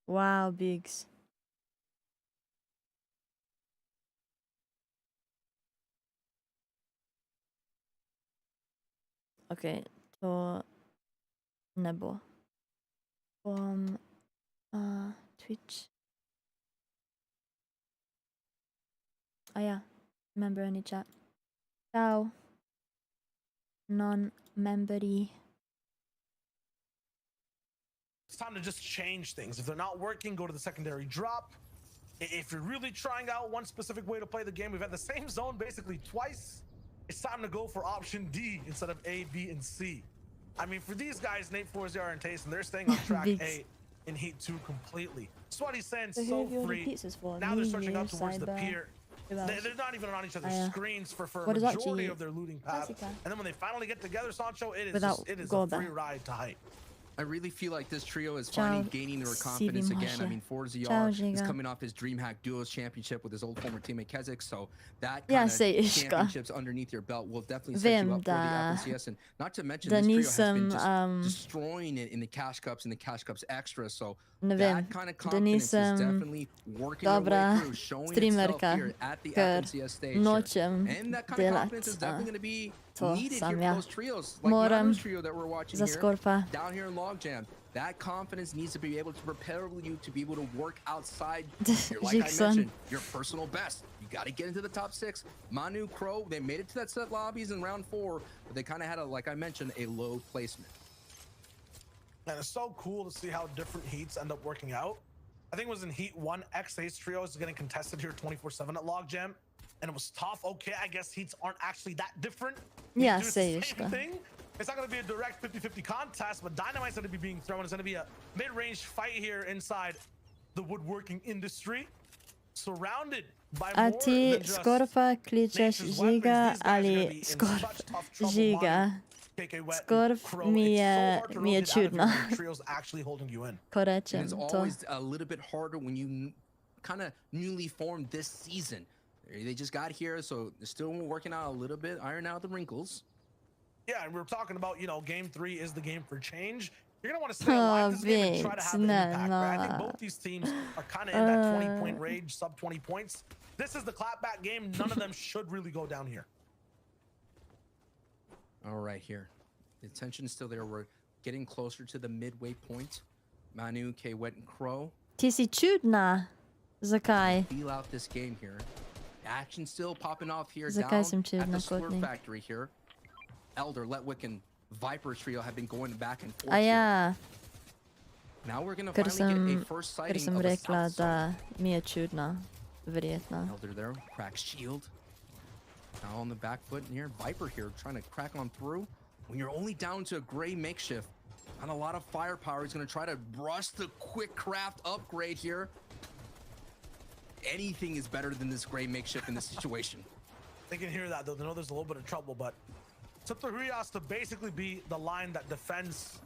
Wow, Biggs. Ok, to ne bo. Bom Twitch. Ja. Member any chat. Ciao. Non-membery. It's time to just change things. If they're not working, go to the secondary drop. If you're really trying out one specific way to play the game, we've had the same zone basically twice. It's time to go for option D instead of A, B, and C. I mean, for these guys, Nate, 4ZR, and Taste, and they're staying on track A in Heat 2 completely. Sweaty's saying so free. Now they're searching up towards the pier. They're not even on each other's screens for a majority of their looting path. And then when they finally get together, Sancho, it is a free ride to height. I really feel like this trio is finally gaining their confidence again. I mean, 4ZR is coming off his DreamHack Duos championship with his old former teammate Kezix, so that kind of championships underneath your belt will definitely set you up for the FNCS. And not to mention, this trio has been just destroying it in the Cash Cups and the Cash Cups Extra, so that kind of confidence is definitely working their way through, showing itself here at the FNCS stage. And that kind of confidence is definitely going to be needed here for those trios, like Manu's trio that we're watching here, down here in Logjam. That confidence needs to be able to prepare you to be able to work outside your, like I mentioned, your personal best. You got to get into the top 6. Manu, Crow, they made it to that set lobbies in round 4, but they kind of had, like I mentioned, a low placement. And it's so cool to see how different heats end up working out. I think it was in Heat 1, X-Ace trio is getting contested here 24/7 at Logjam. And it was tough. Okay, I guess heats aren't actually that different. Yeah, same thing. It's not going to be a direct 50-50 contest, but Dynamite's going to be being thrown. It's going to be a mid-range fight here inside the woodworking industry, surrounded by more than just Skorpa kličeš Žiga, ali Skorp Žiga. Skorp mi je čudno. Ko rečem It's always a little bit harder when you kind of newly formed this season. They just got here, so they're still working out a little bit, iron out the wrinkles. Yeah, and we were talking about, you know, game 3 is the game for change. You're going to want to stay alive this game and try to have an impact, right? I think both these teams are kind of in that 20-point range, sub 20 points. This is the clapback game. None of them should really go down here. All right, here. The tension is still there. We're getting closer to the midway point. Manu, K-Wet, and Crow. Ti si čudna. Zakaj? Feel out this game here. Action still popping off here Zakaj down sem at the čudna, Slur Kotnik? Factory here. Elder, Letwick, and Viper trio have been going back and forth A ja, here. Now we're gonna ker finally get a first ker sighting sem of a rekla, south da side. mi je čudno. Verjetno. Elder there, cracks shield. Now on the back foot here. Viper here trying to crack on through. When you're only down to a gray makeshift, and a lot of firepower, he's gonna try to brush the quick craft upgrade here. Anything is better than this gray makeshift in this situation. They can hear that, though. They know there's a little bit of trouble, but it's up to Rios to basically be the line that defends,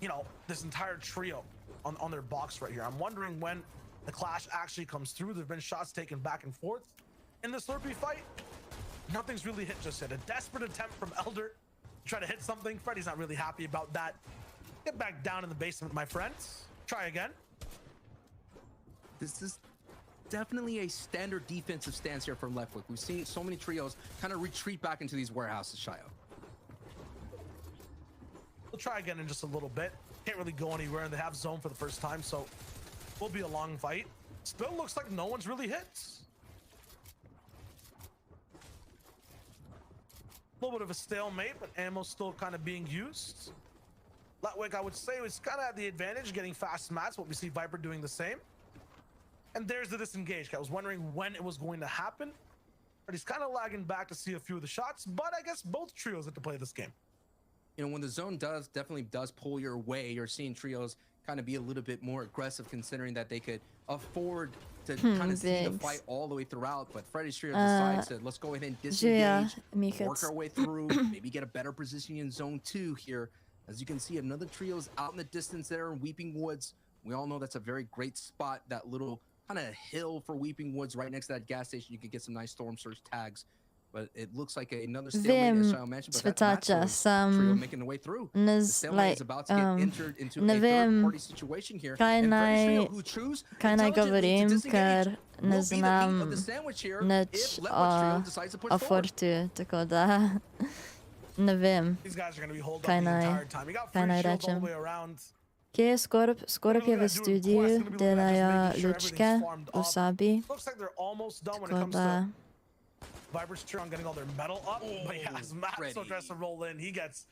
you know, this entire trio on their box right here. I'm wondering when the clash actually comes through. There've been shots taken back and forth in the Slurpee fight. Nothing's really hit just yet. A desperate attempt from Elder to try to hit something. Freddy's not really happy about that. Get back down in the basement, my friends. Try again. This is definitely a standard defensive stance here from Letwick. We've seen so many trios kind of retreat back into these warehouses, Shayo. We'll try again in just a little bit. Can't really go anywhere, and they have zone for the first time, so will be a long fight. Still looks like no one's really hit. A little bit of a stalemate, but ammo's still kind of being used. Letwick, I would say, was kind of at the advantage getting fast mats, but we see Viper doing the same. And there's the disengage. I was wondering when it was going to happen, but he's kind of lagging back to see a few of the shots, but I guess both trios have to play this game. You know, when the zone definitely does pull your way, you're seeing trios kind of be a little bit more aggressive, considering that they could afford to kind of see the fight all the way throughout. But Freddy's trio decides to let's go ahead and disengage, work our way through, maybe get a better position in zone 2 here. As you can see, another trio's out in the distance there in Weeping Woods. We all know that's a very great spot, that little kind of hill for Weeping Woods right next to that gas station. You could get some nice Storm Surge tags. But it looks like another stalemate, as Shayo mentioned, but that's trio making the way through. The stalemate is about to get entered into a third-party situation here. And Freddy's trio, who choose intelligently to disengage, will be the meat of the sandwich here if Letwick's trio decides to push forward. Fortu, tako da ne vem, These guys are going to be holding kaj up the naj, entire time. You got kaj free naj shields all the rečem. way around. Kje je Skorp je v studiu, delajo lučke v sobi, Looks like they're almost done when it tako comes da to Viper's Tron getting all their metal up, but yeah, as Matzo Freddy. tries to roll in, he gets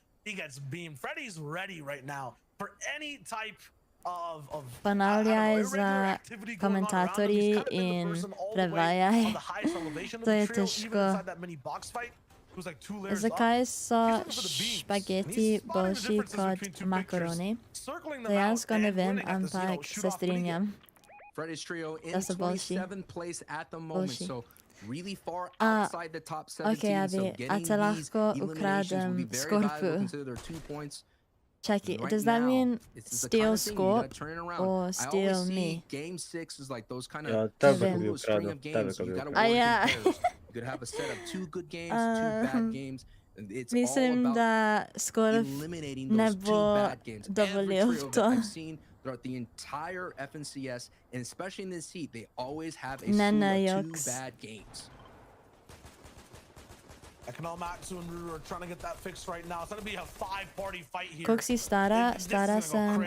beamed. Freddy's ready right now for any type of Ponavljaj irregular za activity going on around him. He's komentatorji kind of been the in person all the way prevajaj. on the highest elevation of To the je trio, even težko. inside that mini box fight. It was like 2 layers up. Zakaj so He's looking for the beams, and špageti he's spotting the boljši differences kot between two makaroni? pictures, circling them out Dejansko ne and vem, winning at this, ampak se shoot-off minigame. strinjam. Freddy's trio in Da so boljši. 27th place at the moment, Boljši. so really far A, outside the top 17. okej, So Abi, a getting te these lahko eliminations will ukradem be very Scorpu? valuable. Consider their 2 points. Čakaj, Right does that now, mean it's the steal kind of thing you gotta Scorp turn it around. or I steal always see me? game 6 is like those kind Ja, of tebe ko bi solo string ukradel, of tebe games. ko So bi you gotta ukradel. work A ja. in pairs. You could have a set of 2 good games, 2 bad games. And it's all Mislim, about da Scorp eliminating ne those 2 bo bad games. Every dovolil trio to. that I've seen throughout the entire FNCS, and especially in this heat, they always have a Ne, slew ne, of 2 joks. bad games. Matsu and Ruru are trying to get that fixed right now. It's going to be a 5-party fight here. Koliko si stara? This is Stara gonna go sem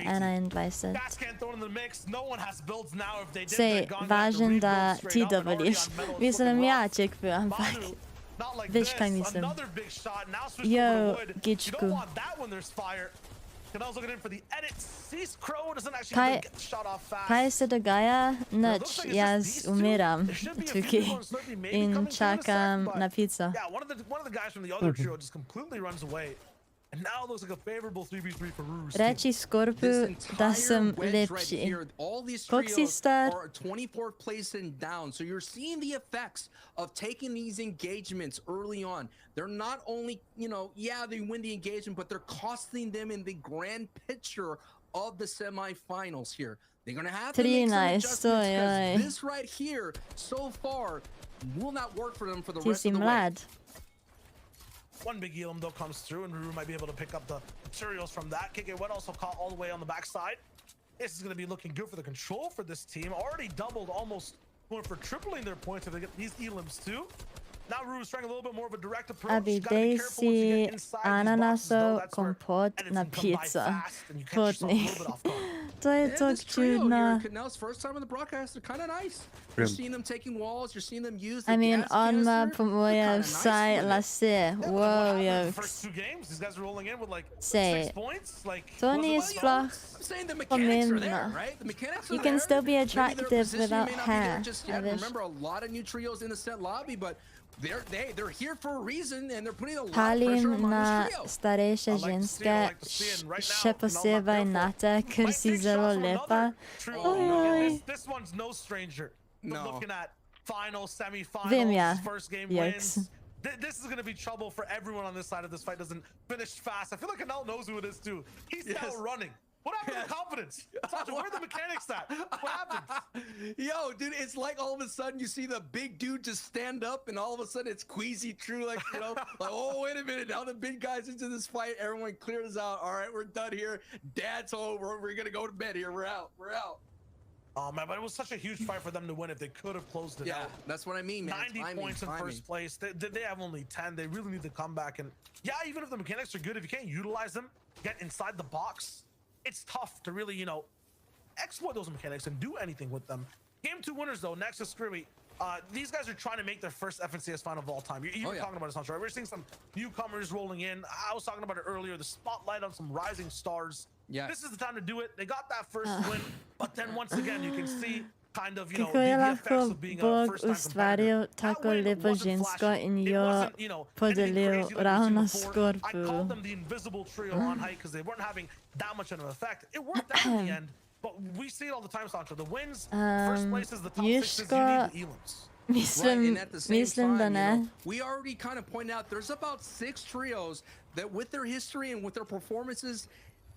crazy. 21. Gas can't throw in the mix. No one has builds now. If they did, Sej, they're gone. They have to važen, rebuild da straight ti up, and already dovoliš. on metal is Mislim, looking ja, rough. čekaj, ampak... Manu, not like Veš, this. kaj mislim. Another big shot. Now switch Yo, over to wood. You Gičku. don't want that when there's fire. Canel's looking in for the edit. Sees Crow doesn't actually Kaj- even get the shot off fast. Kaj se dogaja? Now, it Nič, looks like it's just jaz these two. umiram There should be a few tukaj people on Slurpee maybe in coming through in a sec, čakam but- na pico. Yeah, one of the guys from the other trio just completely runs away. And now it looks like a favorable 3v3 for Ruru's team. Reči Scorpu, This da entire sem wedge right lepši. here, all these Koliko si trios star? are 24th place and down. So you're seeing the effects of taking these engagements early on. They're not only, yeah, they win the engagement, but they're costing them in the grand picture of the semifinals here. They're going to have to make some 13, adjustments oj. because this right here, so far, will not work for them for the Ti rest si of the way. mlad. One big Elam though comes through, and Ruru might be able to pick up the materials from that. KK Wet also caught all the way on the backside. This is going to be looking good for the control for this team. Already doubled, almost going for tripling their points if they get these Elams too. Now Ruru's trying a little bit more of a direct approach. Abi, Gotta be dej careful once you si get inside these boxes, though. ananasov That's where kompot edits na can come by pizzo. fast, and you catch yourself a Potnik. little bit off guard. To je And tako this trio here, čudno. Canel's first time on the broadcast, they're kind of nice. You're Grim. seeing them taking walls, you're seeing them use the I mean, gas on ma canister. po They're moje kinda nice vsaj with it. lase. Yeah, but Wow, what happened in the joks. first 2 games? These guys are rolling in with like Say, 6 points. Like, to wasn't ni it sploh I'm saying the mechanics are there, pomembno. right? The mechanics are You can there. still be Maybe their attractive positioning without may not be there hair, just a yet. wiesz. Remember, a lot of new trios in the set lobby, but they're here for a reason, and they're putting a lot of Palim pressure on na this trio. starejše ženske, še posebej na te, ker si zelo lepa. Ojoj. This one's no stranger. But No. looking at finals, semifinals, Vem ja, first game joks. wins. This is going to be trouble for everyone on this side if this fight doesn't finish fast. I feel like Canel knows who it is too. He's Yes. now running. What happened to confidence? Sasha, where are the mechanics at? What happened? Yo, dude, it's like all of a sudden you see the big dude just stand up, and all of a sudden it's Queasy True, like, like, oh, wait a minute, now the big guys into this fight, everyone clears out. All right, we're done here. Dad's home. We're gonna go to bed here. We're out. Oh man, but it was such a huge fight for them to win if they could have closed it Yeah, out. that's what I mean, man. 90 Timing, points in timing. first place. They have only 10. They really need to come back. And yeah, even if the mechanics are good, if you can't utilize them, get inside the box, it's tough to really, exploit those mechanics and do anything with them. Game 2 winners, though, next is Screwy. These guys are trying to make their first FNCS final of all time. You were talking about it, Sancho, right? We're seeing some newcomers rolling in. I was talking about it earlier, the spotlight on some rising stars. Yeah. This is the time to do it. They got that first win, but then once again, you can see kind of, Kako je the effects lahko of being a Bog first-time ustvaril competitor. That tako win lepo wasn't žensko flashy. in It jo wasn't, anything podelil crazy like we've ravno seen before. I called Scorpu. them the invisible trio on height because they weren't having that much of an effect. It worked out in the end, but we see it all the time, Sancho. The wins, first place is the top 6s, you Juško, need the Elams. Right, and mislim, at the same mislim, da time, ne. we already kind of pointed out there's about 6 trios that with their history and with their performances,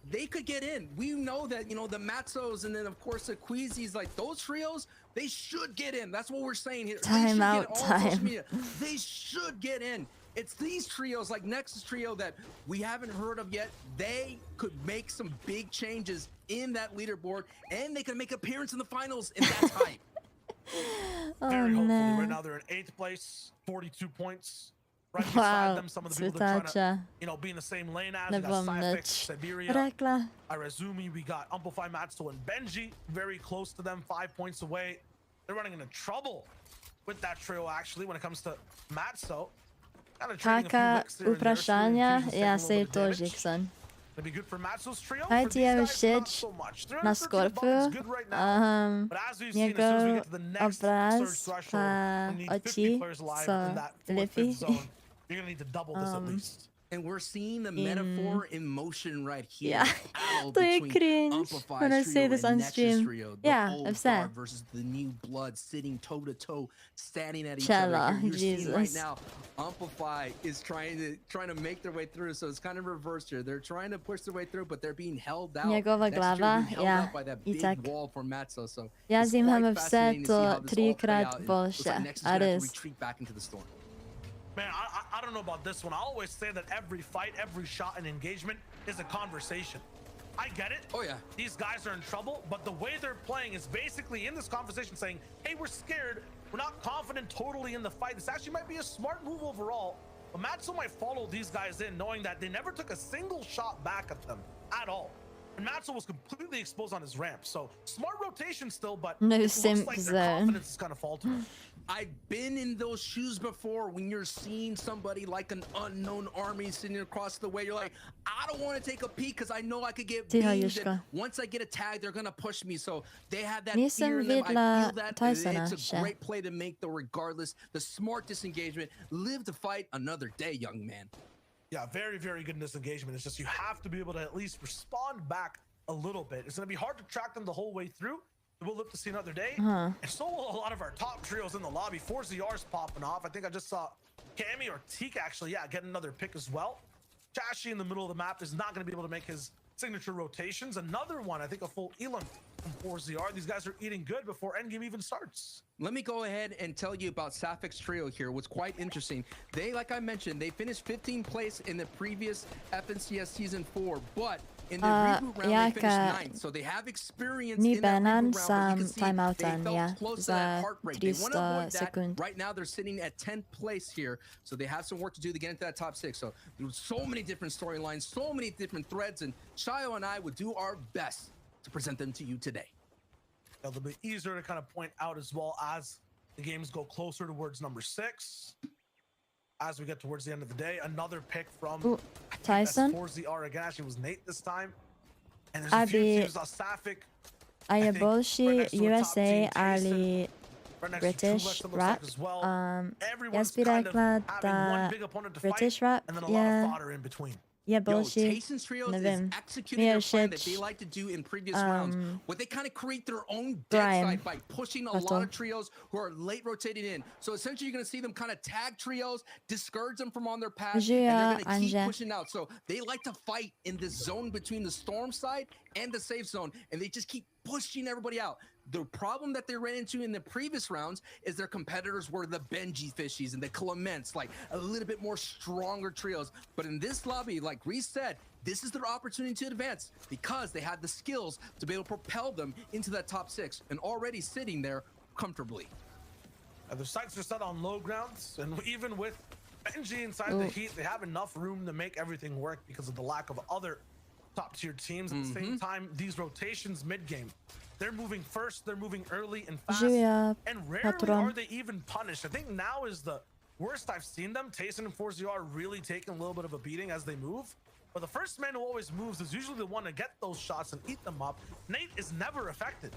they could get in. We know that, the Matzos and then of course the Queasies, like those trios, they should get in. That's what we're saying here. They should Time get out all social time. media. They should get in. It's these trios like Nexus Trio that we haven't heard of yet. They could make some big changes in that leaderboard, and they can make appearance in the finals, and that's hype. Oh Very hopefully. Right ne. now they're in 8th place, 42 points. Right beside Wow, them, some of the people they're trying to, cvetača. be in the same lane as. Ne We got bom Cyfix, nič Siberia, rekla. Irazumi, we got Amplify Matzo and Benji very close to them, 5 points away. They're running into trouble. with that trio actually when it comes to Matzo. Kind of trading a few Така licks there and there, so упрашання, infusions taking я a little сей bit of damage. теж іксон. It'd be good for Matzo's trio. Хай For these тія guys, not вишить so much. на 313 Скорпіо, above is good right now. But as we've seen, as soon as we get to the next surge образ threshold, та we need 50 очі players alive са in that 4th, 5th ліпі. zone. You're gonna need to double this at least. And we're seeing the metaphor in motion right here. Yeah. Battle They between cringe Amplify's when I trio say this and on Nexus stream. trio, the Yeah, old I've said. guard versus the new blood sitting toe to toe, standing at each Chella, other. You're seeing right Jesus. now, Amplify is trying to make their way through. So it's kind of reversed here. They're trying to push their way through, but they're being held out. Njegova Nexus trio glava, being held ja, out by that i big tak. wall from Matzo. So Ja it's z nim quite mamy все fascinating to see how to this all play trikrát out, and looks like bolsze. Nexus is gonna have to Arys. retreat back into the storm. Man, I don't know about this one. I always say that every fight, every shot and engagement is a conversation. I get it. Oh yeah. These guys are in trouble, but the way they're playing is basically in this conversation saying, hey, we're scared. We're not confident totally in the fight. This actually might be a smart move overall. But Matzo might follow these guys in knowing that they never took a single shot back at them at all. And Matzo was completely exposed on his ramp. So smart rotation still, but No it looks simp like their zone. confidence is kind of faltering. I've been in those shoes before when you're seeing somebody like an unknown army sitting across the way. You're like, I don't want to take a peek because I know I could get Ticho, beamed. Juško. And once I get a tag, they're going to push me. So they have that Nisem fear in them. I videla feel that Tysona it's a še. great play to make, though, regardless. The smart disengagement. Live to fight another day, young man. Yeah, very, very good in this engagement. It's just you have to be able to at least respond back a little bit. It's going to be hard to track them the whole way through. We'll live to see another day. And so will a lot of our top trios in the lobby. 4ZR's popping off. I think I just saw Cammy or Teak actually, yeah, get another pick as well. Chashi in the middle of the map is not going to be able to make his signature rotations. Another one, I think a full Elam from 4ZR. These guys are eating good before endgame even starts. Let me go ahead and tell you about Safik's trio here. What's quite interesting. They, like I mentioned, they finished 15th place in the previous FNCS Season 4, but in the reboot round, they finished 9th. So they have experience in that reboot round, but you can see they felt close to that heartbreak. They want to avoid that. Right now, they're sitting at 10th place here, so they have some work to do to get into that top 6. So there's so many different storylines, so many different threads, and Shayo and I would do our best to present them to you today. A little bit easier to kind of point out as well as the games go closer towards number 6. As we get towards the end of the day, another pick from Tyson. 4ZR again. Actually, it was Nate this time. And there's a few teams, Safik. A je think bolší right next to a top USA, team, ali right next to British True Lex, it looks rap. like as well. Já Everyone's bych kind of řekla, having one ta big opponent to British fight, rap and then a lot je, of fodder in between. je Yo, bolší, Tayson's trios is nevím. executing their plan that Míšeč, they like to do in previous rounds. What they kind of create their own dead Brian. side by pushing a lot of trios who are late rotating in. So essentially, you're going to see them kind of tag trios, discourage them from on their path, and they're going to keep Anja. pushing out. So they like to fight in this zone between the storm side and the safe zone, and they just keep pushing everybody out. The problem that they ran into in the previous rounds is their competitors were the Benji Fishies and the Clements, like a little bit more stronger trios. But in this lobby, like Reese said, this is their opportunity to advance because they had the skills to be able to propel them into that top 6 and already sitting there comfortably. Their sights are set on low grounds, and even with Benji inside the heat, they have enough room to make everything work because of the lack of other top-tier teams. At the same time, these rotations mid-game, they're moving first, they're moving early and fast, Żyje, and rarely patron. are they even punished. I think now is the worst I've seen them. Tayson and 4ZR really taking a little bit of a beating as they move. But the first man who always moves is usually the one to get those shots and eat them up. Nate is never affected.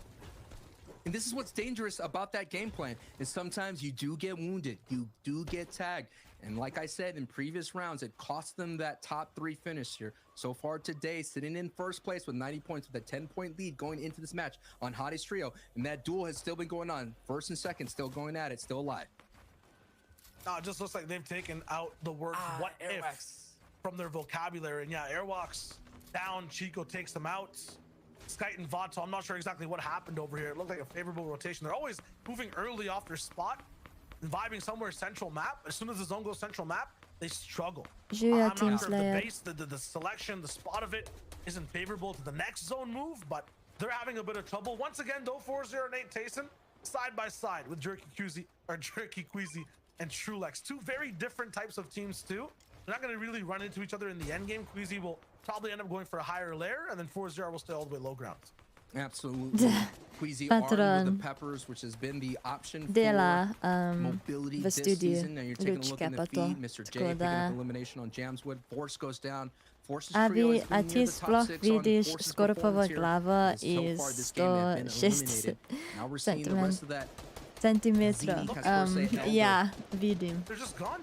And this is what's dangerous about that game plan, is sometimes you do get wounded, you do get tagged. And like I said in previous rounds, it cost them that top 3 finish here. So far today, sitting in first place with 90 points with a 10-point lead going into this match on Hottie's trio. And that duel has still been going on. First and second still going at it, still alive. It just looks like they've taken out the word what if from their vocabulary. And yeah, Airwalks down, Chico takes them out. Skite and Vato, I'm not sure exactly what happened over here. It looked like a favorable rotation. They're always moving early off their spot and vibing somewhere central map. As soon as the zone goes central map, they struggle. Żyje I'm Team not sure if Slayer. the base, the selection, the spot of it isn't favorable to the next zone move, but they're having a bit of trouble. Once again, though, 4-0 Nate Tayson side by side with Jerky Queasy and Trulex. Two very different types of teams too. They're not going to really run into each other in the end game. Queasy will probably end up going for a higher layer, and then 4-0 will stay all the way low ground. Absolutely. Queasy armed with the patron peppers, which has been the option dela for mobility v this studiu season. Now you're taking a look ľučka in the pa to. feed. Mr. J Tako picking da, up elimination on Jamswood. Force goes down. Force's trio Abi, has a been ti near the top sploh 6 on vidiš Force's Scorpova performance here. glava And so far iz this game they have been 106 eliminated. Now we're seeing the rest of that. centimetrov. Zini has first say Ja, vidim. They're just gone.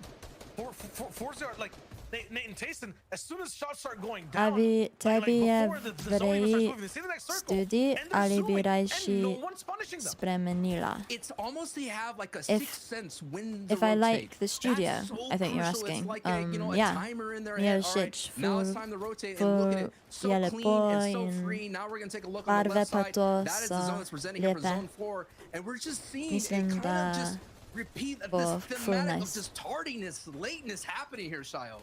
4-0, like Nate and Tayson, as soon as shots start going down, Abi, tebi je before the zone even starts vrej moving, they see the next circle, studi, and they're ali bi suing, and rajši no one's punishing them. spremenila. It's almost they have like a sixth sense when to If I rotate. like the studio, That's so I think you're crucial. asking. It's like a, you know, a Yeah. timer in their Yeah, head. All right, shit, now it's full- time to rotate and look at it. So je clean and so lepo free. in Now we're going to take a look on the barve left pa side. to That is the so zone that's presenting here for lepe. zone 4. And we're just seeing Mislim, it kind da of just repeat bo this full thematic of nice. just tardiness, lateness happening here, Shayo.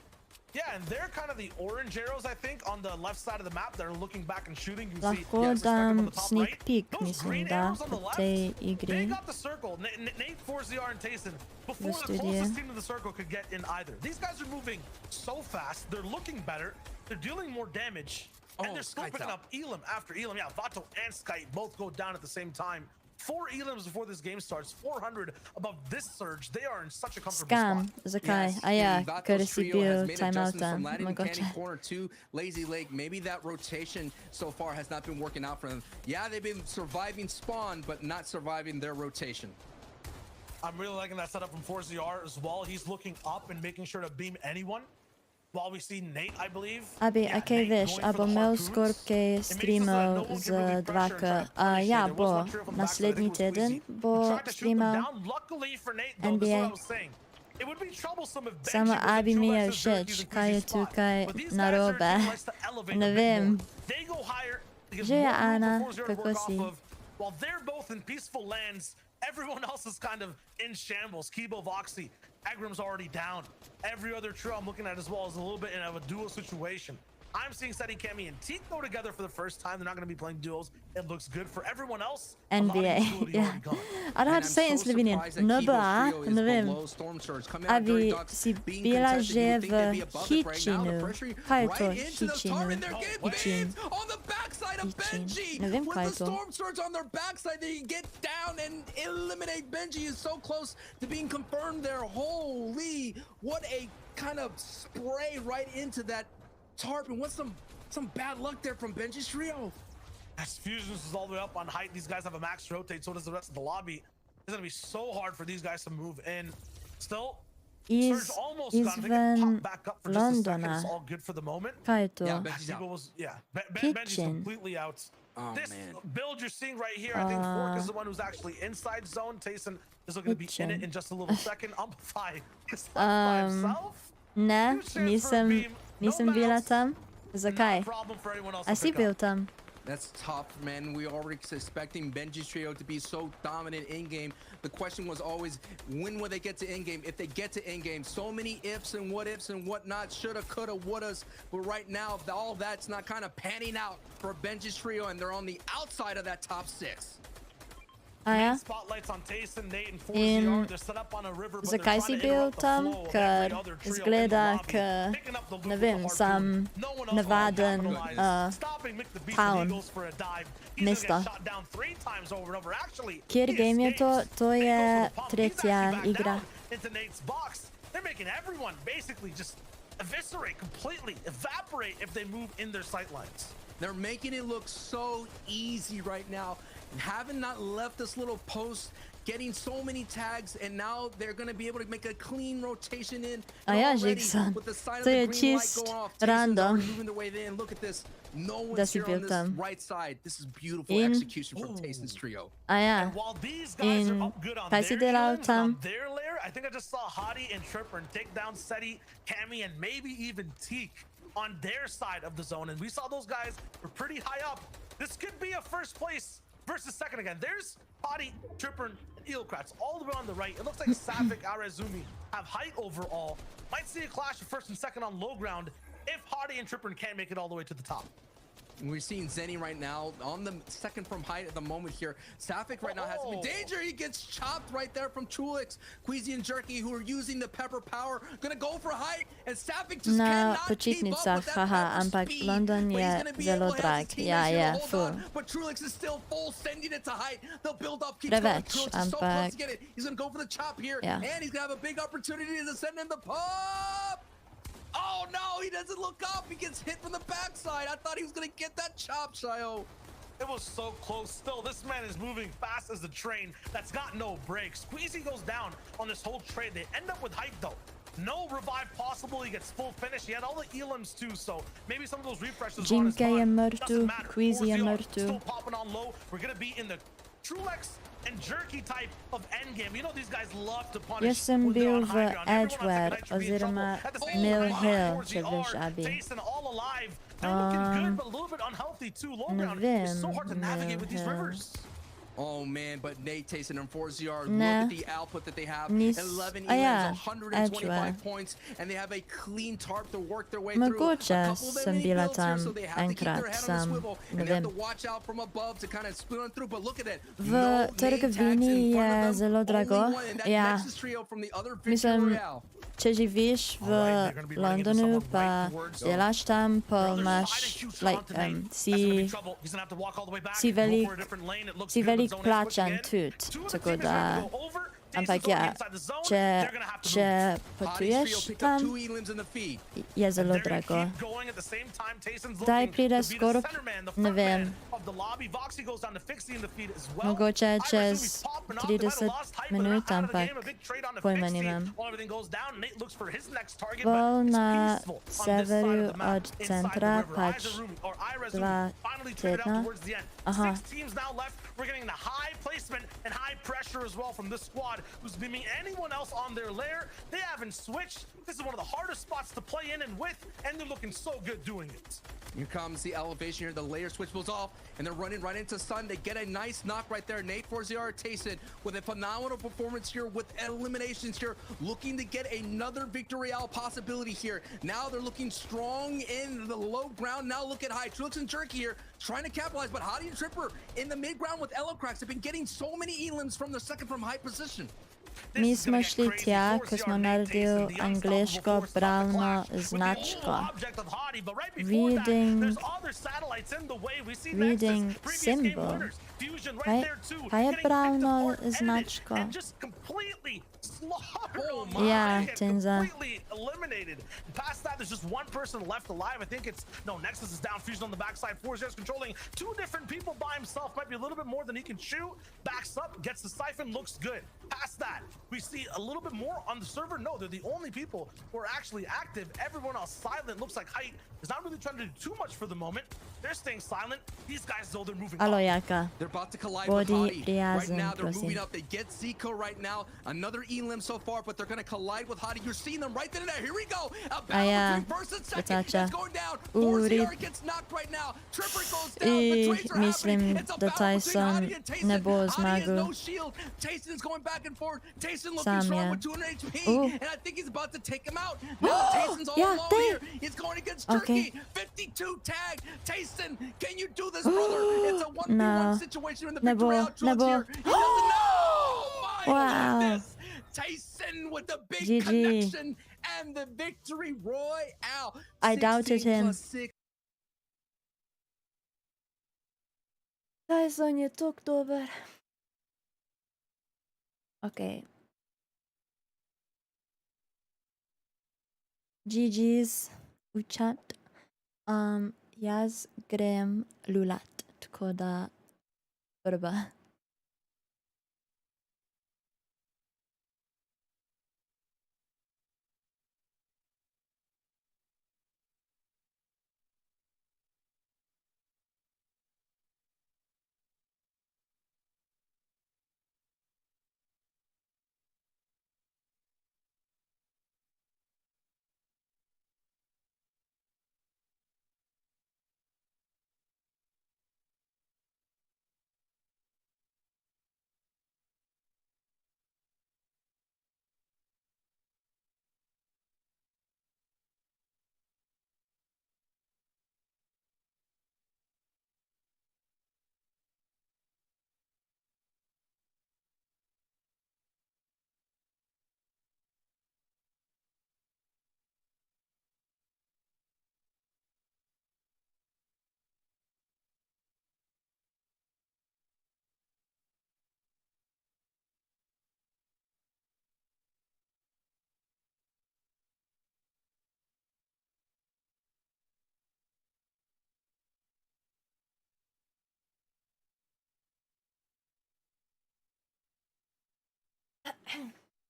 Yeah, and they're kind of the orange arrows, I think, on the left side of the map. They're looking back and shooting. You can see, Lahko perspective on dam the top sneak right. peek, Those mislim green da, arrows on the v left, tej they igri. got the circle. Nate, 4ZR, and Tayson, before the studio. closest team to the circle could get in either. These guys are moving so fast. They're looking better. They're dealing more damage. And Oh, they're still Sky's picking out. up Elam after Elam. Yeah, Vato and Sky both go down at the same time. 4 Elams before this game starts. 400 above this surge. They are in such a comfortable Scam, spot. zakaj? Yes, A ja, and Vato's ker si trio bil has made adjustments timeouta, from Latin Candy mogoče. Corner to Lazy Lake. Maybe that rotation so far has not been working out for them. Yeah, they've been surviving spawn, but not surviving their rotation. I'm really liking that setup from 4ZR as well. He's looking up and making sure to beam anyone. While we see Nate, I believe. Abi, Yeah, akej Nate veš, going a for bo the imel harpoons. Scorp kaj It makes it so that streamov no one z can really pressure 2K? and try to punish Ja, it. There was bo. one trio from the backside, I Naslednji think it was teden Queasy. bo Tried to shoot them streamal. down. Luckily for Nate, though, this is what I NBA. was saying. It would be troublesome if Benji Samo was in Abi mi je Julius's všeč, Xerxes and kaj je Queasy's spot. tukaj But these guys are a narobe. team that likes to elevate a Ne bit vem. more. They go higher because Že je more room Ana, for 4-0 to kako work si? off of. While they're both in peaceful lands, everyone else is kind of in shambles. Kibo, Voxy, Agram's already down. Every other trio I'm looking at as well is a little bit in a duo situation. I'm seeing Seti, Kemi, and Teak go together for the first time. They're not going to be playing duos. It looks good for everyone else. A lot of NBA, utility ja. already gone. A da se in Sloveniji, NBA, ne vem. Abi si bila že v Hitchinu. Kaj je to? Hitchinu. Hitchin. Hitchin. Ne vem, kaj je to. Storm surge on their backside, they get down and eliminate. Benji is so close to being confirmed there. Holy, what a kind of spray right into that tarp, and what's some bad luck there from Benji's trio. As Fusions is all the way up on height, these guys have a max rotate, so does the rest of the lobby. It's going to be so hard for these guys to move in. Still, Surge almost gone. I think it popped back up for just a second. It's all good for the moment. Kaj je to? Yeah, Benji's out. Benji's completely out. Oh, This man. build you're seeing right here, I think Fork is the one who's actually inside zone. Tayson is looking to be in it in just a little second. Amplify is left by himself. Ne, nisem bila tam. Not Zakaj? a problem for anyone else A to si pick bil up. tam? That's tough, man. We already expecting Benji's trio to be so dominant in game. The question was always, when will they get to in game? If they get to in game, so many ifs and what ifs and whatnot, shoulda, coulda, wouldas. But right now, all that's not kind of panning out for Benji's trio, and they're on the outside of that top 6. A ja? Spotlights on Tayson, Nate, and 4ZR. In They're set up on a river, but they're zakaj trying si to bil interrupt the tam? flow of Ker every other trio in the izgleda lobby, k, picking up the loot ne with the vem, harpoon. sam No one else will navaden capitalize. Stopping Mick the Beast town. when he goes for a dive. He's gonna Mesto. get shot down 3 times over and over. Actually, Kjer he game je to? escapes. To Then he je goes for the pump. He's tretja actually back igra. down into Nate's box. They're making everyone basically just eviscerate completely, evaporate if they move in their sight lines. They're making it look so easy right now. Having not left this little post, getting so many tags, and now they're going to be able to make a clean rotation in. A ja, Already, Jigson. with the sign of To the je green light čist going off, Tason's random. already moving their way in. Look at this. No Da one's si here bil on this tam. right side. This is beautiful In- execution from Tason's trio. A ja? And while these guys are In up good on kaj si their delal islands, tam? on their lair, I think I just saw Hottie and Tripper and take down Seti, Cammy, and maybe even Teak on their side of the zone. And we saw those guys were pretty high up. This could be a first place versus second again. There's Hottie, Tripper, and Eelkratz all the way on the right. It looks like Safik, Arezumi have height overall. Might see a clash of first and second on low ground if Hottie and Tripper can't make it all the way to the top. We're seeing Zenny right now on the second from height at the moment here. Safik right now has him in danger. He gets chopped right there from Chulix. Queasy and Jerky, who are using the pepper power, gonna go for height, and Safik just Na cannot keep up počitnicah, with that haha, pepper ampak speed. London But he's je gonna be zelo able to have his drag. teammates Ja, here to je, hold ful. on, but Trulix is still full, sending it to height. The build-up keeps going. Preveč, Trulix is so close ampak... to get it. He's gonna go for the chop here, Ja. and he's gonna have a big opportunity to send in the pop. Oh no, he doesn't look up. He gets hit from the backside. I thought he was gonna get that chop, Shio. It was so close. Still, this man is moving fast as a train that's got no brakes. Squeezy goes down on this whole trade. They end up with height though. No revive possible. He gets full finish. He had all the elims too, so maybe some of those refreshes on his Jimke je mind. mrtu, Doesn't matter. Queasy je 4ZR mrtu. still popping on low. We're gonna be in the Trulex and Jerky type of endgame. You know these guys love to punish. Jaz sem when they're bil on v high ground. Everyone on second Edgeware height should be in oziroma trouble. At the same Mill time, Hill, 4ZR če veš, Abi. facing all alive. They're looking good, but a little bit unhealthy too. Low Ne ground is so vem, hard to navigate with these Mill rivers. Oh man, but Nate Tayson and 4ZR, look Nah. at the output that they have. Nis- 11 oh, yeah, elims, 125 Edgeware. points, and they have a clean tarp to work their way through. A Mogoče couple of them sem mini bila builds here, tam so they have to keep their enkrat, head on the sam swivel, ne and they have vem. to watch out from above to kind of spin on through. But look at it. V No name tags in trgovini front je of them, zelo drago. only one, and that Ja, Nexus trio from the other Victory mislim, Royale. če živiš v Londonu pa delaš tam, pa imaš, like, si velik plačan tudi, tako da, ampak ja, če potuješ tam, Two elims in the feed. je zelo drago. Kdaj pride Scorp? Ne vem. Mogoče čez 30 minut, ampak pojma nimam. Bolj na severu od centra, pač 2 tedna. Aha. We're getting the high placement and high pressure as well from this squad who's beaming anyone else on their lair. They haven't switched. This is one of the hardest spots to play in and with, and they're looking so good doing it. Here comes the elevation here. The layer switch goes off, and they're running right into Sun. They get a nice knock right there. Nate 4ZR Tayson with a phenomenal performance here with eliminations here, looking to get another victory out possibility here. Now they're looking strong in the low ground. Now look at high. Trulix and Jerky here trying to capitalize, but Hadi and Tripper in the mid ground with Elo Cracks have been getting so many elims from the second from high position. Mi smo šli tja, ko smo naredili angliško bralno značko. Reading symbol. Kaj je bralno značko? Yeah, Tinza. Completely eliminated. Past that, there's just one person left alive. I think it's no Nexus is down. Fusion on the backside. 4ZR's controlling two different people by himself. Might be a little bit more than he can shoot. Backs up, gets the siphon, looks good. Past that, we see a little bit more on the server. No, they're the only people who are actually active. Everyone else silent. Looks like Height is not really trying to do too much for the moment. They're staying silent. These guys, though, they're moving Alo, up. Jaka. They're about to collide Body with Hadi. Right prijazen, now, they're prosim. moving up. They get Zico right now. Another elim so far, but they're going to collide with Hadi. You're seeing them right then and there. Here we go. A battle ja, between first and second. Petača. It's going down. Rip. 4ZR gets knocked right now. Tripper goes down. I The trades are mislim, happening. It's a da battle between Tyson Hadi and Tayson. ne bo Hadi has zmagal. no shield. Tayson is going back and forth. Tayson looking Sam strong je. with 200 HP. Ooh. And I think he's about to take him out. Now Tayson's all Ja, alone dej. here. He's going against Jerky. Okay. 52 tag. Tayson, can you do this, brother? It's a 1v1 No. situation in the Ne bo, victory out. ne Trulix bo. here. He doesn't know. Oh my Wow. goodness. Tyson with the big GG. connection and the victory royale. I doubted 16 him. plus 6. Tyson je tako dober. Ok. GG's v chat. Jaz grem lulat, tako da prva.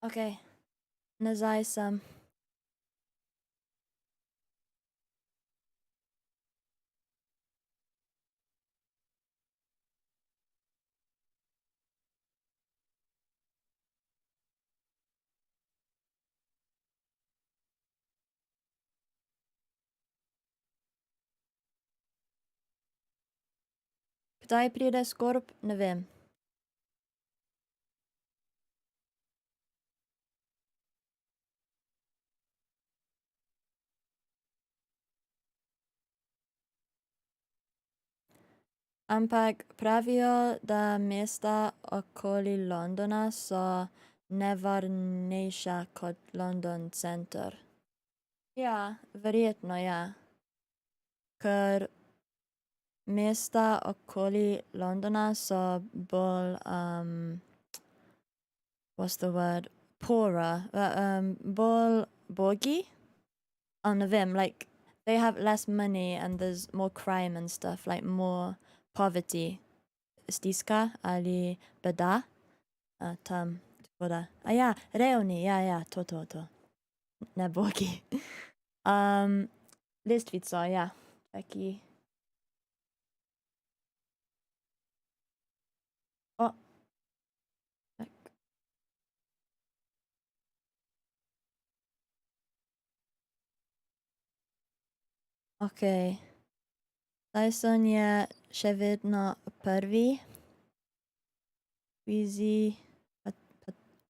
Okay. Nazaj sem. Kdaj pride Skorp, ne vem. Ampak pravijo, da mesta okoli Londona so nevarnejša kot London center. Ja, verjetno ja. Ker mesta okoli Londona so bolj, what's the word, poorer, bolj bogi. Ne vem, like, they have less money and there's more crime and stuff, like more poverty. Stiska ali beda. Tam, tako da. Ja, revni, ja, to. Ne bogi. Lestvico, ja. Čakaj. O. Tak. Okej. Tyson je še vedno prvi. Wheezy,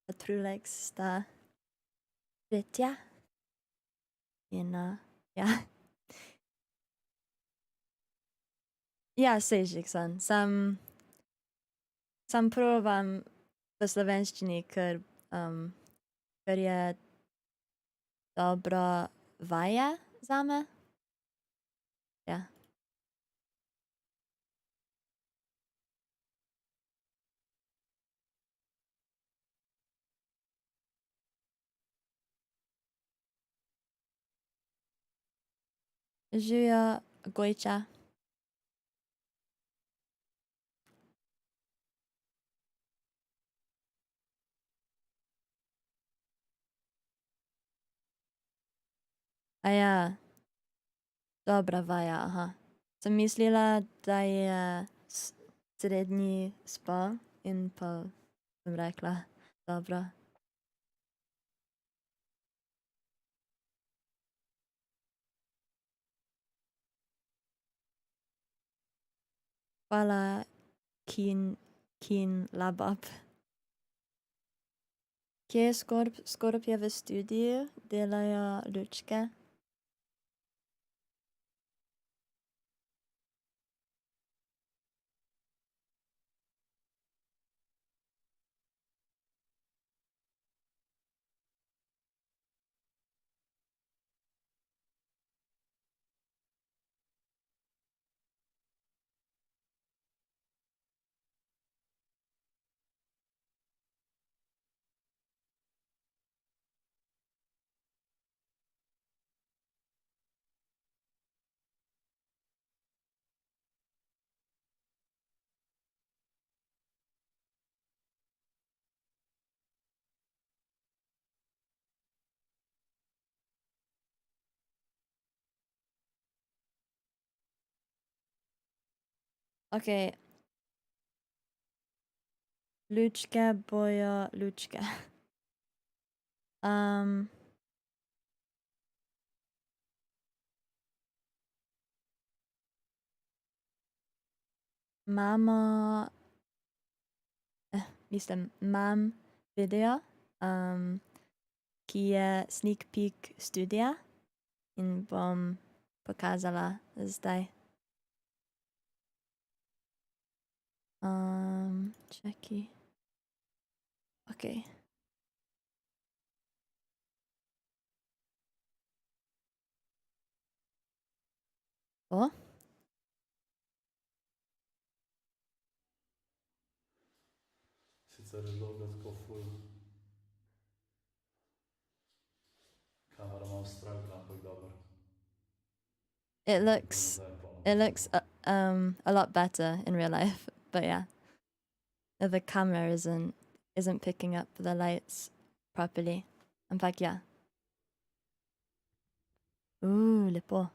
Patrulex sta tretja. In, ja. Ja, sej že sem. Sam provam v slovenščini, ker je dobra vaja zame. Ja. Živijo Gojča. Ja. Dobra vaja, aha. Sem mislila, da je srednji spol in pa sem rekla, dobro. Hvala, Kin Labab. Kje je Skorp? Skorp je v studiu, delajo lučke. Okej. Lučke bojo lučke. Imamo, imam video, ki je sneak peek studia in bom pokazala zdaj. Čakaj. Okej. To. Sicer je logo tako ful. Kamera malo strahla, ampak dobro. It looks a lot better in real life, but yeah. The camera isn't isn't picking up the lights properly. Ampak ja. Lepo.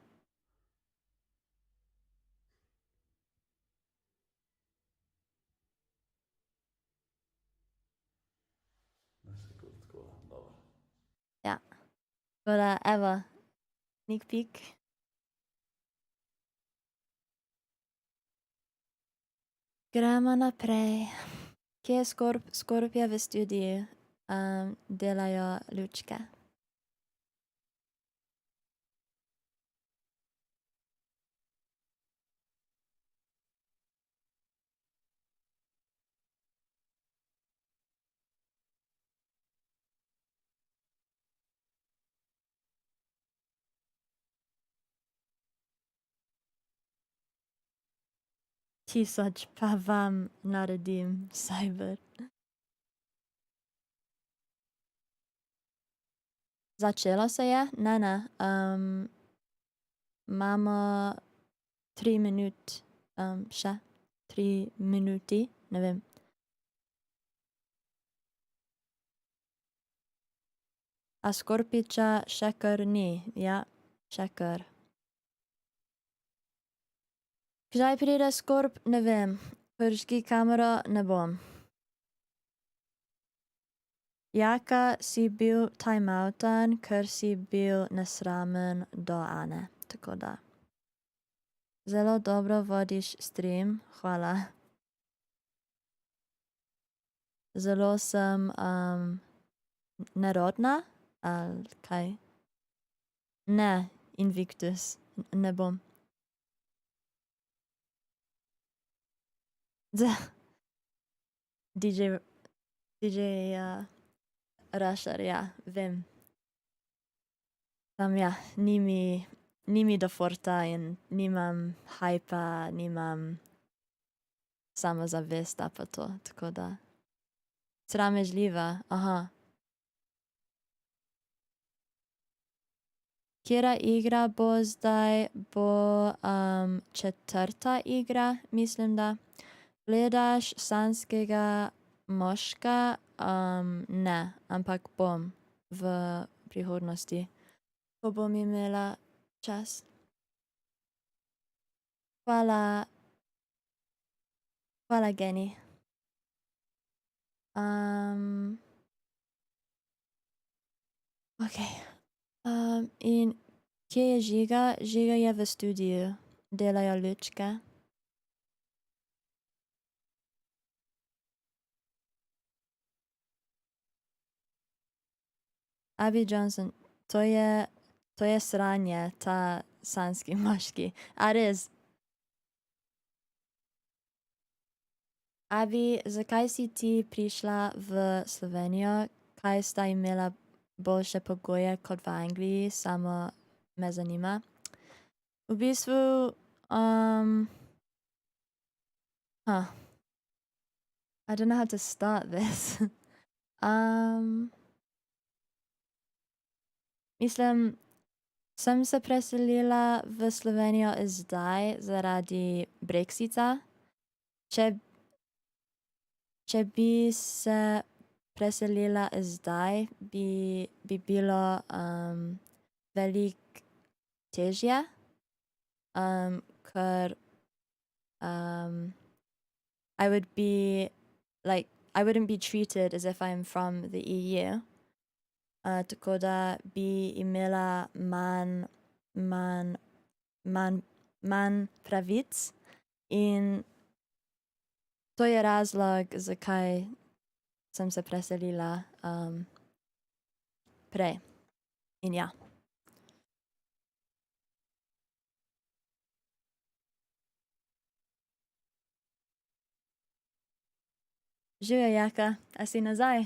Ja. Tako da, evo, sneak peek. Gremo naprej. Kje je Scorp je v studiu, delajo lučke. Tisoč pa vam naredim, Cyber. Začelo se je? Ne. Imamo 3 minut, še. 3 minuti, ne vem. A Skorpiča še kar ni, ja, še kar. Kdaj pride Skorp, ne vem. Prški kamero ne bom. Jaka si bil timeoutan, ker si bil nesramen do Ane, tako da. Zelo dobro vodiš stream, hvala. Zelo sem nerodna, ali kaj? Ne, Invictus, ne bom. DJ Rusher, ja, vem. Ja, ni mi do forta in nimam hypa, nimam samozavesta pa to, tako da. Sramežljiva, aha. Katera igra bo zdaj? Bo četrta igra, mislim da. Gledaš sanskega moška? Ne, ampak bom v prihodnosti, ko bom imela čas. Hvala, Geni. Okej. In kje je Žiga? Žiga je v studiu, delajo lučke. Abby Johnson, to je sranje, ta sanski moški. A res? Abby, zakaj si ti prišla v Slovenijo? Kaj sta imela boljše pogoje kot v Angliji? Samo me zanima. V bistvu, I don't know how to start this. Mislim, sem se preselila v Slovenijo zdaj zaradi Brexita. Če bi se preselila zdaj, bi bilo veliko težje, ker I wouldn't be treated as if I'm from the EU. Tako da bi imela manj pravic in to je razlog, zakaj sem se preselila prej. In ja. Živjo, Jaka, a si nazaj?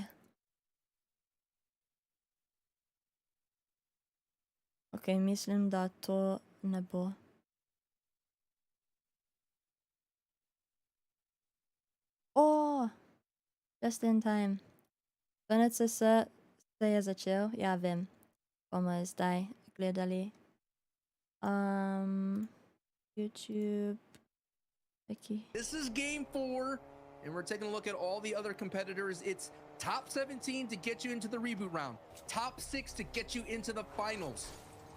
Ok, mislim, da to ne bo. Just in time. Denotes se je začel, ja vem. Bomo zdaj gledali. YouTube. This is game 4, and we're taking a look at all the other competitors. It's Top 17 to get you into the reboot round. Top 6 to get you into the finals.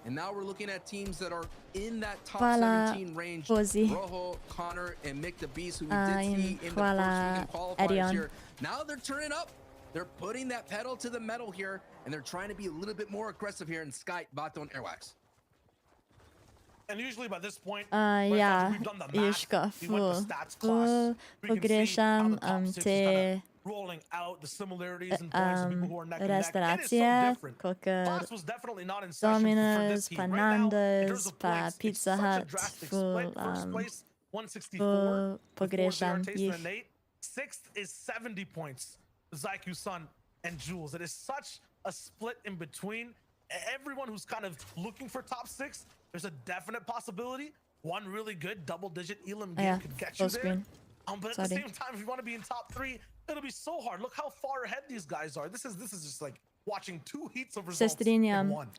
And now we're looking at teams that are in that top Hvala, 17 range. Pozi. Rojo, Connor, and Mick the Beast, who we did see in the hvala, first weekend qualifiers Erion. here. Now they're turning up. They're putting that pedal to the metal here, and they're trying to be a little bit more aggressive here in Sky, Vato, and Airwax. And usually by this point, Ja, we've done the już math. go We went to full, stats full class. We can see how pogrešam the top six is te kinda rolling out the similarities and points of people who are neck and neck. It is so restauracije, different. kakor Class was definitely not in session for Domino's, this team. pa Right now, in terms Nando's, of pa points, it's Pizza such a Hut, drastic full, split. First place, 164. full before pogrešam ZR Taste jih. and Nate. Sixth is 70 points. Zyku Sun and Jules. It is such a split in between. Everyone who's kind of looking for top 6, there's a definite possibility. One really good double-digit Elam game Yeah, could get full you there. screen. But at the Sorry. same time, if you want to be in top 3, it'll be so hard. Look how far ahead these guys are. This is just like watching 2 heats of results in strinjam. one. And,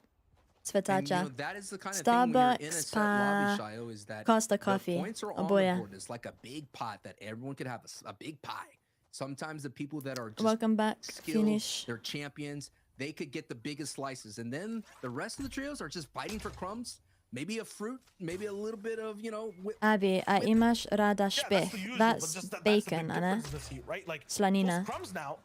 you Cvetača. know, that is the kind of thing when you're in a Starbucks set lobby, pa Shio, is that Costa the Coffee. points are on the Oboje. board. It's like a big pot that everyone could have a big pie. Sometimes the people that are just Welcome back. skilled, Finish. they're champions, they could get the biggest slices. And then the rest of the trios are just fighting for crumbs. Maybe a fruit, maybe a little bit of, you know, Abi, a imaš rada Yeah, that's the špeh. usual, but That's just that's bacon, the a big ne? difference in this heat, right? Like, Slanina. those crumbs now,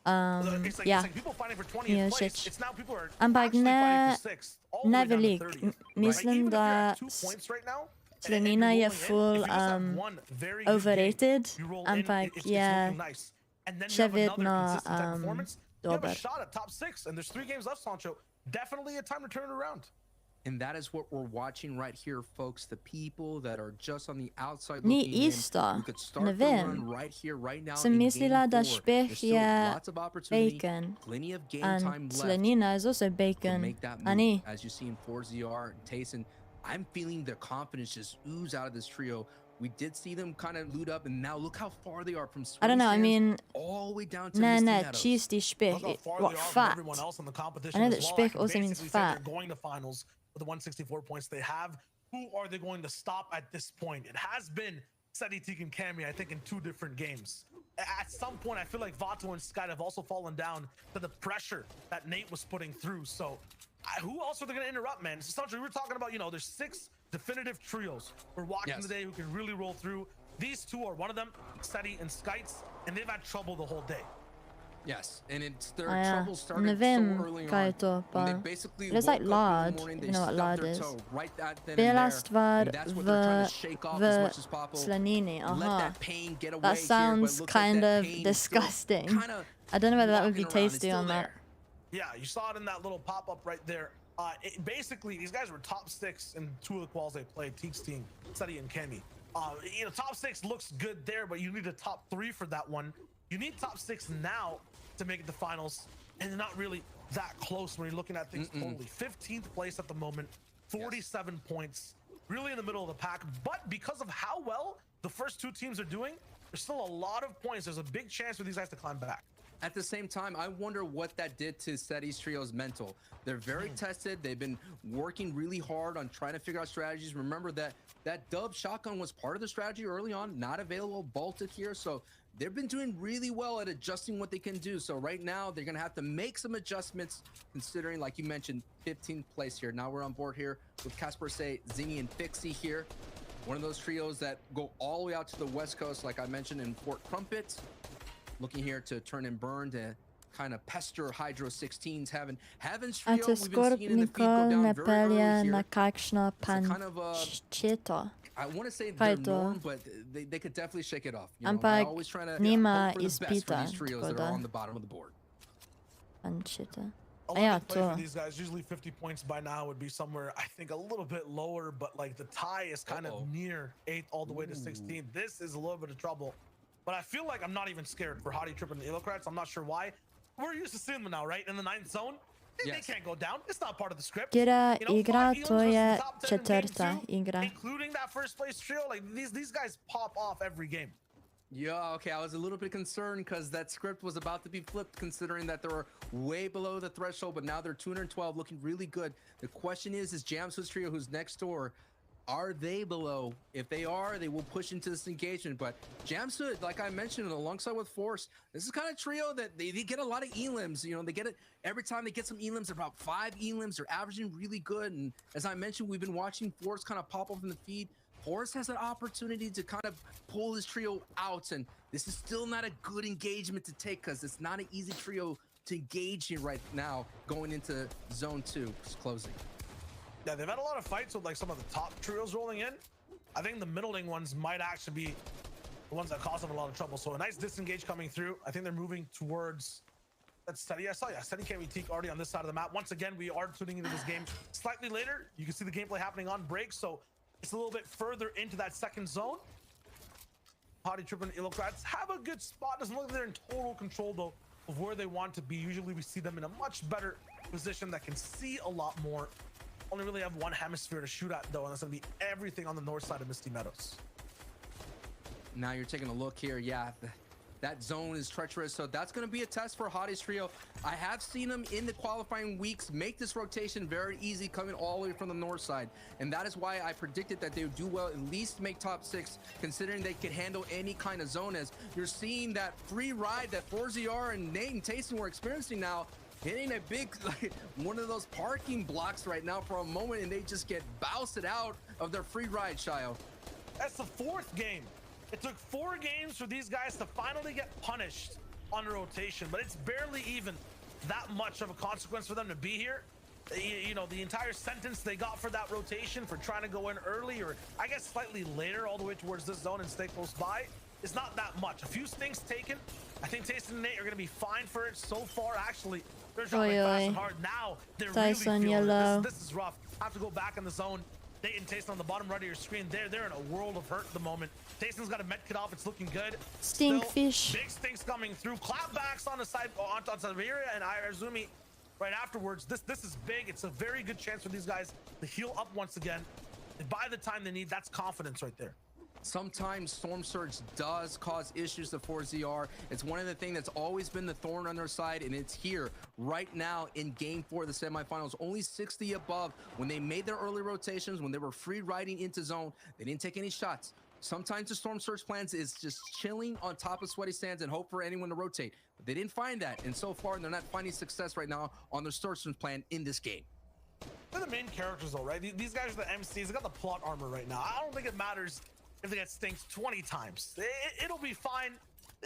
it's Ja. like people fighting for Mi je 20th place. všeč. It's now people are Ampak actually ne, fighting for 6th, all the ne way down to velik. 30th. Right? Mislim, Even if you're da at 2 points right now, and slanina you're je rolling in, full if you just have one very good overrated, game, you roll in, ampak it's je looking nice. And then you še have another vedno consistent type performance, you have a dober. shot at top 6, and there's 3 games left, Sancho. Definitely a time to turn it around. and that is what we're watching right here, folks. The people that are just on the outside Ni looking in, isto, who could ne start the vem. run right here, right now Sem in mislila, game da 4. špeh There's still je lots of opportunity, bacon. plenty of game And time left slanina is also to bacon. make that A move. ni? As you see in 4ZR and Tayson, I'm feeling the confidence just ooze out of this trio. We did see them kind of loot up, and now look how far they are from I don't know, I Sands mean, all the way down to ne, Misty ne, Meadows. čisti špeh. Look how far What, they are from fat? everyone else in the competition I know as that well. I špeh can also means basically say fat. they're going to finals with the 164 points they have. Who are they going to stop at this point? It has been Seti, Teak, and Cammy, I think, in 2 different games. At some point, I feel like Vato and Sky have also fallen down to the pressure that Nate was putting through. So who else are they going to interrupt, man? Essentially, we were talking about, you know, there's 6 definitive trios we're watching Yes. today who can really roll through. These 2 are one of them, Seti and Skites, and they've had trouble the whole day. Yes, and it's their A ja, trouble ne started so vem, early kaj je on. to, When pa. they basically It's like woke up in lard, the morning, if they you know what stubbed lard their is. toe right that then and Bela there, stvar and that's what they're trying to v, shake off v as much as possible. slanini, Let aha. that pain get away That here, sounds but looks kind like that of pain is disgusting. still kinda I don't know whether that would be walking around. It's tasty still or not. there. Yeah, you saw it in that little pop-up right there. Basically, these guys were top 6 in 2 of the quals they played, Teak's team, Seti and Kenny. You know, top 6 looks good there, but you need a top 3 for that one. You need top 6 now to make it to finals, and they're not really that close when you're looking at things totally. 15th place at the moment, 47 points, really in the middle of the pack. But because of how well the first 2 teams are doing, there's still a lot of points. There's a big chance for these guys to climb back. At the same time, I wonder what that did to Seti's trio's mental. They're very tested. They've been working really hard on trying to figure out strategies. Remember that dub shotgun was part of the strategy early on, not available, bolted here. So they've been doing really well at adjusting what they can do. So right now, they're going to have to make some adjustments, considering, like you mentioned, 15th place here. Now we're on board here with ScorpLZ, Zingy, and Fixie here. One of those trios that go all the way out to the West Coast, like I mentioned, in Fort Crumpet. Looking here to turn and burn to kind of pester Hydro 16s. Having A trio, če we've been Skorp seeing in the feed go nikoli down ne very pelje early na here. kakšno It's a kind of pančeto. I want to say Kaj their je to? norm, but they could definitely shake it off. You know, Ampak they're always trying to nima hope for the best for izpita, these trios tako that are da. on the bottom of the board. Pančeto. A ja, 11th play to. for these guys. Usually 50 points by now would be somewhere, I think, a little bit lower, but like the tie is kind of near 8th all the way to 16th. This is a little bit of trouble, but I feel like I'm not even scared for Hottie Trip and the Illocrats. I'm not sure why. We're used to seeing them now, right? In the 9th zone. They Yes. can't go down. It's not part of the script. Kjera You know, igra, 5 to Eons versus je the top 10 in game četrta 2, igra. including that first place trio. Like these guys pop off every game. Yeah, okay, I was a little bit concerned because that script was about to be flipped, considering that they were way below the threshold, but now they're 212, looking really good. The question is Jamswood's trio, who's next door, Are they below? If they are, they will push into this engagement. But Jamsud, like I mentioned, alongside with Force, this is kind of trio that they get a lot of elims. You know, they get it every time they get some elims. About 5 elims. They're averaging really good. And as I mentioned, we've been watching Force kind of pop up in the feed. Force has an opportunity to kind of pull his trio out, and this is still not a good engagement to take because it's not an easy trio to engage in right now going into zone 2 closing. Yeah, they've had a lot of fights with like some of the top trios rolling in. I think the middling ones might actually be the ones that cause them a lot of trouble. So a nice disengage coming through. I think they're moving towards that Steady. I saw, yeah, Steady can't be teak already on this side of the map. Once again, we are tuning into this game slightly later. You can see the gameplay happening on break, so it's a little bit further into that second zone. Hottie Trip and Illocrats have a good spot. Doesn't look like they're in total control though of where they want to be. Usually we see them in a much better position that can see a lot more. Only really have one hemisphere to shoot at though, and that's gonna be everything on the north side of Misty Meadows. Now you're taking a look here. Yeah, that zone is treacherous, so that's going to be a test for Hottie's trio. I have seen them in the qualifying weeks make this rotation very easy, coming all the way from the north side, and that is why I predicted that they would do well, at least make top 6, considering they could handle any kind of zone. As you're seeing that free ride that 4ZR and Nate and Tayson were experiencing now, hitting a big, like, one of those parking blocks right now for a moment, and they just get bousted out of their free ride, Shio. That's the 4th game. It took 4 games for these guys to finally get punished on a rotation, but it's barely even that much of a consequence for them to be here. You know, the entire sentence they got for that rotation for trying to go in early, or I guess slightly later, all the way towards this zone and stay close by, is not that much. A few stinks taken. I think Tayson and Nate are going to be fine for it so far. Actually, they're dropping fast and hard. Now they're really feeling it. This is rough. I have to go back in the zone. Nate and Tayson on the bottom right of your screen. They're in a world of hurt at the moment. Tayson's got a med kit off. It's looking good. Stinkfish. Big stinks coming through. Clapbacks on the side on Siberia and Irazumi right afterwards. This is big. It's a very good chance for these guys to heal up once again. And by the time they need, that's confidence right there. Sometimes Storm Surge does cause issues to 4ZR. It's one of the things that's always been the thorn on their side, and it's here right now in game 4 of the semifinals. Only 60 above. When they made their early rotations, when they were free riding into zone, they didn't take any shots. Sometimes the Storm Surge plans is just chilling on top of Sweaty Sands and hope for anyone to rotate. But they didn't find that, and so far they're not finding success right now on their Storm Surge plan in this game. They're the main characters though, right? These guys are the MCs. They got the plot armor right now. I don't think it matters if they get stinks 20 times. It'll be fine.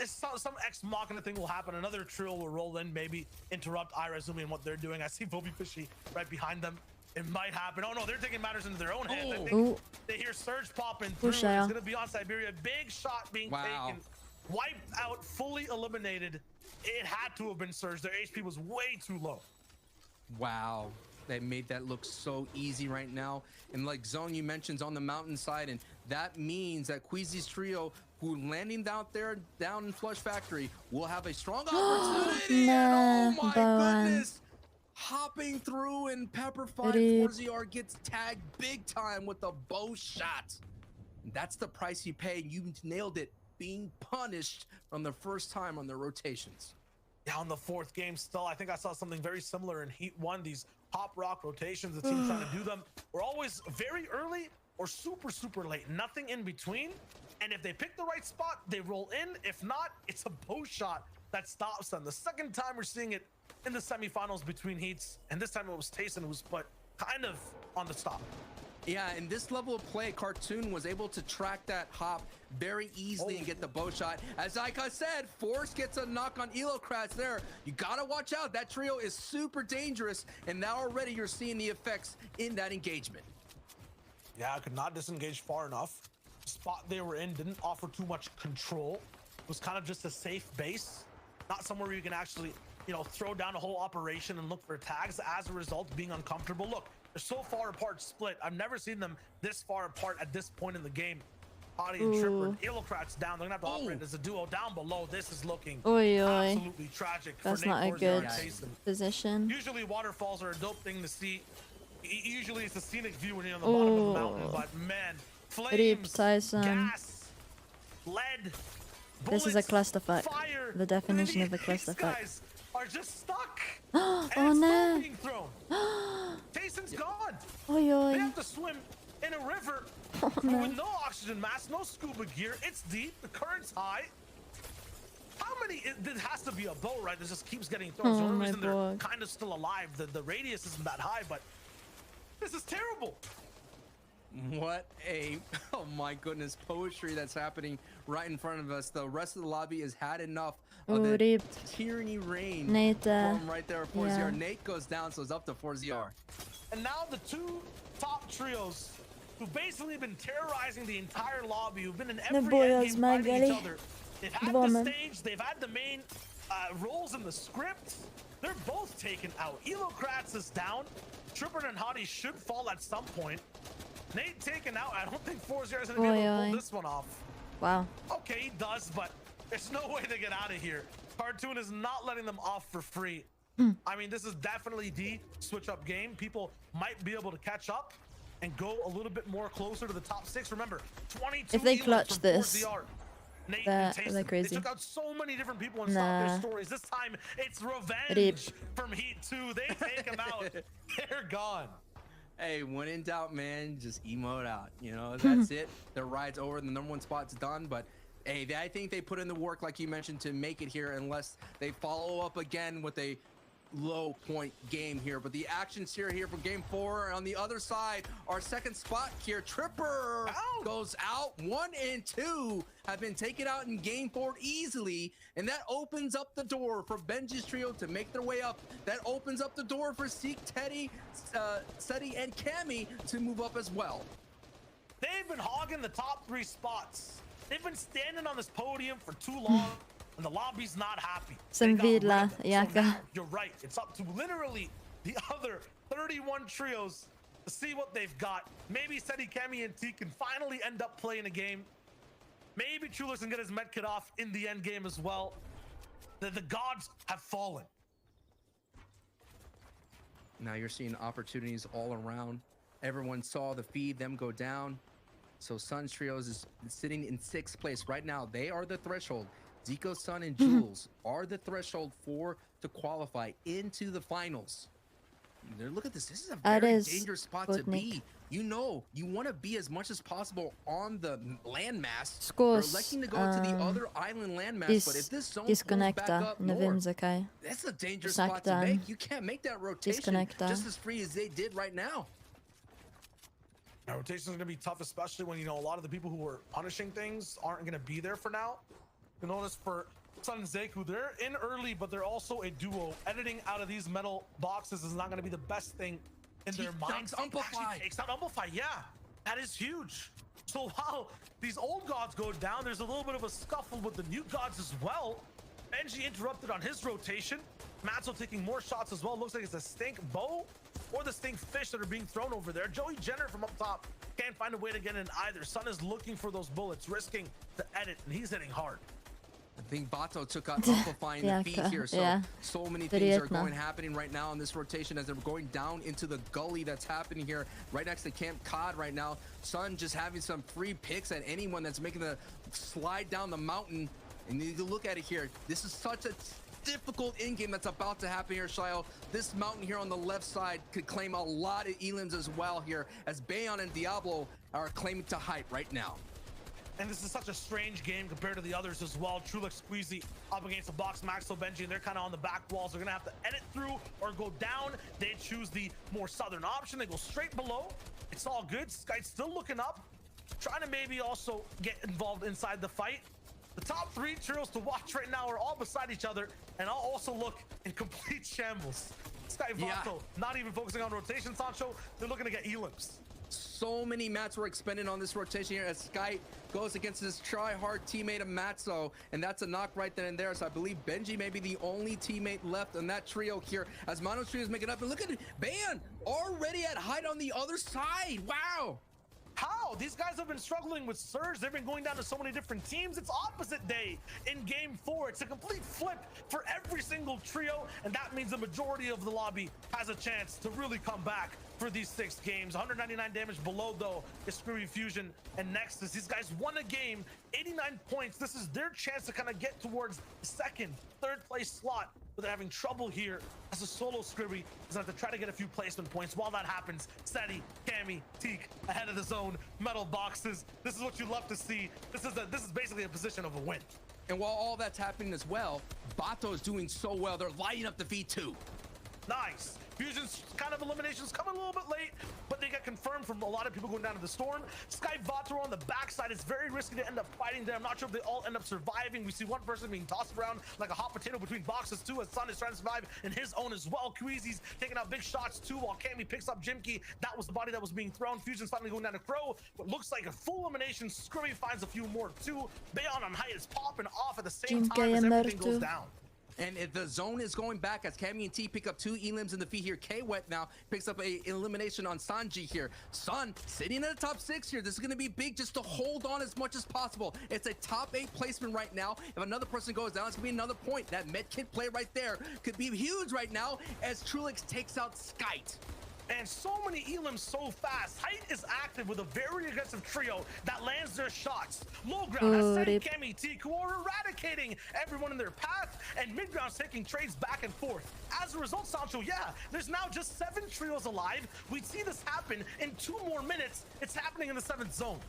Some Ex Machina thing will happen. Another trio will roll in, maybe interrupt Irazumi and what they're doing. I see Bobby Fishy right behind them. It might happen. Oh no, they're taking matters into their own hands. I think they hear Surge popping through. It's gonna be on Siberia. Big shot being taken. Wiped out, fully eliminated. It had to have been Surge. Their HP was way too low. Wow. They made that look so easy right now. And like Zone, you mentioned, on the mountainside, and that means that Queasy's trio, who landing out there down in Flush Factory, will have a strong opportunity. And oh my goodness, hopping through, and Pepper 4ZR gets tagged big time with a bow shot. And that's the price you pay. You nailed it, being punished from the first time on their rotations. Yeah, on the 4th game still, I think I saw something very similar in Heat 1. These pop rock rotations, the team trying to do them were always very early or super late, nothing in between. And if they pick the right spot, they roll in. If not, it's a bow shot that stops them. The second time we're seeing it in the semifinals between heats, and this time it was Tayson who was put kind of on the stop. Yeah, in this level of play, Cartoon was able to track that hop very easily and get the bow shot. As like I said, Force gets a knock on Elocrats there. You gotta watch out. That trio is super dangerous, and now already you're seeing the effects in that engagement. Yeah, I could not disengage far enough. The spot they were in didn't offer too much control. It was kind of just a safe base, not somewhere where you can actually, you know, throw down a whole operation and look for tags. As a result, being uncomfortable. Look, they're so far apart split. I've never seen them this far apart at this point in the game. Hottie and Tripper and Illocrats down. They're gonna have to operate as a duo down below. This is looking absolutely tragic. That's for not Nate a good Tayson. position. Usually waterfalls are a dope thing to see. Usually it's a scenic view when you're on the bottom of the mountain, but man, flames, gas, lead, bullets, this is a clusterfuck. Fire, the definition of a these clusterfuck. guys are just stuck. Oh no! Tayson's gone. Oi, oi. They have to swim in a river with no oxygen mask, no scuba gear. It's deep, the current's high. How many? There has to be a boat, right? This just keeps getting thrown. The only reason they're kind of still alive, the radius isn't that high, but this is terrible. What a, oh my goodness, poetry that's happening right in front of us. The rest of the lobby has had enough of the tyranny reign Nate, from right there. 4-0. yeah. Nate goes down, so it's up to 4-0. And now the two top trios who've basically been terrorizing the entire lobby, who've been in every endgame fighting each other. They've had the stage, they've had the main roles in the script. They're both taken out. Elocrats is down. Tripper and Hottie should fall at some point. Nate taken out. I don't think 4-0 is going to be able to pull this one off. Wow. Okay, he does, but there's no way to get out of here. Cartoon is not letting them off for free. I mean, this is definitely the switch-up game. People might be able to catch up and go a little bit more closer to the top 6. Remember, 22 if they clutch this, Nate they're crazy. They took out so many different people and stopped their stories. This time, it's revenge Rip. from Heat 2. They take him out. They're gone. Hey, when in doubt, man, just emote out. You know, that's it. Their ride's over. The number 1 spot's done. But hey, I think they put in the work, like you mentioned, to make it here, unless they follow up again with a low point game here. But the action's here for game 4. On the other side, our second spot here, Tripper goes out. 1 and 2 have been taken out in game 4 easily, and that opens up the door for Benji's trio to make their way up. That opens up the door for Seek, Teddy, Seti, and Cammy to move up as well. They've been hogging the top 3 spots. They've been standing on this podium for too long. And the lobby's not happy. Some vidla, so you're right. It's up to literally the other 31 trios to see what they've got. Maybe Seti, Cammy, and T can finally end up playing a game. Maybe Chulis can get his medkit off in the end game as well. The gods have fallen. Now you're seeing opportunities all around. Everyone saw the feed, them go down. So Sun's trios is sitting in 6th place right now. They are the threshold. Zico, Sun, and Jules are the threshold to qualify into the finals. Look at this. This is a very dangerous spot to be. You know, you want to be as much as possible on the landmass. You're electing to go to the other island landmass, but if this zone pulls back up north, that's a dangerous spot to make. You can't make that rotation just as free as they did right now. Now, rotation is going to be tough, especially when, you know, a lot of the people who were punishing things aren't going to be there for now. You notice for Sun and Zeku, they're in early, but they're also a duo. Editing out of these metal boxes is not going to be the best thing in their minds. Takes out Amplify, yeah, that is huge. So while these old gods go down, there's a little bit of a scuffle with the new gods as well. Benji interrupted on his rotation. Matzo taking more shots as well. Looks like it's a stink bow or the stink fish that are being thrown over there. Joey Jenner from up top can't find a way to get in either. Sun is looking for those bullets, risking the edit, and he's hitting hard. I think Bato took out amplifying the feed here, so many things are happening right now in this rotation as they're going down into the gully that's happening here right next to Camp Cod right now. Sun just having some free picks at anyone that's making the slide down the mountain. And you look at it here, this is such a difficult in-game that's about to happen here, Shio. This mountain here on the left side could claim a lot of elims as well here, as Bayon and Diablo are claiming to hype right now. And this is such a strange game compared to the others as well. Trulix Squeezy up against the box, Maxo, Benji, and they're kind of on the back walls. They're gonna have to edit through or go down. They choose the more southern option. They go straight below. It's all good. Sky's still looking up, trying to maybe also get involved inside the fight. The top 3 trios to watch right now are all beside each other, and I'll also look in complete shambles. Sky Vato not even focusing on rotation, Sancho. They're looking to get elims. So many mats were expended on this rotation here as Sky goes against his try-hard teammate of Matzo, and that's a knock right then and there. So I believe Benji may be the only teammate left in that trio here as Mono's trio is making up. And look at it, Ban already at height on the other side. Wow. How? These guys have been struggling with Surge. They've been going down to so many different teams. It's opposite day in game 4. It's a complete flip for every single trio, and that means the majority of the lobby has a chance to really come back for these 6 games. 199 damage below, though, is Screwy Fusion and Nexus. These guys won a game, 89 points. This is their chance to kind of get towards the 2nd, 3rd place slot but they're having trouble here as a solo Scribby is going to try to get a few placement points. While that happens, Seti, Cammy, Teak ahead of the zone, metal boxes. This is what you love to see. This is basically a position of a win. And while all that's happening as well, Bato is doing so well. They're lighting up the V2. Nice. Fusion's kind of eliminations coming a little bit late, but they get confirmed from a lot of people going down to the storm. Sky Vato on the backside. It's very risky to end up fighting there. I'm not sure if they all end up surviving. We see one person being tossed around like a hot potato between boxes too, as Sun is trying to survive in his own as well. Queasy's taking out big shots too, while Cammy picks up Jimky. That was the body that was being thrown. Fusion's finally going down to Crow. What looks like a full elimination. Scurvy finds a few more too. Bayon on height is popping off at the same time as everything goes down. And if the zone is going back as Cammy and T pick up 2 elims in the feet here. K-Wet now picks up a elimination on Sanji here. Sun sitting in the top 6 here. This is going to be big just to hold on as much as possible. It's a top 8 placement right now. If another person goes down, it's going to be another point. That medkit play right there could be huge right now as Trulix takes out Skite. And so many elims so fast. Height is active with a very aggressive trio that lands their shots. Low ground has Seti, Cammy, T, who are eradicating everyone in their path, and mid ground's taking trades back and forth. As a result, Sancho, yeah, there's now just 7 trios alive. We'd see this happen in 2 more minutes. It's happening in the 7th zone.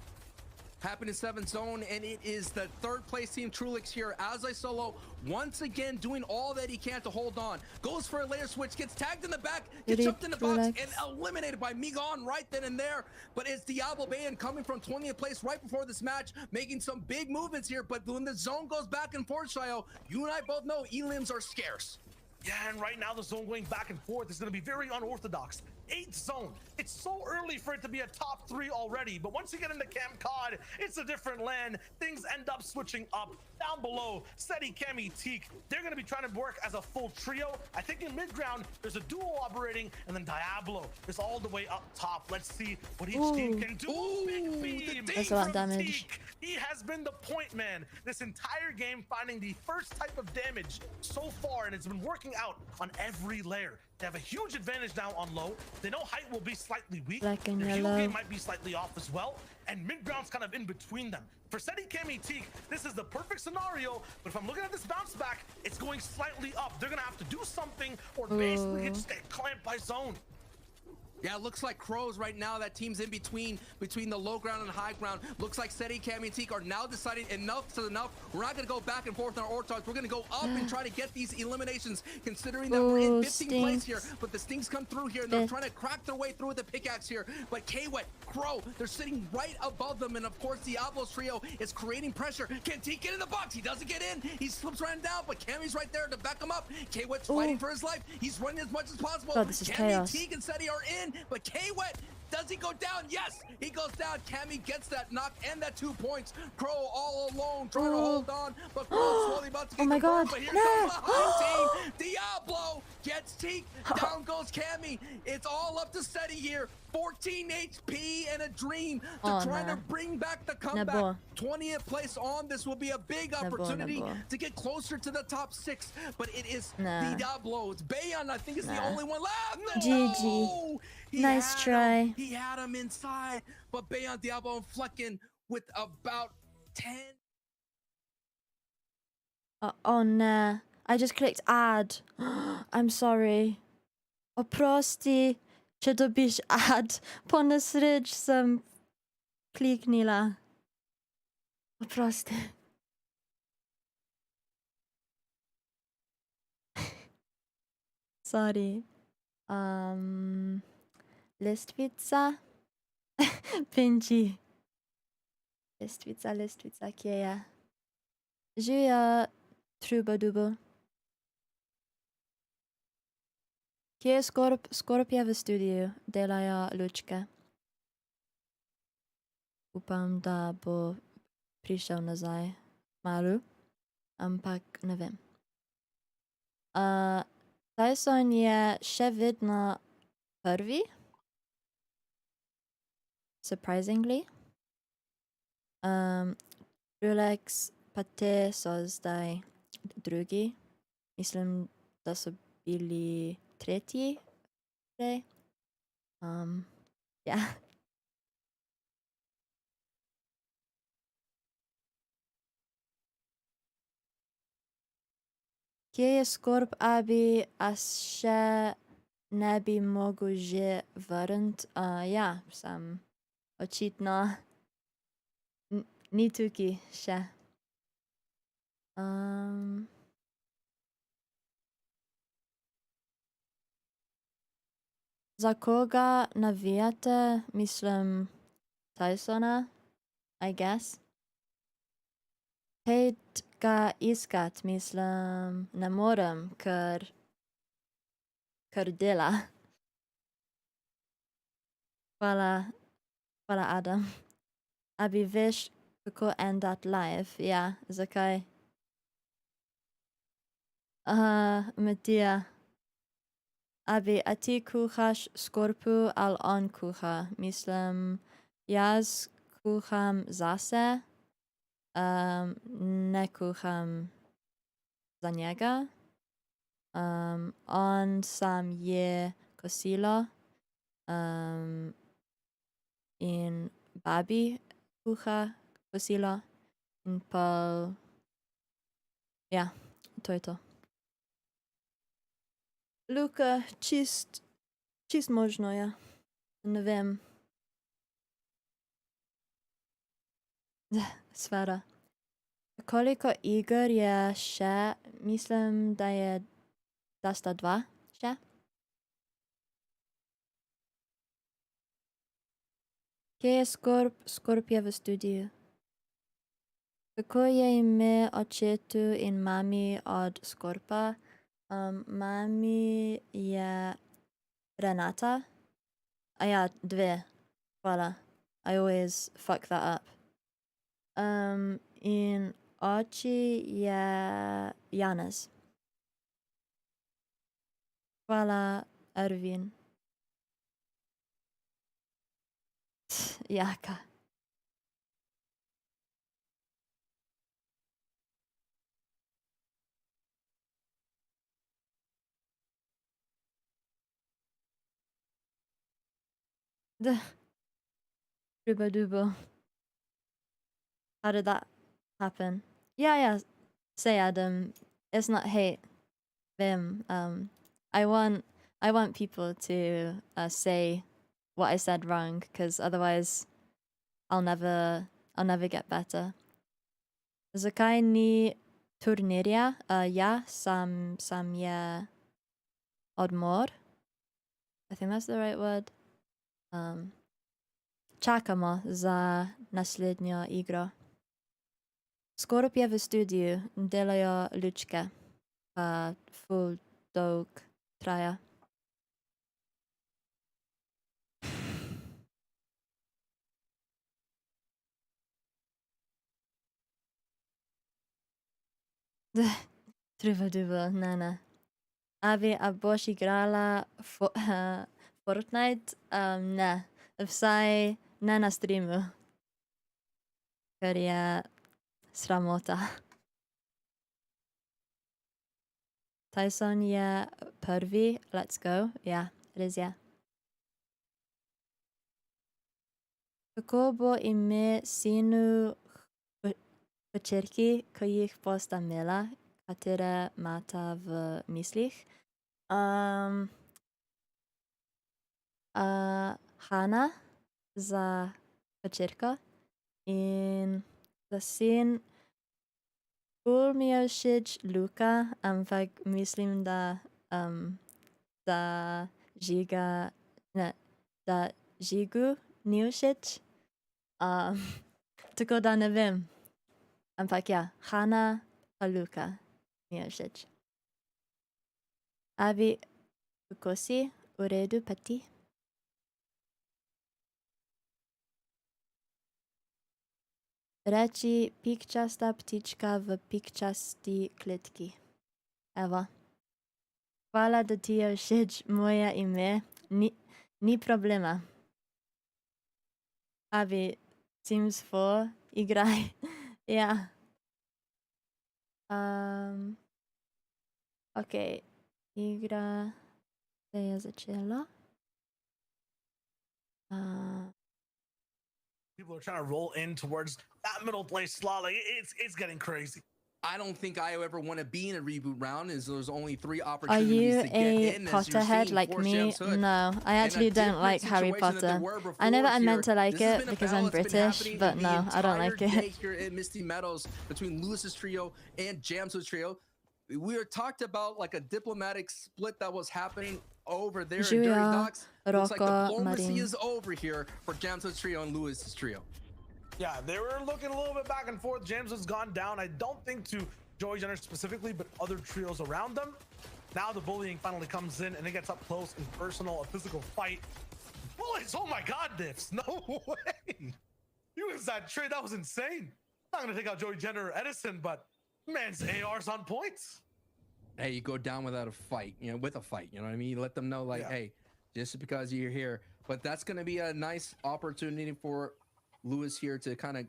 Happen in 7th zone, and it is the 3rd place team Trulix here as a solo once again doing all that he can to hold on. Goes for a layer switch, gets tagged in the back, gets jumped in the box and eliminated by Migon right then and there. But it's Diablo Bayan coming from 20th place right before this match, making some big movements here. But when the zone goes back and forth, Shayo, you and I both know elims are scarce. Yeah, and right now the zone going back and forth is going to be very unorthodox. 8th zone. It's so early for it to be a top 3 already, but once you get into Camp COD, it's a different land. Things end up switching up. Down below, Seti, Cammy, Teak, they're going to be trying to work as a full trio. I think in mid-ground, there's a duo operating, and then Diablo is all the way up top. Let's see what each team can do. Big beam. That's a lot of damage. Teak. He has been the point man this entire game, finding the first type of damage so far, and it's been working out on every layer. They have a huge advantage now on low. They know height will be slightly weak. Black and Their heal yellow. game might be slightly off as well, and mid-ground's kind of in between them. For Seti, Cammy, Teak, this is the perfect scenario, but if I'm looking at this bounce back, it's going slightly up. They're gonna have to do something or basically just get clamped by zone. Yeah, it looks like Crows right now. That team's in between the low ground and high ground. Looks like Seti, Cammy, and Teak are now deciding enough is enough. We're not going to go back and forth on our Ortogs. We're going to go up and try to get these eliminations, considering that we're in 15th place here. But the Stings come through here, and they're trying to crack their way through with the pickaxe here. But K-Wet, Crow, they're sitting right above them. And of course, Diablo's trio is creating pressure. Can Teak get in the box? He doesn't get in. He slips right down, but Cammy's right there to back him up. K-Wet's fighting for his life. He's running as much as possible. God, this is Cammy, chaos. Teak, and Seti are in, but K-Wet, does he go down? Yes, he goes down. Cammy gets that knock and that 2 points. Crow all alone trying to hold on, but Crow slowly about to get my confirmed, God, but here no. comes the high team. Diablo gets Teak. Down goes Cammy. It's all up to Seti here. 14 HP and a dream to try to bring back the comeback. Nabo. 20th place on. This will be a big opportunity Nabo. to get closer to the top 6, but it is Nah. Diablo. It's Bayan, I think, is the only one left. GG. No! He Nice had try. him. He had him inside, but Bayan, Diablo, and Flecken with about 10. Oh nah. I just clicked add. I'm sorry. Oprosti. Czy dobisz ad? Ponesrycz sem kliknila. Oprosti. Sorry. Listvica. Pinci. Listvica, kieja. Żyja Trubadubo. Kje je Scorp je v studiu, delajo lučke. Upam, da bo prišel nazaj malu, ampak ne vem. Tyson je še vedno prvi, surprisingly. Rulex pa te so zdaj drugi. Mislim, da so bili tretji prej. Yeah. Kje je Skorp, abi, a še ne bi mogel že vrniti? Ja, sem očitno ni tukaj še. Za koga navijate? Mislim, Tysona, I guess. Hejt ga iskat, mislim, ne morem, ker dela. Hvala, Adam. Abi veš, kako endat live? Ja, zakaj? Matija. Abi, a ti kuhaš Skorpu ali on kuha? Mislim, jaz kuham zase, ne kuham za njega. On sam je kosilo in babi kuha kosilo in pol, ja, to je to. Luka, čist možno, ja. Ne vem. Sfera. Koliko iger je še? Mislim, da sta 2 še. Kje je Skorp? Skorp je v studiu. Kako je ime očetu in mami od Skorpa? Mami je Renata. Ja, 2. Hvala. I always fuck that up. In oči je Janez. Hvala, Ervin. Jaka. Dubo. How did that happen? Yeah, say Adam. It's not hate. Vim. I want people to say what I said wrong, because otherwise I'll never get better. Zakaj ni turnirja? Ja, sam je odmor. I think that's the right word. Čakamo za naslednjo igro. Skorp je v studiu, delajo lučke, pa full dolg traja. Truba, ne. Abi, a boš igrala Fortnite? Ne, vsaj ne na streamu, ker je sramota. Tyson je prvi, let's go. Ja, res je. Kako bo ime sinu hčerki, ko jih bosta imela, katere imata v mislih? Hana za hčerko in za sin ful mi je všeč Luka, ampak mislim, da Žigu ni všeč. Tako da ne vem. Ampak ja, Hana pa Luka mi je všeč. Abi, kako si? V redu, pa ti? Reči pikčasta ptička v pikčasti kletki. Evo. Hvala, da ti je všeč moje ime. Ni problema. Abi, Sims 4, igraj. Ja. Ok, igra se je začela. People are trying to roll in towards that middle place slot. Like it's getting crazy. I don't think I ever want to be in a reboot round. Is there's only 3 Are opportunities you to get a in, as you're Potterhead seeing like for me? Shams Hood. No, I actually don't like Harry Potter. I know that I meant to like it because I'm British, but no, I don't like it. Here in Misty Meadows between Lewis's trio and Jams Hood's trio, we were talked about like a diplomatic split that was happening over there in Dirty Julia, Docks. Looks like Rocco, diplomacy Marin. is over here for Jams Hood's trio and Lewis's trio. Yeah, they were looking a little bit back and forth. James has gone down. I don't think to Joey Jenner specifically, but other trios around them. Now the bullying finally comes in and it gets up close and personal, a physical fight. Bullets, oh my God, Diffs, no way. You was that trade, that was insane. Not gonna take out Joey Jenner or Edison, but man's AR's on points. Hey, you go down without a fight, you know, with a fight, you know what I mean? You let them know like, hey, just because you're here. But that's gonna be a nice opportunity for Lewis here to kind of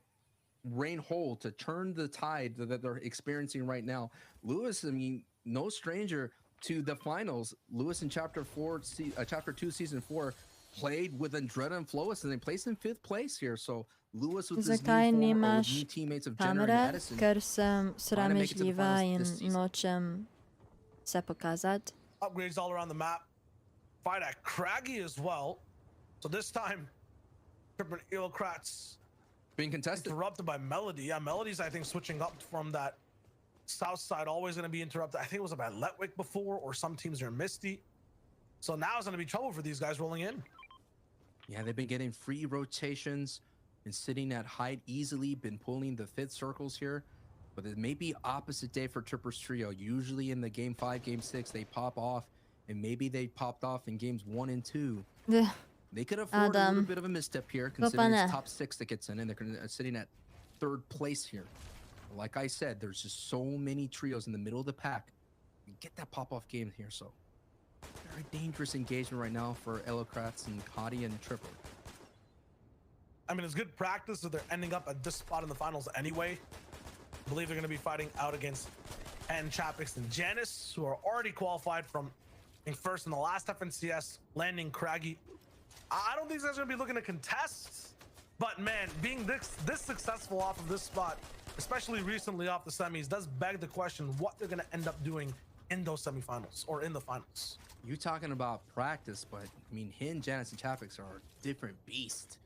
rain hold, to turn the tide that they're experiencing right now. Lewis, I mean, no stranger to the finals. Lewis in chapter 2 season 4 played with Andretta and Flois, and they placed in 5th place here. So Lewis with his Zakaj new nimaš teammates of Jenner and kamere, Edison. ker sem sramežljiva in this season. nočem se pokazati. Upgrades all around the map. Fight at Craggy as well. So this time, Trippin Eelkratz being contested. Interrupted by Melody. Yeah, Melody's, I think, switching up from that south side, always going to be interrupted. I think it was by Letwick before, or some teams are Misty. So now it's going to be trouble for these guys rolling in. Yeah, they've been getting free rotations, been sitting at height easily, been pulling the 5th circles here. But it may be opposite day for Tripper's trio. Usually in the game 5, game 6, they pop off, and maybe they popped off in games 1 and 2. They could afford a little bit of a misstep here, considering it's top 6 that gets in, and they're sitting at 3rd place here. Like I said, there's just so many trios in the middle of the pack. You get that pop-off game here, so very dangerous engagement right now for Eelkratz and Hadi and Tripper. I mean, it's good practice that they're ending up at this spot in the finals anyway. I believe they're going to be fighting out against Ann Chapix and Janice, who are already qualified from being first in the last FNCS, landing Craggy. I don't think these guys are going to be looking to contest, but man, being this successful off of this spot, especially recently off the semis, does beg the question what they're going to end up doing in those semifinals or in the finals. You talking about practice, but I mean, Hin, Janice, and Chapix are a different beast.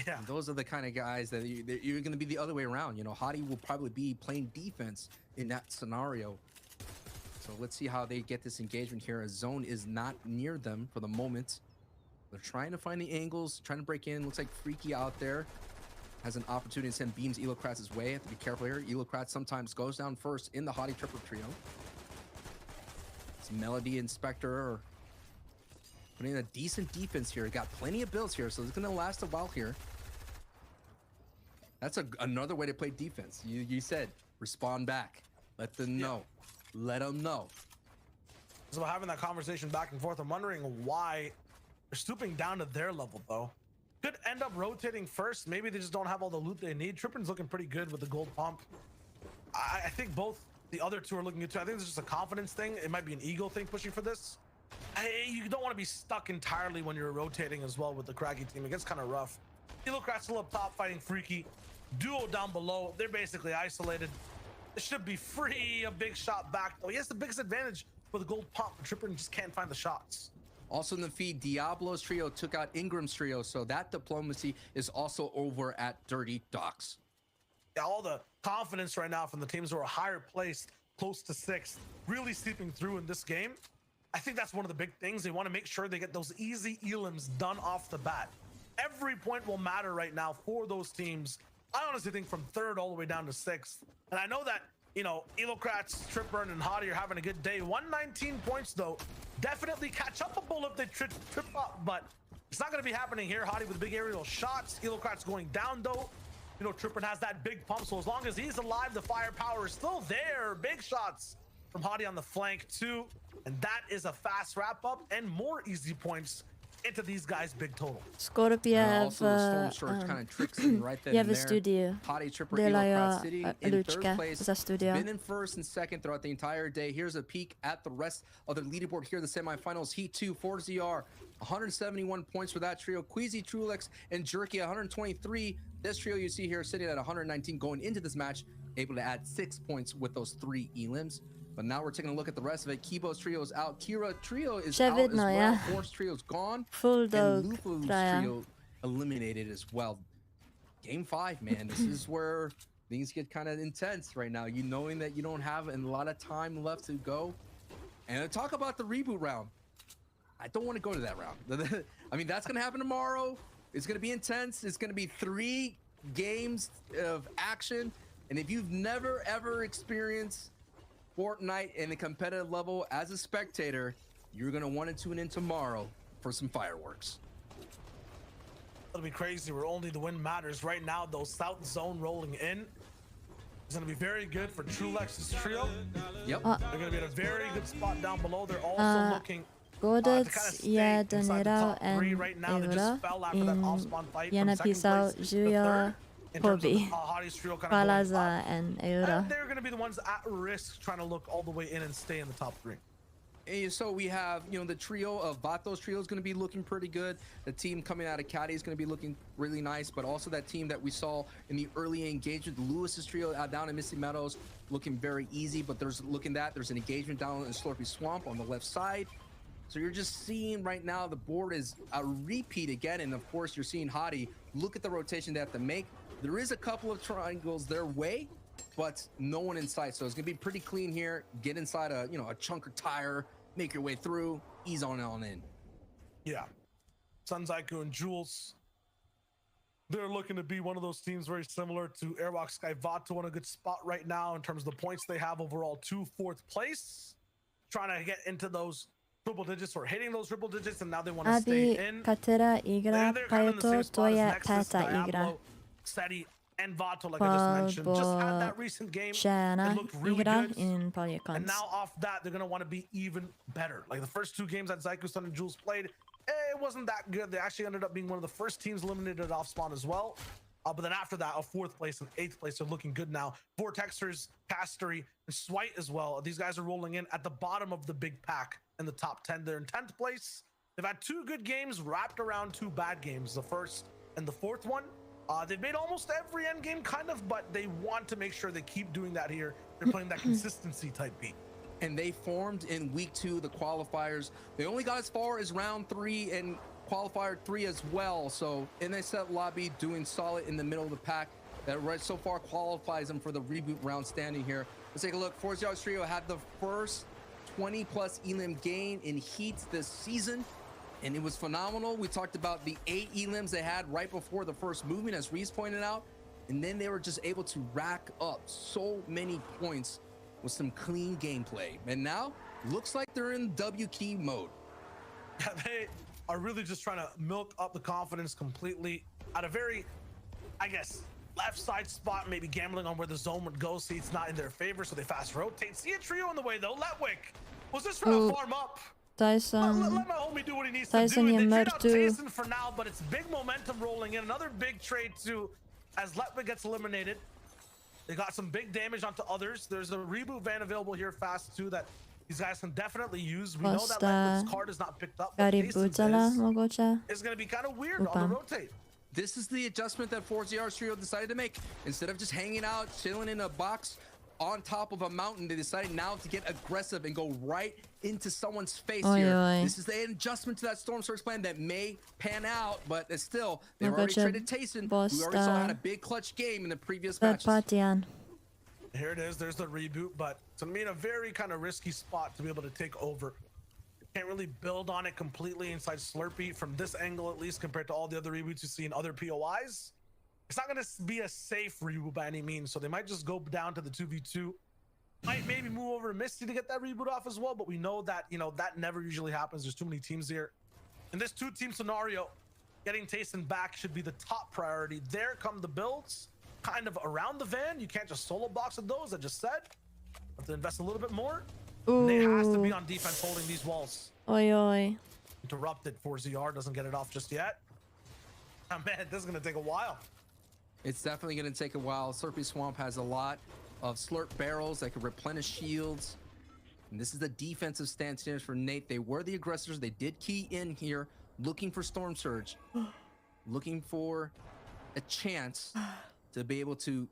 Yeah, and those are the kind of guys that you're going to be the other way around. You know, Hadi will probably be playing defense in that scenario. So let's see how they get this engagement here. A zone is not near them for the moment. They're trying to find the angles, trying to break in. Looks like Freaky out there has an opportunity to send beams Eelkratz's way. Have to be careful here. Eelkratz sometimes goes down first in the Hadi Tripper trio. It's Melody and Spectre are putting in a decent defense here. Got plenty of builds here, so it's going to last a while here. That's another way to play defense. You said, respond back. Let them know. Let them know. So having that conversation back and forth, I'm wondering why they're stooping down to their level, though. Could end up rotating first. Maybe they just don't have all the loot they need. Trippin's looking pretty good with the gold pump. I think both the other two are looking good too. I think it's just a confidence thing. It might be an ego thing pushing for this. You don't want to be stuck entirely when you're rotating as well with the Craggy team. It gets kind of rough. Eelkratz still up top fighting Freaky. Duo down below. They're basically isolated. It should be free. A big shot back, though. He has the biggest advantage for the gold pump. Trippin just can't find the shots. Also in the feed, Diablo's trio took out Ingram's trio, so that diplomacy is also over at Dirty Docks. Yeah, all the confidence right now from the teams who are higher placed, close to 6th, really seeping through in this game. I think that's one of the big things. They want to make sure they get those easy elims done off the bat. Every point will matter right now for those teams. I honestly think from 3rd all the way down to 6th. And I know that, you know, Eelkratz, Tripper, and Hadi are having a good day. 119 points, though. Definitely catch upable if they trip up, but it's not going to be happening here. Hadi with big aerial shots. Eelkratz going down, though. You know, Tripper has that big pump, so as long as he's alive, the firepower is still there. Big shots from Hadi on the flank, too. And that is a fast wrap-up and more easy points into these guys' big total. ScorpLZ je v studiu. Delajo lučke za studio. Been in 1st and 2nd throughout the entire day. Here's a peek at the rest of the leaderboard here in the semifinals. Heat 2, 4ZR, 171 points for that trio. Queasy, Trulex, and Jerky, 123. This trio you see here sitting at 119 going into this match, able to add 6 points with those 3 elims. But now we're taking a look at the rest of it. Kibo's trio is out. Kira trio is out as Przevidno, well. ja. Force trio's gone. Full And dog Lufu's traja. trio eliminated as well. Game 5, man. This is where things get kind of intense right now. You knowing that you don't have a lot of time left to go. And to talk about the reboot round, I don't want to go to that round. I mean, that's going to happen tomorrow. It's going to be intense. It's going to be 3 games of action. And if you've never, ever experienced Fortnite in a competitive level as a spectator, you're going to want to tune in tomorrow for some fireworks. It'll be crazy where only the win matters. Right now, though, South Zone rolling in is going to be very good for Trulex's trio. Yep. They're going to be at a very good spot down below. They're also looking Godec to kind of stay je inside the donirao top 3 right now. They euro just fell after that in off-spawn fight je from second napisal place to Žujo third in terms of Hobby. Hadi's trio kind of Hvala going za up. en euro. And they're going to be the ones at risk trying to look all the way in and stay in the top 3. And so we have, you know, the trio of Vato's trio is going to be looking pretty good. The team coming out of Caddy is going to be looking really nice, but also that team that we saw in the early engagement, Lewis's trio out down in Misty Meadows, looking very easy. But there's an engagement down in Slurpy Swamp on the left side. So you're just seeing right now the board is a repeat again, and of course you're seeing Hadi look at the rotation they have to make. There is a couple of triangles their way, but no one in sight. So it's gonna be pretty clean here. Get inside a a chunker tire. Make your way through, ease on in. Yeah. Sunzaiku and Jules, they're looking to be one of those teams very similar to Airwalk Sky Vato in a good spot right now in terms of the points they have overall to 4th place. Trying to get into those triple digits or hitting those triple digits, and now they want to stay Aby in. katera igra, They're pa kind je of in the to same spot as tvoja Nexus, peta igra. Diablo, Seti, and Vato, like I just mentioned. Just had that recent game. Žena It looked really igra good. in polje And konc. now off that, they're going to want to be even better. Like the first 2 games that Zyku, Sun, and Jules played, it wasn't that good. They actually ended up being one of the first teams eliminated off spawn as well. But then after that, a 4th place and 8th place are looking good now. Vortexers, Castery, and Swite as well. These guys are rolling in at the bottom of the big pack in the top 10. They're in 10th place. They've had 2 good games wrapped around 2 bad games, the first and the 4th one. They've made almost every end game kind of, but they want to make sure they keep doing that here. They're playing that consistency type beat. And they formed in week 2, the qualifiers. They only got as far as round 3 and qualifier 3 as well. So NSF Lobby doing solid in the middle of the pack. That right so far qualifies them for the reboot round standing here. Let's take a look. Force Yards Trio had the first 20 plus elim gain in heats this season, and it was phenomenal. We talked about the 8 elims they had right before the first movement, as Reese pointed out, and then they were just able to rack up so many points with some clean gameplay. And now looks like they're in W key mode. They are really just trying to milk up the confidence completely at a very, I guess, left side spot, maybe gambling on where the zone would go. See, it's not in their favor, so they fast rotate. See a trio in the way though. Letwick was just trying to farm up. Tyson, Let my homie do what he needs Tyson to do. je They trade out mrtv. Tyson for now, but it's big momentum rolling in. Another big trade too, as Letwick gets eliminated. They got some big damage onto others. There's a reboot van available here fast too that these guys can definitely use. We know that Letwick's card is not picked up, but Gary Jason's Bucala mogoče. is going to be kind of weird on Upam. the rotate. This is the adjustment that 4ZR Trio decided to make. Instead of just hanging out, chilling in a box on top of a mountain, they decided now to get aggressive and go right into someone's face Oi, here. oi. This is the adjustment to that Storm Surge plan that may pan out, but it's still, they've already Mogoče traded Tayson, who we already saw bosta had a big clutch game in the previous matches. Patian. Here it is. There's the reboot, but it's going to be in a very kind of risky spot to be able to take over. Can't really build on it completely inside Slurpee from this angle, at least compared to all the other reboots you see in other POIs. It's not going to be a safe reboot by any means, so they might just go down to the 2v2. Might maybe move over to Misty to get that reboot off as well, but we know that, you know, that never usually happens. There's too many teams here. In this 2-team scenario, getting Tayson back should be the top priority. There come the builds, kind of around the van. You can't just solo box with those, I just said. Have to invest a little bit more. They has to be Ooh. on defense holding these walls. Oi, oi. Interrupted. 4ZR doesn't get it off just yet. Oh, man, this is going to take a while. It's definitely going to take a while. Slurpee Swamp has a lot of slurp barrels that can replenish shields. And this is the defensive stance here for Nate. They were the aggressors. They did key in here, looking for Storm Surge. Looking for a chance to be able to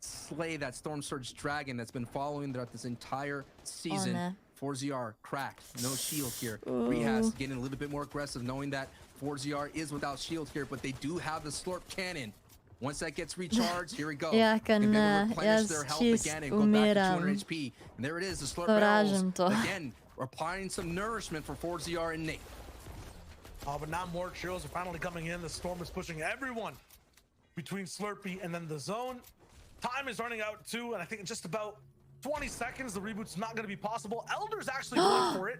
slay that Storm Surge Dragon that's been following throughout this entire season. no. 4ZR cracked, no shield here. Rehas getting a little bit more aggressive, knowing that 4ZR is without shield here, but they do have the Slurp Cannon. Once that gets recharged, here we go. Ja kan, They'll be able to replenish their health čist again and go back to 200 umiram. HP. And there it is, the Slurp barrels Sovražim to. again, applying some nourishment for 4ZR and Nate. But now more trios are finally coming in. The Storm is pushing everyone between Slurpee and then the zone. Time is running out too, and I think in just about 20 seconds, the reboot's not going to be possible. Elder's actually going for it.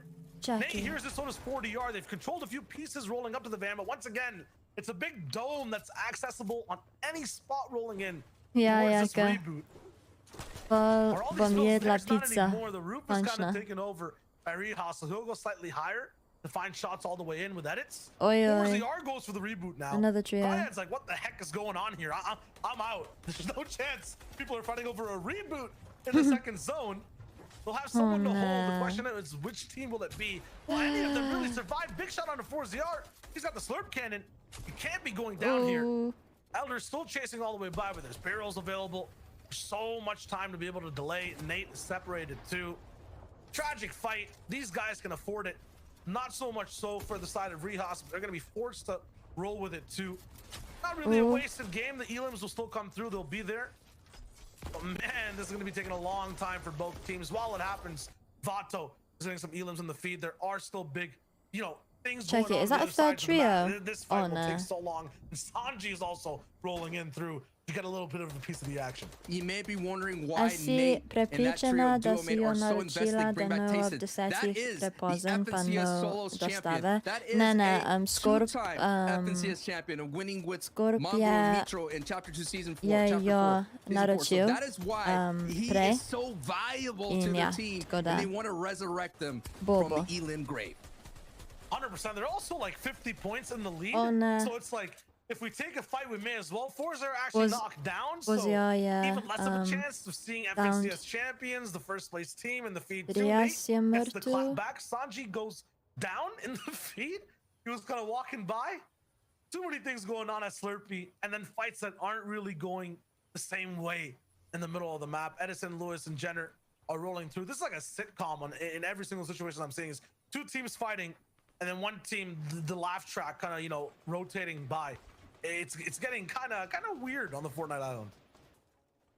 Nate Jackie. hears this, so does 4DR. They've controlled a few pieces rolling up to the van, but once again, it's a big dome that's accessible on any spot rolling in Ja, towards this jaka. reboot. Bol Are all these bom builds jedla theirs? Not pizza. anymore. The roof is kind Konečne. of taken over by Rehas, so he'll go slightly higher to find shots all the way in with edits. Oi, oi. 4ZR goes for the reboot now. Another trio. Brian's like, what the heck is going on here? I'm out. There's no chance. People are fighting over a reboot in the second zone. They'll have someone to hold. The no. question is, which team will it be? Will any of them really survive? Big shot on the 4ZR. He's got the slurp cannon. He can't be going down here. Ooh. Elder's still chasing all the way by, but there's barrels available. So much time to be able to delay. Nate is separated too. Tragic fight. These guys can afford it. Not so much so for the side of Rehas, but they're going to be forced to roll with it too. Not really a Ooh. wasted game. The Elims will still come through. They'll be there. But man, this is going to be taking a long time for both teams. While it happens, Vato is getting some Elims in the feed. There are still big, things Check going it. on Is the that a other sides third of the map. trio? This fight Oh, will no. take so long. And Sanji is also rolling in through to get a little bit of a piece of the action. You may be wondering why Asi Nate and that trio prepričana da duo si mate jo are so invested naručila to bring da back ne Tayson. od That 10 is the prepozem pa FNCS no Solos champion. dostave. That is Ne, a Scorp, two-time FNCS champion and winning with Scorp Mongo je- and Mitro in Chapter 2 Season 4. je Chapter jo 4, Season 4. So naručil, that is why he pre is so valuable to in the ja, team, tako and da. they want to resurrect them Bobo. from the Elim grave. 100%. They're also like 50 points in the lead. On, so it's like, if we take a fight, we may as well. Fours are actually Was- knocked down. was So ja, even less of a chance of seeing FNCS champions, the first place team in the feed. Too Rias je Nate gets the clap mrtv. back. Sanji goes down in the feed. He was kind of walking by. Too many things going on at Slurpee. And then fights that aren't really going the same way in the middle of the map. Edison, Lewis, and Jenner are rolling through. This is like a sitcom in every single situation I'm seeing. Is two teams fighting, and then one team, the laugh track, kind of rotating by. It's getting kind of weird on the Fortnite island.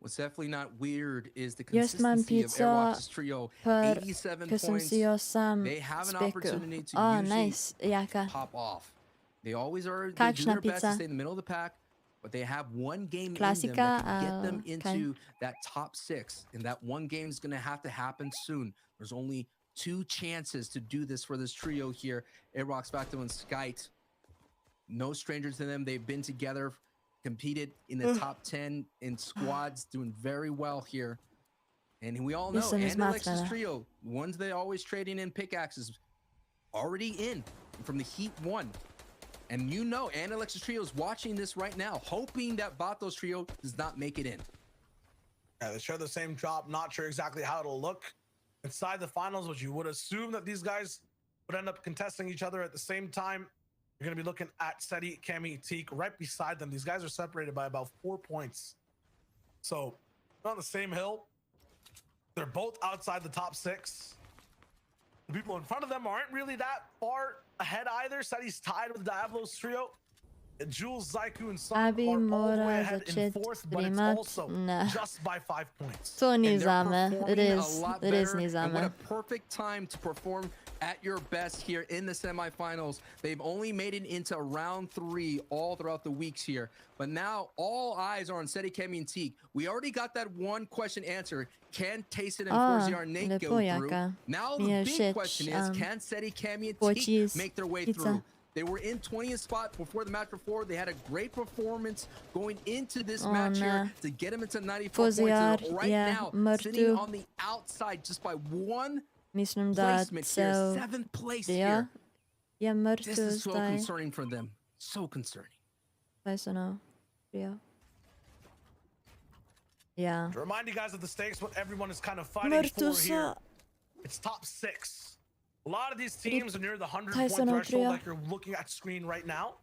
What's definitely not weird is the Just mám consistency of pizza Airwalk's trio. per 87 que som points. si jo sam They have an spekl. opportunity to Oh, usually nice. Jaka. pop off. They always are. They do Kakšna their best to pizza? stay in the middle of the pack, but they have one game in them Klasika, that can get them okay. into that top 6, and that one game is going to have to happen soon. There's only 2 chances to do this for this trio here. Airbox, Facto, and Skyte. No strangers to them. They've been together, competed in the top 10 in squads, doing very well here. And we all know, Listen, and it's Alexis Matt, trio, ones they always trading in pickaxes, already in from the Heat 1. And and Alexis Trio is watching this right now, hoping that Vatos Trio does not make it in. Yeah, they share the same drop. Not sure exactly how it'll look inside the finals, but you would assume that these guys would end up contesting each other at the same time. You're going to be looking at Seti, Kami, Teak right beside them. These guys are separated by about 4 points. So they're on the same hill. They're both outside the top 6. The people in front of them aren't really that far ahead either. Seti's tied with Diablo's trio. And Jules, Zaiku, and Sun Abi are all the way mora ahead in začet 4th, but it's streamat also na- just by 5 points. To And ni they're za me. performing a lot Res better, ni and za what me. a perfect time to perform at your best here in the semifinals. They've only made it into round 3 all throughout the weeks here, but now all eyes are on Seti, Kemi, and Teak. We already got that one question answered. Can Tayson and Ah, 4ZR Nate lepo go jaka. through? Now the Mi je big všeč, question is, can Seti, Kemi, and Teak cheese make their way pizza. through? They were in 20th spot before the match before. They had a great performance going into this Oh, match here no. to get them into 94 points. 4ZR And right je now, sitting mrtv. on the outside just by one Mislim da placement here, cel 7th place dio here. je This mrtv is so zdaj. concerning for them. So concerning. Kaj so no? Dio. Ja. To remind you guys of the stakes, what everyone is kind of fighting Mrtv for here. so. It's top 6. A lot of these teams are near the 100 Tyson point on threshold trio. like you're looking at screen right now.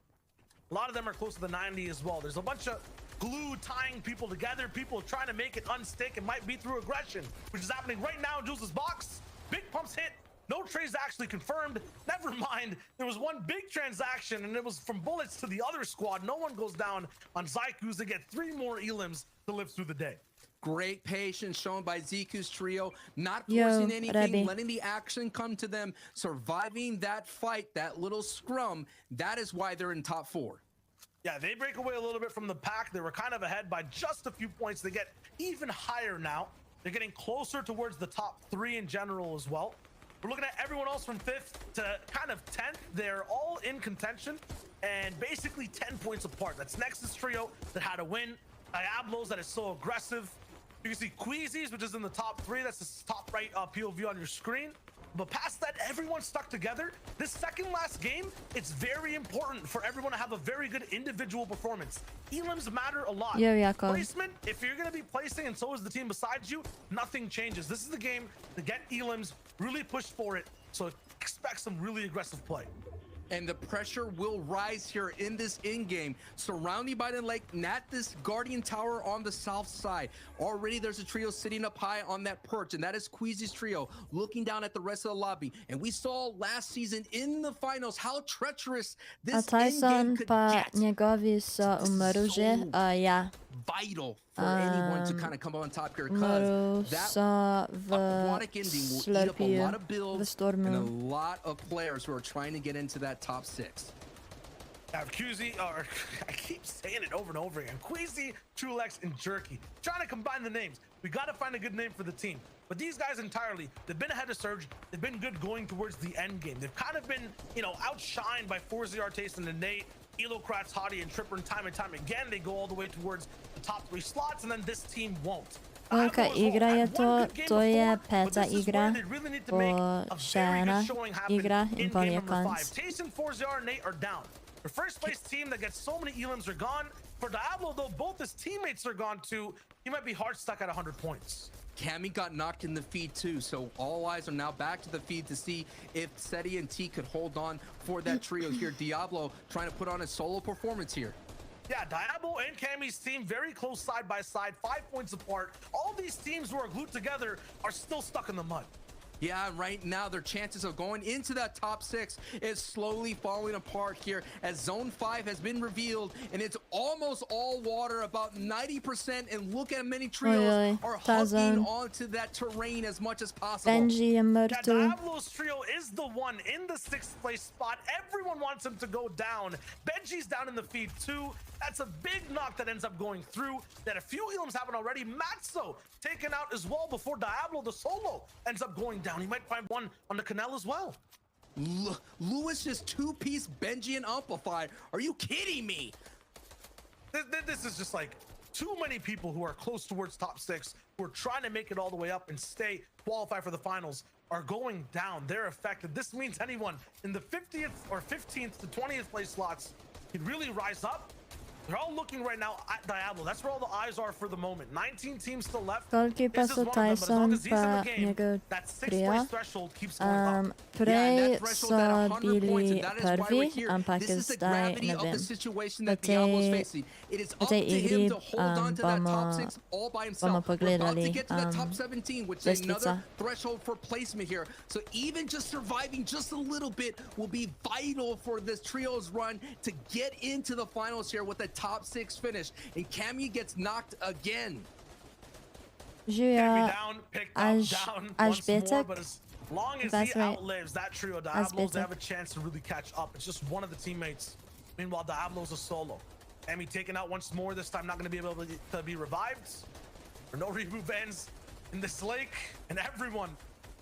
A lot of them are close to the 90 as well. There's a bunch of glue tying people together, people trying to make it unstick. It might be through aggression, which is happening right now in Jules' box. Big pumps hit. No trades actually confirmed. Never mind. There was one big transaction, and it was from bullets to the other squad. No one goes down on Zykus. They get 3 more elims to live through the day. Great patience shown by Ziku's trio, not forcing anything, letting the action come to them, surviving that fight, that little scrum. That is why they're in top 4. Yeah, they break away a little bit from the pack. They were kind of ahead by just a few points. They get even higher now. They're getting closer towards the top 3 in general as well. We're looking at everyone else from 5th to kind of 10th. They're all in contention and basically 10 points apart. That's Nexus trio that had a win. Diablos that is so aggressive. You can see Queasy's, which is in the top 3. That's the top right POV on your screen. But past that, everyone's stuck together. This second last game, it's very important for everyone to have a very good individual performance. Elims matter a lot. Placement, if you're going to be placing and so is the team beside you, nothing changes. This is the game to get elims, really push for it. So expect some really aggressive play. And the pressure will rise here in this in-game, surrounding by the lake, not this Guardian Tower on the south side. Already there's a trio sitting up high on that perch, and that is Queasy's trio, looking down at the rest of the lobby. And we saw last season in the finals how treacherous this in-game could get. Vital for anyone to kind of come on top here, because that aquatic ending will eat up a lot of builds and a lot of players who are trying to get into that top 6. QZ, or I keep saying it over and over again. Queasy, Trulex, and Jerky. Trying to combine the names. We got to find a good name for the team. But these guys entirely, they've been ahead of Surge. They've been good going towards the end game. They've kind of been, outshined by 4Z Artason and Nate, Elocrats, Hottie, and Tripper, and time again, they go all the way towards the top 3 slots, and then this team won't. Koľka igra je to je 5. igra, po 6. igra i po je konc. Tayson, 4ZR, and Nate are down. The first place team that gets so many elims are gone. For Diablo, though, both his teammates are gone too. He might be hard stuck at 100 points. Cammy got knocked in the feed too, so all eyes are now back to the feed to see if Seti and T could hold on for that trio here. Diablo trying to put on a solo performance here. Yeah, Diablo and Cammy's team very close side by side, 5 points apart. All these teams who are glued together are still stuck in the mud. Yeah, right now their chances of going into that top 6 is slowly falling apart here as Zone 5 has been revealed, and it's almost all water, about 90%, and look at many trios are hugging onto that terrain as much as possible. Benji je mrtv. Diablo's trio is the one in the 6th place spot. Everyone wants him to go down. Benji's down in the feed too. That's a big knock that ends up going through. That a few elims haven't already. Matzo taken out as well before Diablo, the solo, ends up going down. He might find one on the canal as well. Lewis just 2-piece Benji and Amplify. Are you kidding me? This is just like too many people who are close towards top 6, who are trying to make it all the way up and qualify for the finals, are going down. They're affected. This means anyone in the 50th or 15th to 20th place slots can really rise up. They're all looking right now at Diablo. That's where all the eyes are for the moment. 19 teams still left. Koľky pasol Tyson pa njegov trio. Prej so bili prvi, ampak zdaj ne vem. V tej igri bomo pogledali lestvica. Threshold for placement here. So even just surviving just a little bit will be vital for this trio's run to get into the finals here with a top 6 finish, and Cammy gets knocked again. Žijú až Betek. But as long as he outlives that trio, Diablos, they have a chance to really catch up. It's just one of the teammates. Meanwhile, Diablo's a solo. Cammy taken out once more, this time not going to be able to be revived. There are no reboot bans in this lake, and everyone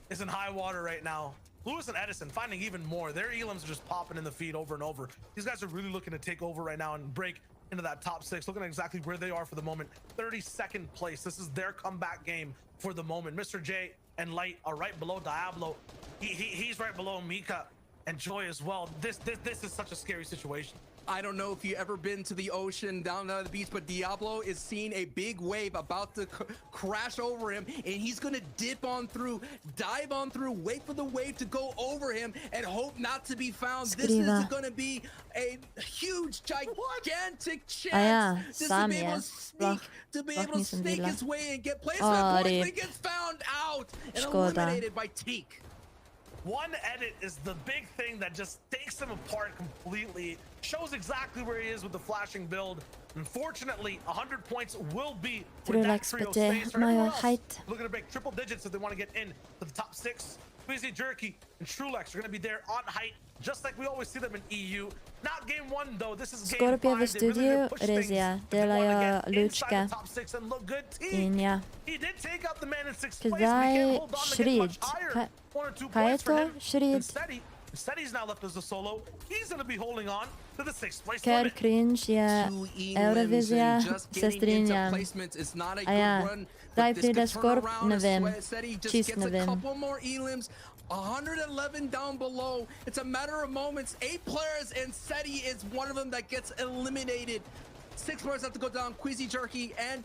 is in high water right now. Lewis and Edison finding even more. Their elims are just popping in the feed over and over. These guys are really looking to take over right now and break into that top 6, looking at exactly where they are for the moment. 32nd place. This is their comeback game for the moment. Mr. J and Light are right below Diablo. He's right below Mika and Joy as well. This is such a scary situation. I don't know if you've ever been to the ocean down to the beach, but Diablo is seeing a big wave about to crash over him, and he's gonna dip on through, dive on through, wait for the wave to go over him, and hope not to be found. This is Skriva. gonna be a huge, gigantic chance ja, just to sam be able je. to sneak, to be able to nisem snake videla. his way and get placement Oh, points, but he rip. gets found out and Škoda. eliminated by Teak. One edit is the big thing that just takes him apart completely, shows exactly where he is with the flashing build. Unfortunately, 100 points will be where that Trulex trio PT stays. For mają everyone else, height. looking to break triple digits if they want to get in to the top 6. Squeezy, Jerky, and Trulex are going to be there on height, just like we always see them in EU. Not game 1 though, this is game 5. Scorpio v They really studiu did push things Rezia if they wanna delajo get inside lučke the top 6 and look good. Teak, in ja. he did take out the man in 6th place. We Kdaj can't hold on to get much Shrid? higher. Ka- 1 or 2 kaj je points for to? him. Shrid? Steady's now left as a solo. He's going to be holding on to the 6th place Ker limit. cringe je Two elims Eurovizija, and just se getting into strinjam. placements is not a A ja, good run, kdaj but this pride could turn Scorp, around ne as vem. Steady just Čist gets ne a vem. couple more elims. 111 down below. It's a matter of moments. 8 players and Seti is one of them that gets eliminated. 6 players have to go down. Queasy, Jerky, and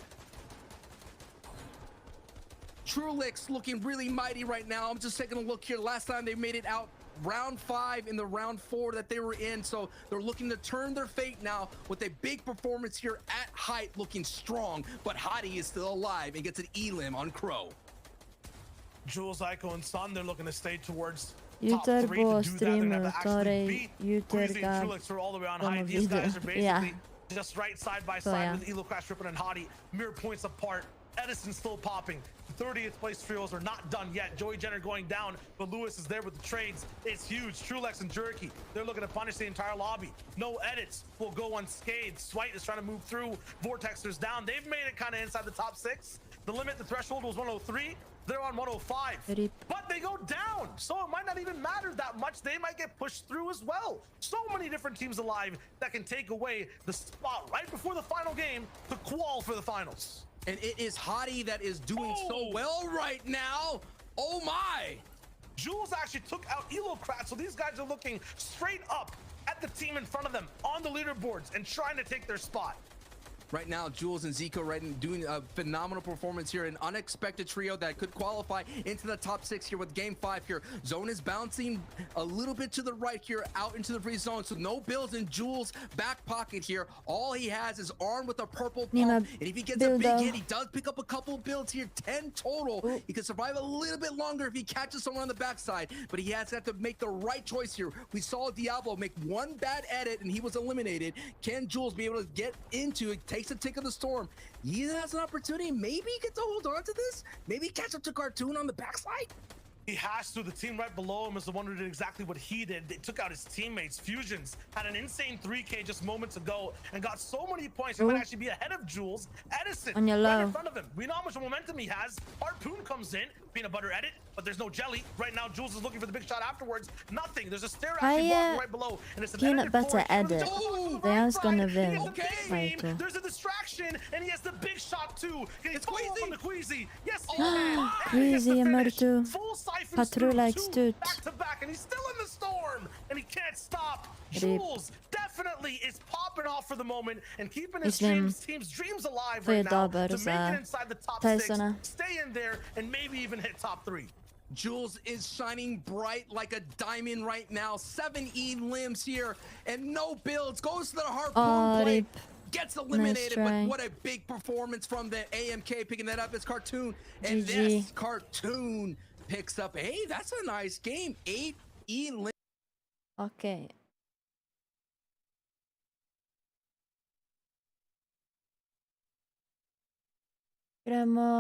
Trulix looking really mighty right now. I'm just taking a look here. Last time they made it out round 5 in the round 4 that they were in, so they're looking to turn their fate now with a big performance here at height, looking strong. But Hottie is still alive and gets an elim on Crow. Jules, Ico, and Sun, they're looking to stay towards top Jutr 3 bo to do that. They're gonna have streamu, to actually torej beat jutr Queasy ga and Trulix are all the way on bomo high. These guys are videli. basically Ja. just right side by To side ja. with Elo Crash, Ripper, and Hottie. Mere points apart. Edison still popping. The 30th place trios are not done yet. Joey Jenner going down, but Lewis is there with the trades. It's huge. Trulex and Jerky, they're looking to punish the entire lobby. No edits will go unscathed. Swite is trying to move through. Vortexers down. They've made it kind of inside the top 6. The limit, the threshold was 103. They're on 105. Rip. But they go down, so it might not even matter that much. They might get pushed through as well. So many different teams alive that can take away the spot right before the final game to qual for the finals. And it is Hottie that is doing so well right now. Oh my! Jules actually took out Elocrat, so these guys are looking straight up at the team in front of them on the leaderboards and trying to take their spot. Right now, Jules and Zico doing a phenomenal performance here. An unexpected trio that could qualify into the top 6 here with game 5 here. Zone is bouncing a little bit to the right here, out into the free zone. So no builds in Jules' back pocket here. All he has is armed with a purple Nima pump. And if he gets a big buildo. hit, he does pick up a couple builds here, 10 total. Ooh. He can survive a little bit longer if he catches someone on the backside, but he has to make the right choice here. We saw Diablo make one bad edit and he was eliminated. Can Jules be able to get into it? Takes a tick of the storm. He has an opportunity. Maybe he gets to hold on to this. Maybe catch up to Cartoon on the backside. He has to. The team right below him is the one who did exactly what he did. They took out his teammates. Fusions had an insane 3K just moments ago and got so many points. He might actually be ahead of Jules. Edison On your right low. in front of him. We know how much momentum he has. Harpoon comes in. Peanut butter edit, but there's no jelly. Right now, Jules is looking for the big shot afterwards. Nothing. There's a stair actually walking right below. And it's an Peanut edited butter forward. edit. Oh, They are gonna He win. has the big Right. beam. There's a distraction, and he has the big shot too. Can he It's follow up Queasy. on the Queasy? Yes, he Oh, can. my. And he gets the Queasy är finish. mörtu. Full siphons Patrulla through, extut. two back to back, and he's still in the storm, and he can't stop. Rip. Jules definitely is popping off for the moment and keeping his Myslím, team's dreams alive to je right now dober to make za it inside the top Tysona. 6, stay in there, and maybe even hit top 3. Jules is shining bright like a diamond right now. 7 limbs here and no builds. Goes to the Harpoon Oh, play. rip. Gets eliminated, try. but what a big performance from the AMK picking that up as Cartoon. And GG. this Cartoon picks up, hey, that's a nice game. 8 limbs. Okej. Gremo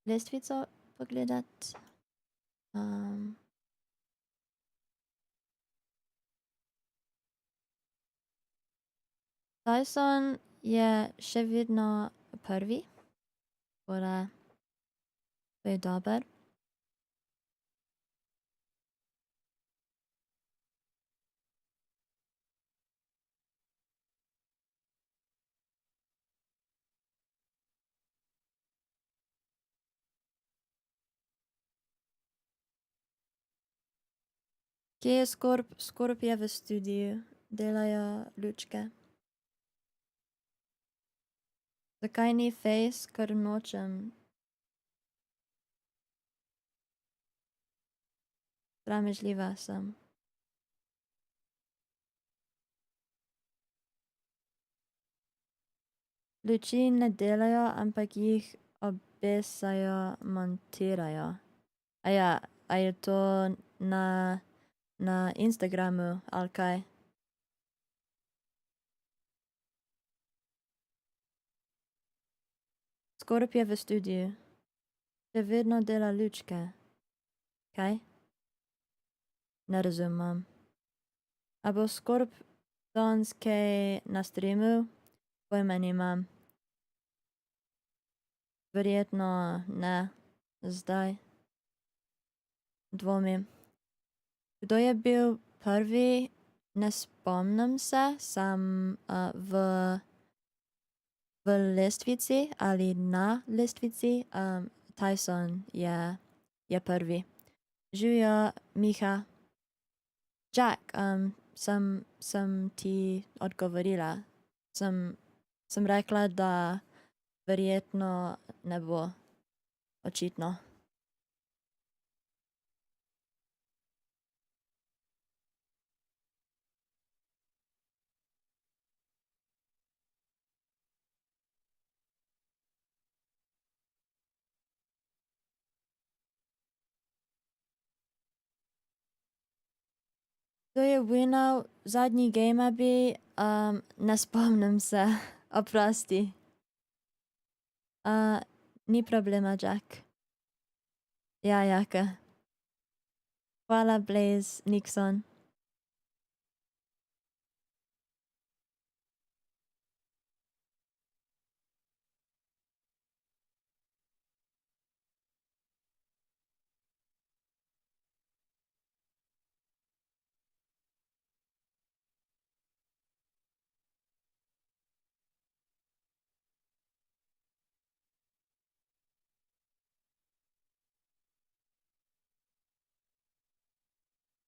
lestvico pogledat. Tyson je še vedno prvi, torej to je dober. Kje je Scorp? Scorp je v studiu. delajo lučke. Zakaj ni face, ker nočem? Sramežljiva sem. Luči ne delajo, ampak jih obesajo, montirajo. A je to na Instagramu ali kaj? Skorp je v studiu. Še vedno dela lučke. Kaj? Ne razumem. A bo Skorp danes kaj na streamu? Pojma nimam. Verjetno ne. Zdaj. Dvomim. Kdo je bil prvi? Ne spomnim se, sem v lestvici ali na lestvici. Tyson je prvi. Živjo, Miha. Jack, sem ti odgovorila. Sem rekla, da verjetno ne bo. Očitno. Kdo je winal zadnji game bi? Ne spomnim se. Oprosti. Ni problema, Jack. Ja, Jaka. Hvala, Blaze, Nixon.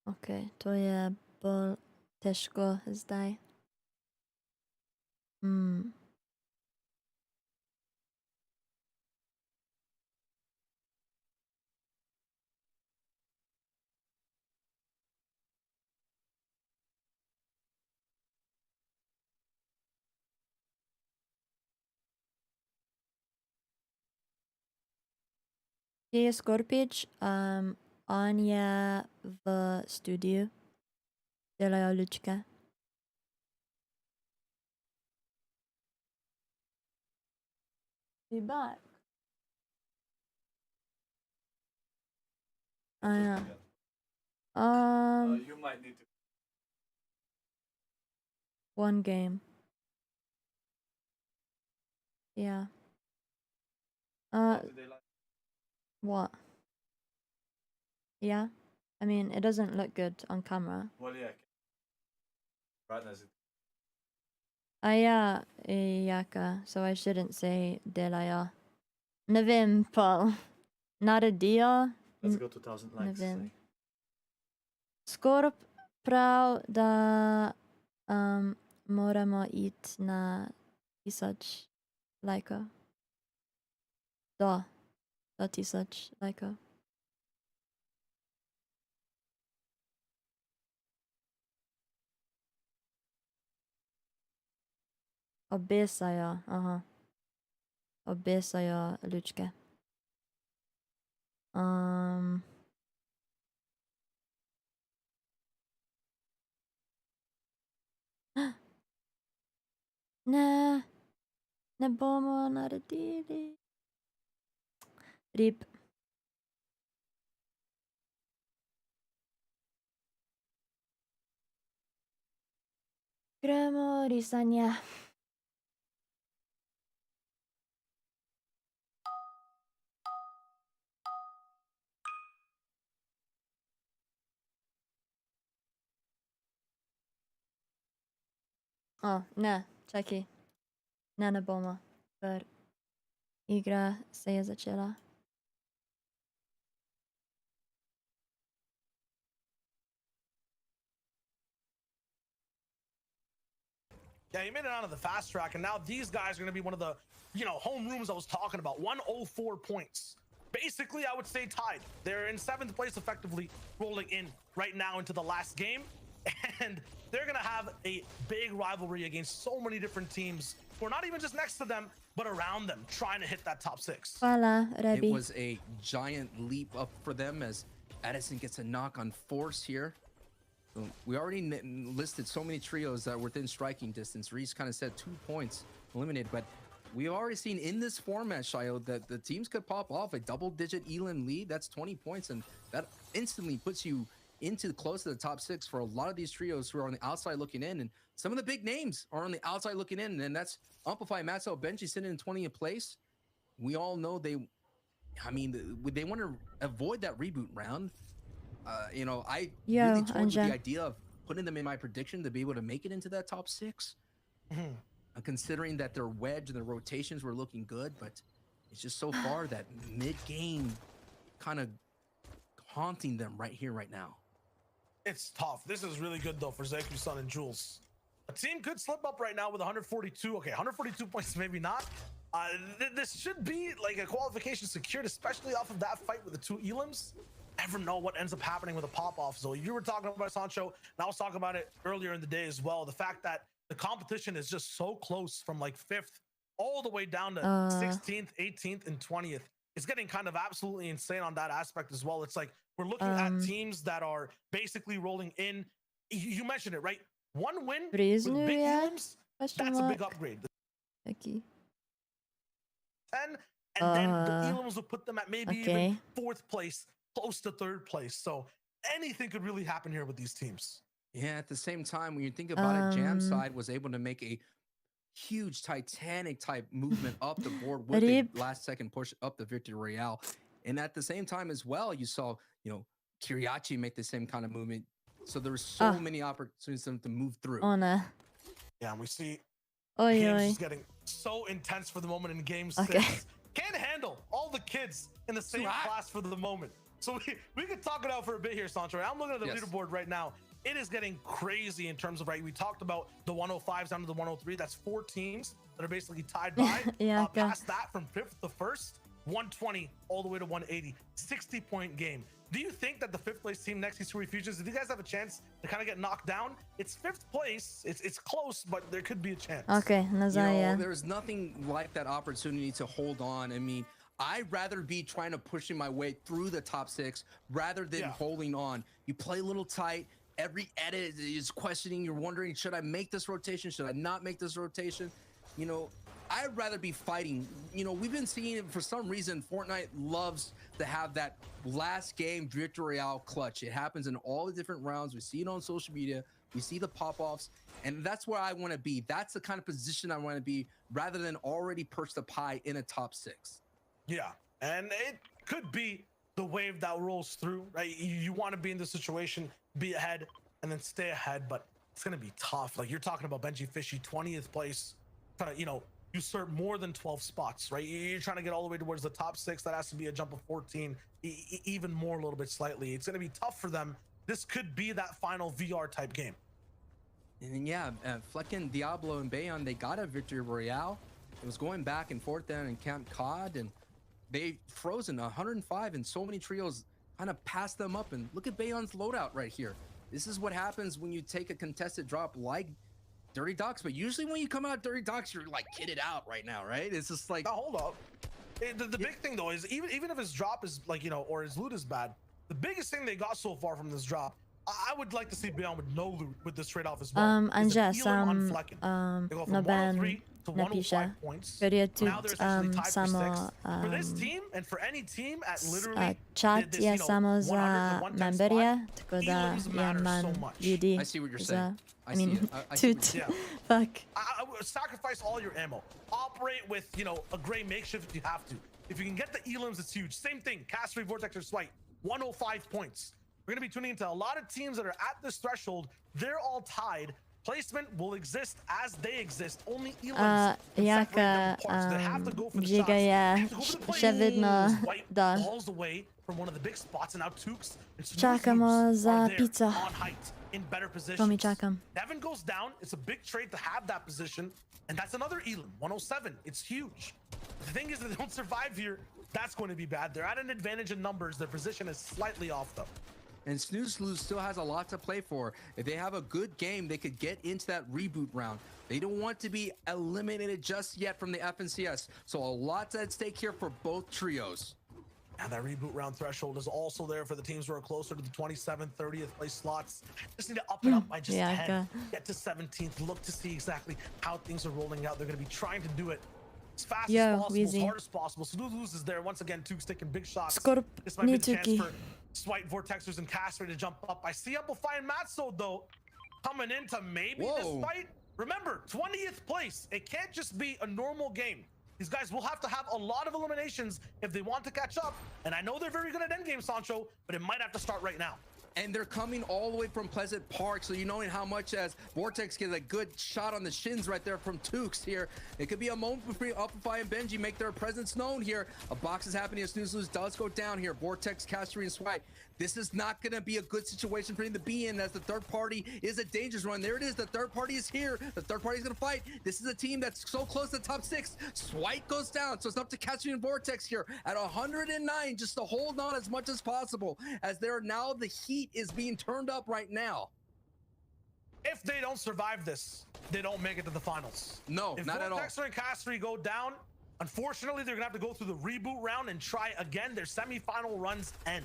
Ok, to je bolj težko zdaj. Kje je Skorpič? On je v studiu. Delajo lučke. Be back. Ja. You might need to. One game. Yeah. Do they like What? Yeah. I mean, it doesn't look good on camera. well, yeah. Brightness. Ja, Jaka, so I shouldn't say delajo. Ne vem, Paul. Naredijo. Let's go 2000 Ne likes. vem. Skorp prav, da moramo iti na 1000 lajkov. Do 1000 lajkov. Obesajo, aha. Obesajo lučke. Ne, ne bomo naredili. Rip. Gremo risanje. O, ne, čakaj. Ne bomo, ker igra se je začela. Yeah, he made it out of the fast track, and now these guys are going to be one of the, home rooms I was talking about. 104 points. Basically, I would say tied. They're in 7th place, effectively rolling in right now into the last game, and they're going to have a big rivalry against so many different teams who are not even just next to them, but around them, trying to hit that top 6. Voila, It Rebby. was a giant leap up for them as Edison gets a knock on Force here. We already listed so many trios that are within striking distance. Reese kind of said 2 points eliminated, but we've already seen in this format, Shio, that the teams could pop off a double-digit elim lead. That's 20 points, and that instantly puts you into close to the top 6 for a lot of these trios who are on the outside looking in, and some of the big names are on the outside looking in, and that's Amplify, Matzo, Benji sitting in 20th place. We all know they want to avoid that reboot round. I really toyed with the idea of putting them in my prediction to be able to make it into that top 6. Considering that their wedge and their rotations were looking good, but it's just so far that mid-game kind of haunting them right here, right now. It's tough. This is really good, though, for Zeku-san and Jules. A team could slip up right now with 142. Okay, 142 points, maybe not. This should be like a qualification secured, especially off of that fight with the 2 elims. Never know what ends up happening with a pop-off. So you were talking about Sancho, and I was talking about it earlier in the day as well. The fact that the competition is just so close from like 5th all the way down to 16th, 18th, and 20th. It's getting kind of absolutely insane on that aspect as well. It's like we're looking at teams that are basically rolling in. You mentioned it, right? 1 win with big elims, that's a big upgrade. Okay. 10, and then the elims will put them at maybe even 4th place, close to 3rd place. So anything could really happen here with these teams. Yeah, at the same time, when you think about it, Jam side was able to make a huge Titanic type movement up the board with the last second push up the Victory Royale. And at the same time as well, you saw, Kiriachi make the same kind of movement. So there were so many opportunities for them to move through. Ona. Yeah, and we see Oi, games oi. just getting so intense for the moment in game 6. Can't handle all the kids in the same class for the moment. So we could talk it out for a bit here, Sancho. I'm looking at the leaderboard right now. It is getting crazy in terms of, we talked about the 105s down to the 103. That's 4 teams that are basically tied by. Past that, from 5th to 1st, 120 all the way to 180. 60-point game. Do you think that the 5th place team next to Three Fusions, if you guys have a chance to kind of get knocked down, it's 5th place. It's close, but there could be a chance. Okay, Nazaya. There's nothing like that opportunity to hold on. I mean, I'd rather be trying to pushing my way through the top 6 rather than holding on. You play a little tight. Every edit is questioning. You're wondering, should I make this rotation? Should I not make this rotation? I'd rather be fighting. We've been seeing it for some reason. Fortnite loves to have that last game Victory Royale clutch. It happens in all the different rounds. We see it on social media. We see the pop-offs, and that's where I want to be. That's the kind of position I want to be, rather than already perch the pie in a top 6. Yeah, and it could be the wave that rolls through, right? You want to be in this situation, be ahead, and then stay ahead, but it's going to be tough. Like you're talking about Benji Fishy, 20th place, trying to, usurp more than 12 spots, right? You're trying to get all the way towards the top 6. That has to be a jump of 14, even more a little bit slightly. It's going to be tough for them. This could be that final VR type game. And then, Flecken, Diablo, and Bayon, they got a Victory Royale. It was going back and forth down in Camp Cod, and they frozen 105, and so many trios kind of passed them up. And look at Bayon's loadout right here. This is what happens when you take a contested drop like Dirty Docks, but usually when you come out Dirty Docks, you're like kitted out right now, right? It's just like, now, hold up. The big thing though is even if his drop is or his loot is bad, the biggest thing they got so far from this drop, I would like to see Beyond with no loot with this trade off as well. Anja, Noben napisze period samo chat je samo za memberje, tako da je manj ljudi za fuck. I would sacrifice all your ammo. Operate with, a gray makeshift if you have to. If you can get the elims, it's huge. Same thing, Cast Free Vortex or Swipe, 105 points. We're going to be tuning into a lot of teams that are at this threshold. They're all tied. placement will exist as they exist. Only Elans can separate them Jaka apart. So they have to go for the Giga shots. They je have to go for the še plays. vedno White dol. falls away from one of the big spots, and now Tukes and Čakamo Snooze za are there pizzo. on height in better To mi positions. čakam. Devin goes down. It's a big trade to have that position, and that's another Elam 107. It's huge. The thing is, if they don't survive here, that's going to be bad. They're at an advantage in numbers. Their position is slightly off though. And Snooze Lose still has a lot to play for. If they have a good game, they could get into that reboot round. They don't want to be eliminated just yet from the FNCS. So a lot at stake here for both trios. And that reboot round threshold is also there for the teams who are closer to the 27th, 30th place slots. Just need to up it up by just 10. Get to 17th. Look to see exactly how things are rolling out. They're going to be trying to do it as fast as possible, as hard as possible. Snooze Lose is there. Once again, Tuke's taking big shots. This might be the chance for Swipe, Vortexers, and Castor to jump up. I see Amplify and Matzo, though, coming into maybe this fight. Remember, 20th place. It can't just be a normal game. These guys will have to have a lot of eliminations if they want to catch up. And I know they're very good at endgame, Sancho, but it might have to start right now. And they're coming all the way from Pleasant Park, so you know how much as Vortex gets a good shot on the shins right there from Tukes here. It could be a moment between Amplify and Benji make their presence known here. A box is happening as Snooze Lose does go down here. Vortex, Castery, and Swipe. This is not going to be a good situation for him to be in, as the third party is a dangerous one. There it is. The third party is here. The third party is going to fight. This is a team that's so close to the top 6. Swipe goes down, so it's up to Castery and Vortex here at 109, just to hold on as much as possible, as there now the heat is being turned up right now. If they don't survive this, they don't make it to the finals. No, not at all. If Vortexer and Castery go down, unfortunately, they're going to have to go through the reboot round and try again. Their semifinal runs end.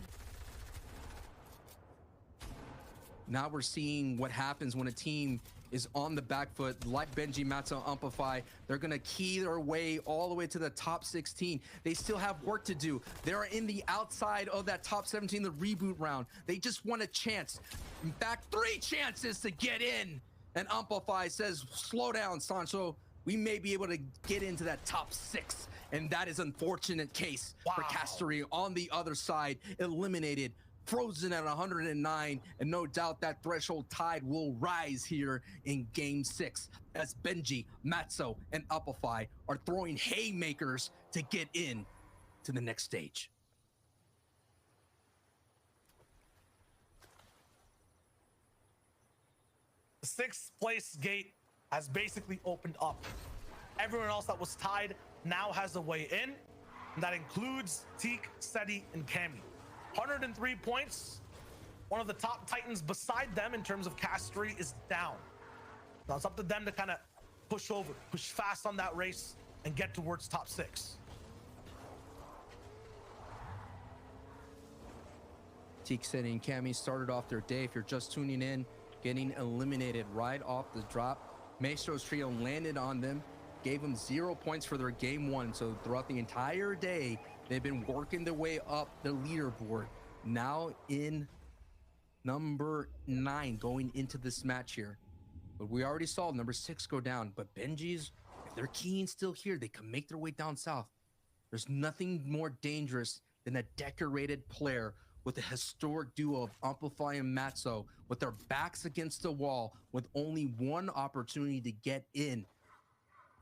Now we're seeing what happens when a team is on the back foot, like Benji, Matzo, Amplify. They're going to key their way all the way to the top 16. They still have work to do. They're in the outside of that top 17, the reboot round. They just want a chance. In fact, 3 chances to get in. And Amplify says, slow down, Sancho. We may be able to get into that top 6. And that is an unfortunate case for Castery on the other side, eliminated. Frozen at 109, and no doubt that threshold tide will rise here in game 6 as Benji, Matzo, and Amplify are throwing haymakers to get in to the next stage. The 6th place gate has basically opened up. Everyone else that was tied now has a way in, and that includes Teak, Seti, and Cammy. 103 points. One of the top titans beside them in terms of Castery is down. Now it's up to them to kind of push fast on that race and get towards top 6. Teak, Seti, and Cammy started off their day. If you're just tuning in, getting eliminated right off the drop. Maestro's trio landed on them, gave them 0 points for their game 1. So throughout the entire day, they've been working their way up the leaderboard. Now in number 9 going into this match here. But we already saw number 6 go down. But Benji's, if they're keen still here, they can make their way down south. There's nothing more dangerous than a decorated player with a historic duo of Amplify and Matzo with their backs against the wall with only one opportunity to get in.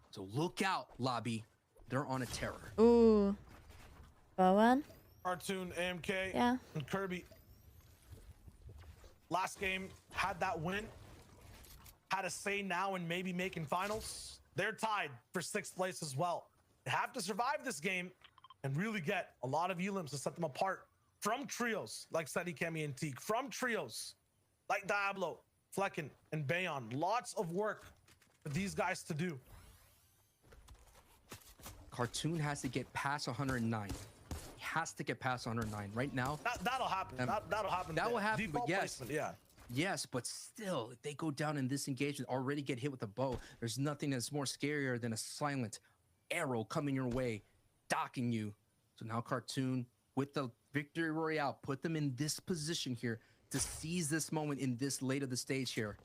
So look out, Lobby. They're on a terror. Ooh. Bowen? Cartoon, AMK, Yeah. and Kirby. Last game had that win. Had a say now in maybe making finals. They're tied for 6th place as well. They have to survive this game and really get a lot of elims to set them apart from trios like Seti, Cammy, and Teak. From trios like Diablo, Flecken, and Bayon. Lots of work for these guys to do. Cartoon has to get past 109. He has to get past 109 right now. That'll happen. That'll happen. That will happen, Default but yes. placement, yeah. Yes, but still, if they go down in this engagement, already get hit with a bow, there's nothing that's more scarier than a silent arrow coming your way, docking you. So now Cartoon, with the victory royale, put them in this position here to seize this moment in this late of the stage here.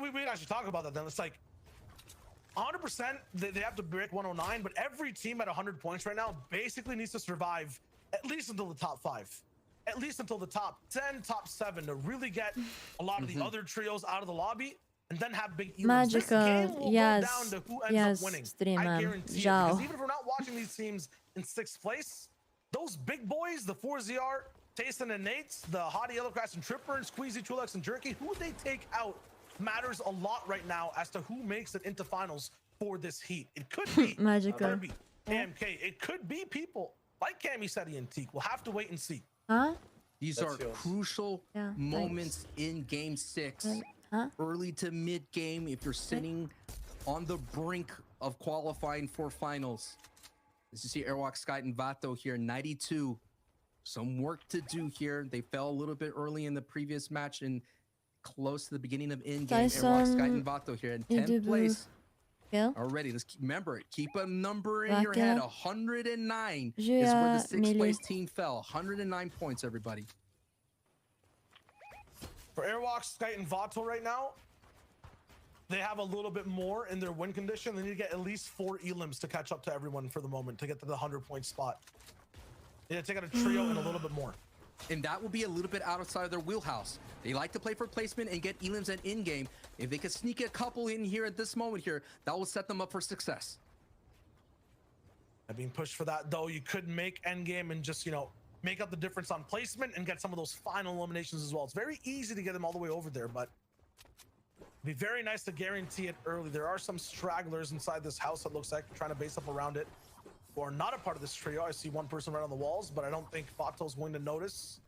We actually talk about that then. It's like 100% they have to break 109, but every team at 100 points right now basically needs to survive at least until the top 5. at least until the top 10, top 7 to really get a lot of the other trios out of the lobby and then have big elims. This game will go down to who ends up winning. I guarantee it, because even if we're not watching these teams in 6th place, those big boys, the 4ZR, Tayson and Nates, the Hottie Yellowcrest and Tripper and Squeezy, Chulex and Jerky, who they take out matters a lot right now as to who makes it into finals for this heat. It could be Kirby, AMK. It could be people like Cammy, Seti, and Teak. We'll have to wait and see. Huh? These are crucial moments in Game 6. Early to mid game if you're sitting on the brink of qualifying for finals. As you see Airwalk, Sky, and Vato here, 92. Some work to do here. They fell a little bit early in the previous match and close to the beginning of in-game. Airwalk, Sky, and Vato here in 10th place. Already, let's remember it. Keep a number in your head. 109 is where the 6th place team fell. 109 points, everybody. For Airwalk, Sky, and Vato right now, they have a little bit more in their win condition. They need to get at least 4 elims to catch up to everyone for the moment to get to the 100-point spot. They need to take out a trio and a little bit more. And that will be a little bit outside of their wheelhouse. They like to play for placement and get elims at in-game. If they could sneak a couple in here at this moment here, that will set them up for success. Being pushed for that, though, you could make endgame and just, you know, make up the difference on placement and get some of those final eliminations as well. It's very easy to get them all the way over there, but it'd be very nice to guarantee it early. There are some stragglers inside this house that looks like trying to base up around it, who are not a part of this trio. I see one person right on the walls, but I don't think Vato's going to notice.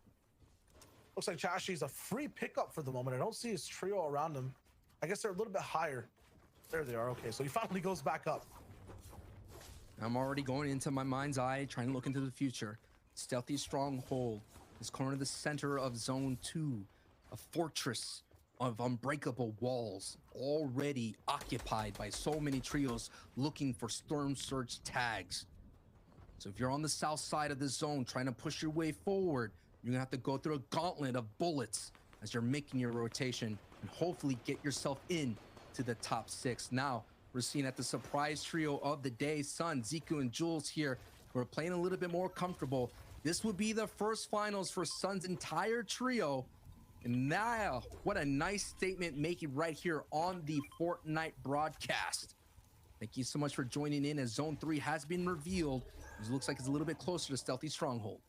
Looks like Chashi's a free pickup for the moment. I don't see his trio around him. I guess they're a little bit higher. There they are. Okay, so he finally goes back up. I'm already going into my mind's eye, trying to look into the future. Stealthy Stronghold is cornered the center of Zone 2, a fortress of unbreakable walls, already occupied by so many trios looking for Storm Surge tags. So if you're on the south side of the zone trying to push your way forward, you're gonna have to go through a gauntlet of bullets as you're making your rotation and hopefully get yourself in to the top 6. Now, we're seeing at the surprise trio of the day, Sun, Ziku, and Jules here, who are playing a little bit more comfortable. This would be the first finals for Sun's entire trio. And now, what a nice statement making right here on the Fortnite broadcast. Thank you so much for joining in as Zone 3 has been revealed. It looks like it's a little bit closer to Stealthy Stronghold.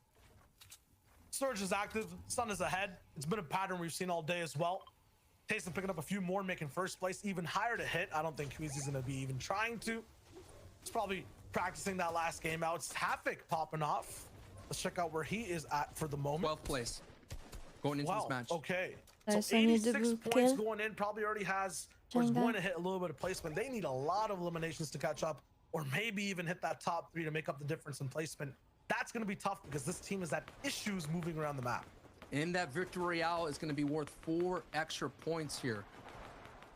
Surge is active, Sun is ahead. It's been a pattern we've seen all day as well. Tayson picking up a few more, making first place, even higher to hit. I don't think Queasy's gonna be even trying to. He's probably practicing that last game out. It's Havoc popping off. Let's check out where he is at for the moment. 12th place going into this match. Okay. So 86 points going in, probably already has, or is going to hit a little bit of placement. They need a lot of eliminations to catch up, or maybe even hit that top 3 to make up the difference in placement. That's going to be tough because this team has had issues moving around the map. And that Victory Royale is going to be worth 4 extra points here.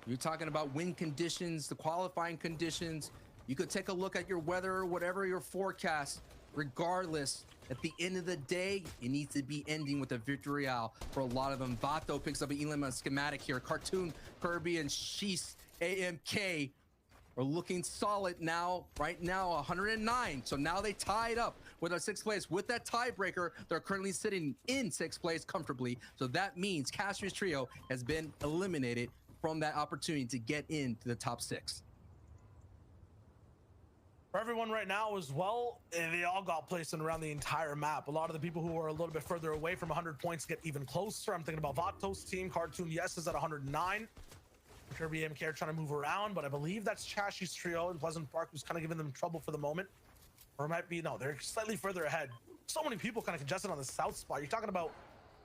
You're talking about win conditions, the qualifying conditions. You could take a look at your weather, whatever your forecast. Regardless, at the end of the day, it needs to be ending with a Victory Royale for a lot of them. Vato picks up an Elim schematic here. Cartoon, Kirby, and Shees AMK are looking solid now. Right now, 109. So now they tied up with our 6th place. With that tiebreaker, they're currently sitting in 6th place comfortably. So that means Castrius Trio has been eliminated from that opportunity to get into the top 6. For everyone right now as well, they all got placed in around the entire map. A lot of the people who are a little bit further away from 100 points get even closer. I'm thinking about Vato's team. Cartoon, yes, is at 109. Kirby MK are trying to move around, but I believe that's Chashi's trio in Pleasant Park who's kind of giving them trouble for the moment. Or it might be, no, they're slightly further ahead. So many people kind of congested on the south spot. You're talking about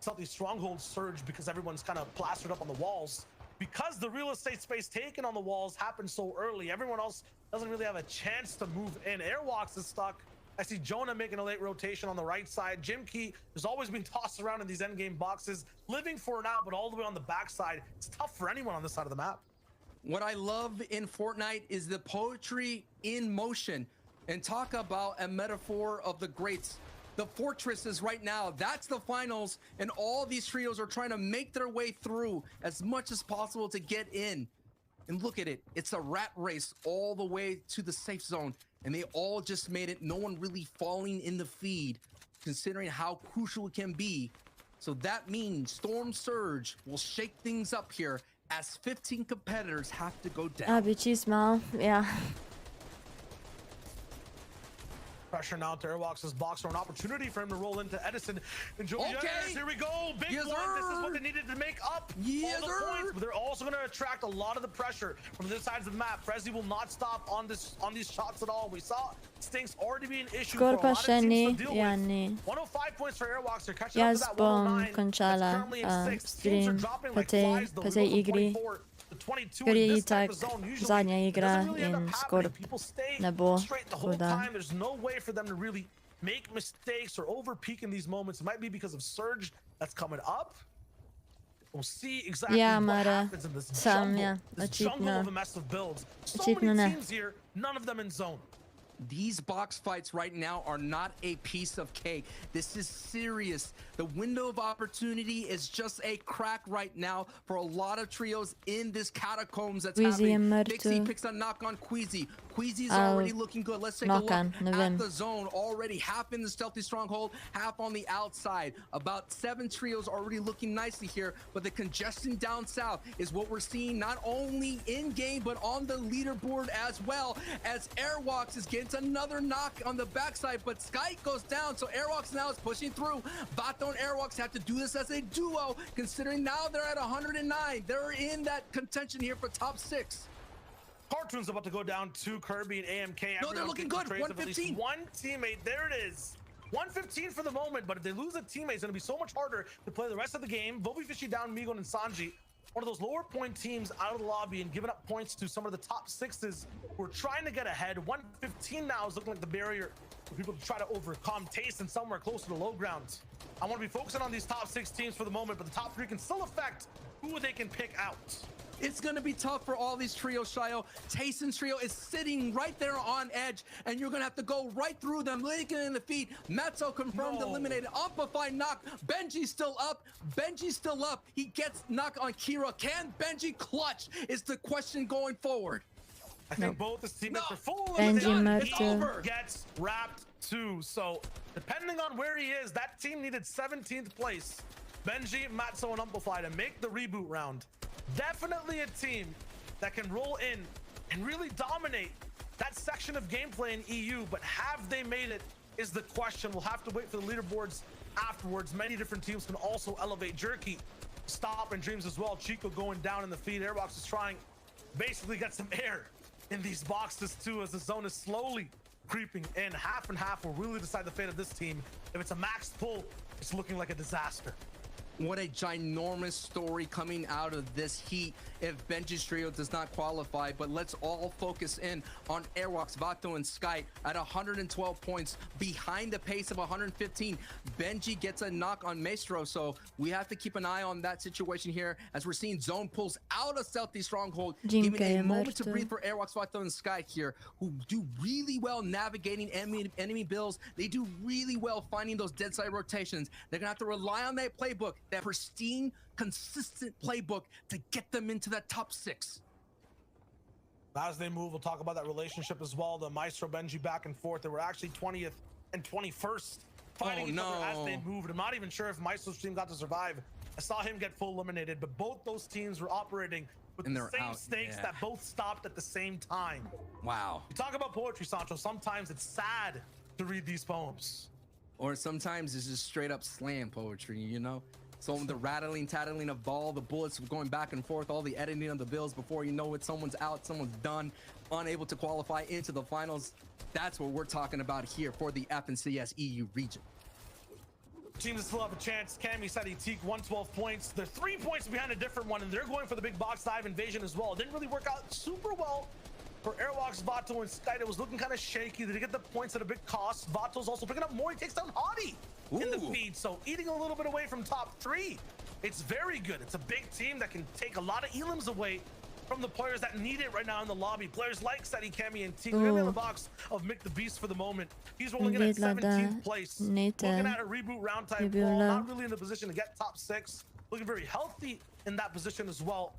Stealthy Stronghold surge because everyone's kind of plastered up on the walls. Because the real estate space taken on the walls happened so early, everyone else doesn't really have a chance to move in. Airwalks is stuck. I see Jonah making a late rotation on the right side. Jim Key has always been tossed around in these endgame boxes, living for an out, but all the way on the backside. It's tough for anyone on this side of the map. What I love in Fortnite is the poetry in motion. And talk about a metaphor of the greats. The fortresses right now, that's the finals, and all these trios are trying to make their way through as much as possible to get in. And look at it, it's a rat race all the way to the safe zone, and they all just made it. No one really falling in the feed. considering how crucial it can be. So that means Storm Surge will shake things up here as 15 competitors have to go down. Abi çizme. Yeah. Pressure now to Airwalks' box, or an opportunity for him to roll into Edison. Enjoy. Okay. Yes, here we go. Big Yes, one. This is sir. what they needed to make up Yes, all the sir. points. But they're also going to attract a lot of the pressure from the sides of the map. Frezzy will not stop on these shots at all. We saw Stinks already be an issue for a lot of teams to Scorp'LZ deal with. yani 105 points for Airwalks. They're catching up to that yazbom 109. kończala That's currently in sixth. Teams are stream dropping po like tej, flies, though. po We tej go from igry, 24 to 22 ktorý in i this type tak of zone. Usually, zadnia it igra doesn't really end up in happening. Scorp People stay nebo straight the whole chuda. time. There's no way for them to really make mistakes or over peak in these moments. It might be because of Surge that's coming up. We'll see exactly Ja, what Mare, happens in this sam jungle, ja, this jungle očitno. of a mess of builds. So Očitno many ne. teams here, none of them in zone. These box fights right now are not a piece of cake. This is serious. The window of opportunity is just a crack right now for a lot of trios in this catacombs that's Queasy je happening. mrtv. Dixie picks a knock on Queasy. Queasy's Al already looking good. Let's take a look knockan, ne at vem. the zone. Already half in the stealthy stronghold, half on the outside. About 7 trios already looking nicely here, but the congestion down south is what we're seeing not only in game, but on the leaderboard as well, as Airwalks is getting another knock on the backside, but Sky goes down, so Airwalks now is pushing through. Vato and Airwalks have to do this as a duo, considering now they're at 109. They're in that contention here for top 6. Cartoon's about to go down to Kirby and AMK. No, they're Everyone's looking getting good. trace of at least 115. one teammate. There it is. 115 for the moment, but if they lose a teammate, it's going to be so much harder to play the rest of the game. Vobi Fishy down Migon and Sanji. One of those lower point teams out of the lobby and giving up points to some of the top 6s who are trying to get ahead. 115 now is looking like the barrier for people to try to overcome. Taste and somewhere close to the low ground. I want to be focusing on these top 6 teams for the moment, but the top 3 can still affect who they can pick out. It's going to be tough for all these trios, Shio. Tayson's trio is sitting right there on edge, and you're going to have to go right through them, licking in the feet. Matzo confirmed, eliminated. Amplify knock. Benji's still up. Benji's still up. He gets knock on Kira. Can Benji clutch is the question going forward. I think both his teammates are full Benji eliminated. It's Murto. over. Gets wrapped too. So depending on where he is, that team needed 17th place. Benji, Matzo, and Amplify to make the reboot round. Definitely a team that can roll in and really dominate that section of gameplay in EU, but have they made it is the question. We'll have to wait for the leaderboards afterwards. Many different teams can also elevate. Jerky, Stop, and Dreams as well. Chico going down in the feed. Airbox is trying basically get some air in these boxes too, as the zone is slowly creeping in. Half and half will really decide the fate of this team. If it's a max pull, it's looking like a disaster. What a ginormous story coming out of this heat if Benji's trio does not qualify. But let's all focus in on Airwalks, Vato, and Sky at 112 points behind the pace of 115. Benji gets a knock on Maestro, so we have to keep an eye on that situation here as we're seeing zone pulls out of Stealthy Stronghold, giving a moment to breathe for Airwalks, Vato, and Sky here, who do really well navigating enemy builds. They do really well finding those dead side rotations. They're gonna have to rely on that playbook, that pristine, consistent playbook to get them into that top 6. As they move, we'll talk about that relationship as well. The Maestro Benji back and forth. They were actually 20th and 21st fighting each other as they moved. I'm not even sure if Maestro's team got to survive. I saw him get full eliminated, but both those teams were operating with And the they're same out, stakes yeah. that both stopped at the same time. Wow. You talk about poetry, Sancho. Sometimes it's sad to read these poems. Or sometimes it's just straight up slam poetry, you know? So the rattling, tattling of ball, the bullets going back and forth, all the editing of the bills before you know it, someone's out, someone's done, unable to qualify into the finals. That's what we're talking about here for the FNCS EU region. Teams still have a chance. Cammy said he teaked 112 points. They're 3 points behind a different one, and they're going for the big box dive invasion as well. It didn't really work out super well for Airwalks, Vato, and Sky. It was looking kind of shaky. They get the points at a big cost. Vato's also picking up more. He takes down Hottie in the feed, so eating a little bit away from top 3. It's very good. It's a big team that can take a lot of elims away from the players that need it right now in the lobby. Players like Sadie, Cammy, and Teak. We're in the box of Mick the Beast for the moment. He's rolling in at 17th place. Looking at a reboot round type ball. Not really in the position to get top 6. Looking very healthy in that position as well.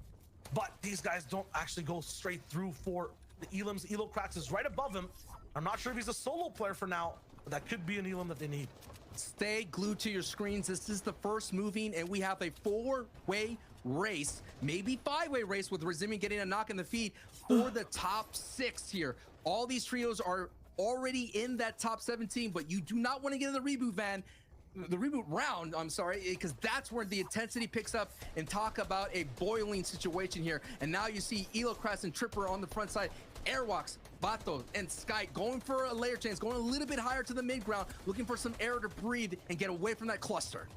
But these guys don't actually go straight through for the elims. Elo Cracks is right above him. I'm not sure if he's a solo player for now. But that could be an elim that they need. Stay glued to your screens. This is the first moving, and we have a 4-way race, maybe 5-way race, with Rezimi getting a knock in the feet for the top 6 here. All these trios are already in that top 17, but you do not want to get in the reboot round, I'm sorry, because that's where the intensity picks up, and talk about a boiling situation here. And now you see Elocrest and Tripper on the front side, Airwalks, Vato, and Sky going for a layer change, going a little bit higher to the mid ground, looking for some air to breathe and get away from that cluster.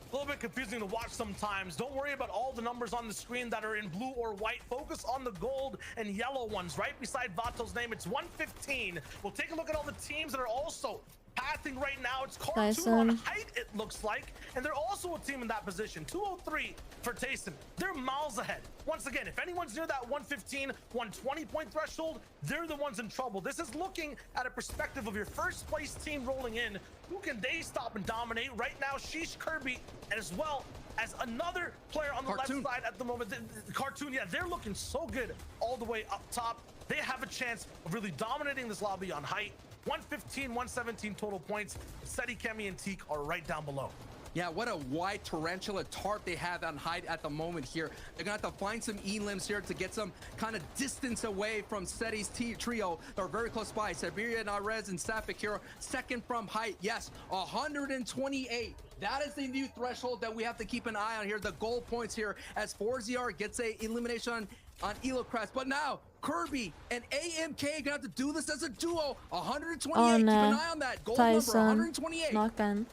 A little bit confusing to watch sometimes. Don't worry about all the numbers on the screen that are in blue or white. Focus on the gold and yellow ones right beside Vato's name. It's 115. We'll take a look at all the teams that are also pathing right now. It's Cartoon on height, it looks like, and they're also a team in that position. 203 for Tayson. They're miles ahead. Once again, if anyone's near that 115, 120 point threshold, they're the ones in trouble. This is looking at a perspective of your first place team rolling in. Who can they stop and dominate? Right now, Sheesh, Kirby, as well as another player on the Cartoon. left side at the moment. The Cartoon, yeah, they're looking so good all the way up top. They have a chance of really dominating this lobby on height. 115, 117 total points. Seti, Kemi, and Teak are right down below. Yeah, what a wide tarantula tarp they have on height at the moment here. They're gonna have to find some E-limbs here to get some kind of distance away from Seti's trio. They're very close by. Siberia, Narez, and Sapphic here, second from height. Yes, 128. That is the new threshold that we have to keep an eye on here. The goal points here as 4ZR gets a elimination on Elocrest. But now, Kirby and AMK gonna have to do this as a duo. 128, keep an eye on that. Goal number, 128. Knock-on.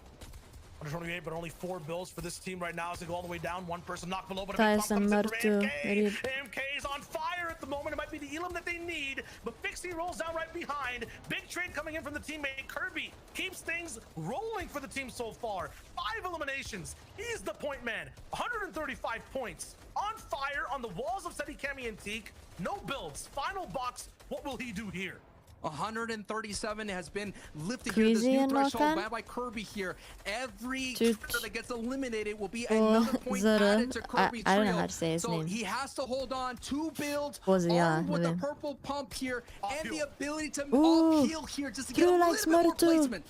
128, but only 4 bills for this team right now as they go all the way down. One person knocked below, but a Taj big pump comes in for Martu, AMK. AMK is on fire at the moment. It might be the elim that they need, but Fixie rolls down right behind. Big trade coming in from the teammate. Kirby keeps things rolling for the team so far. 5 eliminations. He's the point man. 135 points. On fire on the walls of Seti, Kemi, and Teak. No builds. Final box. What will he do here? 137 has been lifted Crazy here. This new and threshold Lokan? by Kirby here. Every Tut. player that gets eliminated will be Oh, another point Zara. added to Kirby's I don't know trio. how to say his so name. he has to hold on 2 builds, Was it, yeah, armed with the maybe. purple pump here, and the Off-heal. ability to Ooh, off-heal here just to get a True little likes bit more Martu. placement.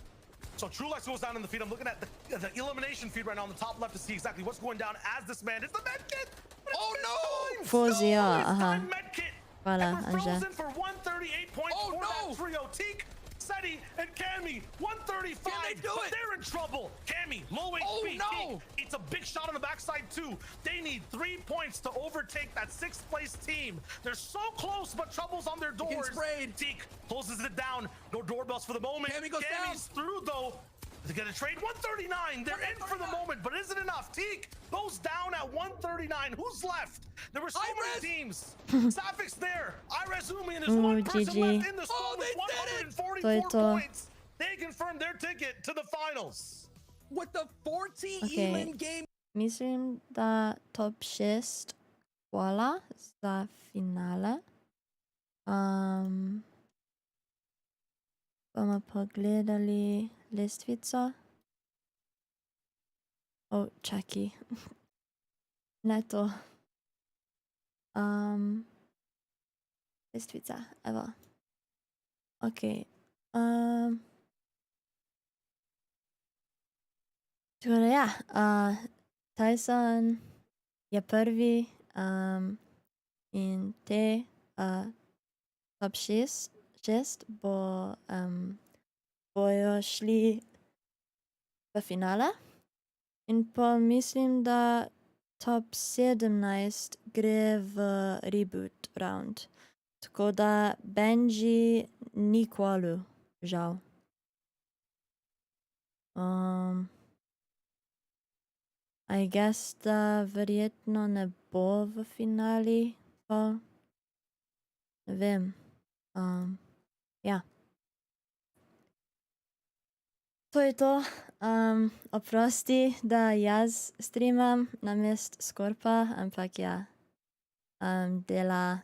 So Trulex goes down in the feed. I'm looking at the elimination feed right now on the top left to see exactly what's going down as this man. It's the medkit! Oh no! 4ZR, aha. Medkit! Voilà, And we're Anja. frozen for 138 points Oh, for no! that trio. Teak, Seti, and Kami, 135. Can they do but it? they're in trouble. Kami, low HP. Oh, no! Teak, it's a big shot on the backside too. They need 3 points to overtake that 6th place team. They're so close, but trouble's on their Getting doors. sprayed. Teak closes it down. No doorbells for the moment. Kami goes Kami's through though. They're gonna trade 139. They're in for the moment, but is it enough? Teak goes down at 139. Who's left? There were so Iris! many teams. Sapphics there. Irazumi and there's Oh, one person GG. left in the squad with they did it! 144 Toito. points. They confirmed their ticket to the finals. With the 40 Okay. Elin game. Mislim, da top 6 kola za finale. Bomo pogledali lestvico. O, čakaj. Ne to. Lestvica, evo. Ok. Tako da ja, Tyson je prvi in te top 6 bojo šli v finale. In pa mislim, da top 17 gre v reboot round. Tako da Benji ni qualu, žal. I guess da verjetno ne bo v finali, pa ne vem. Ja. To je to. Oprosti, da jaz streamam namest Scorpa, ampak ja, dela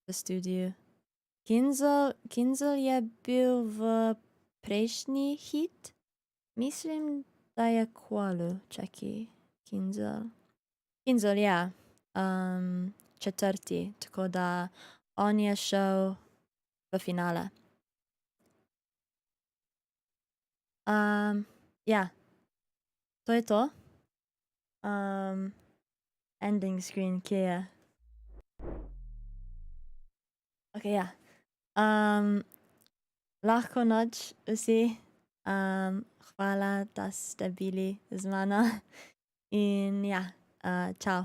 v studiu. Kinzel je bil v prejšnji hit. Mislim, da je qualu, čakaj. Kinzel, ja. Četrti, tako da on je šel v finale. Ja, to je to. Ending screen, kje je? Ok, ja. Lahko noč vsi. Hvala, da ste bili z mano. In ja, čau.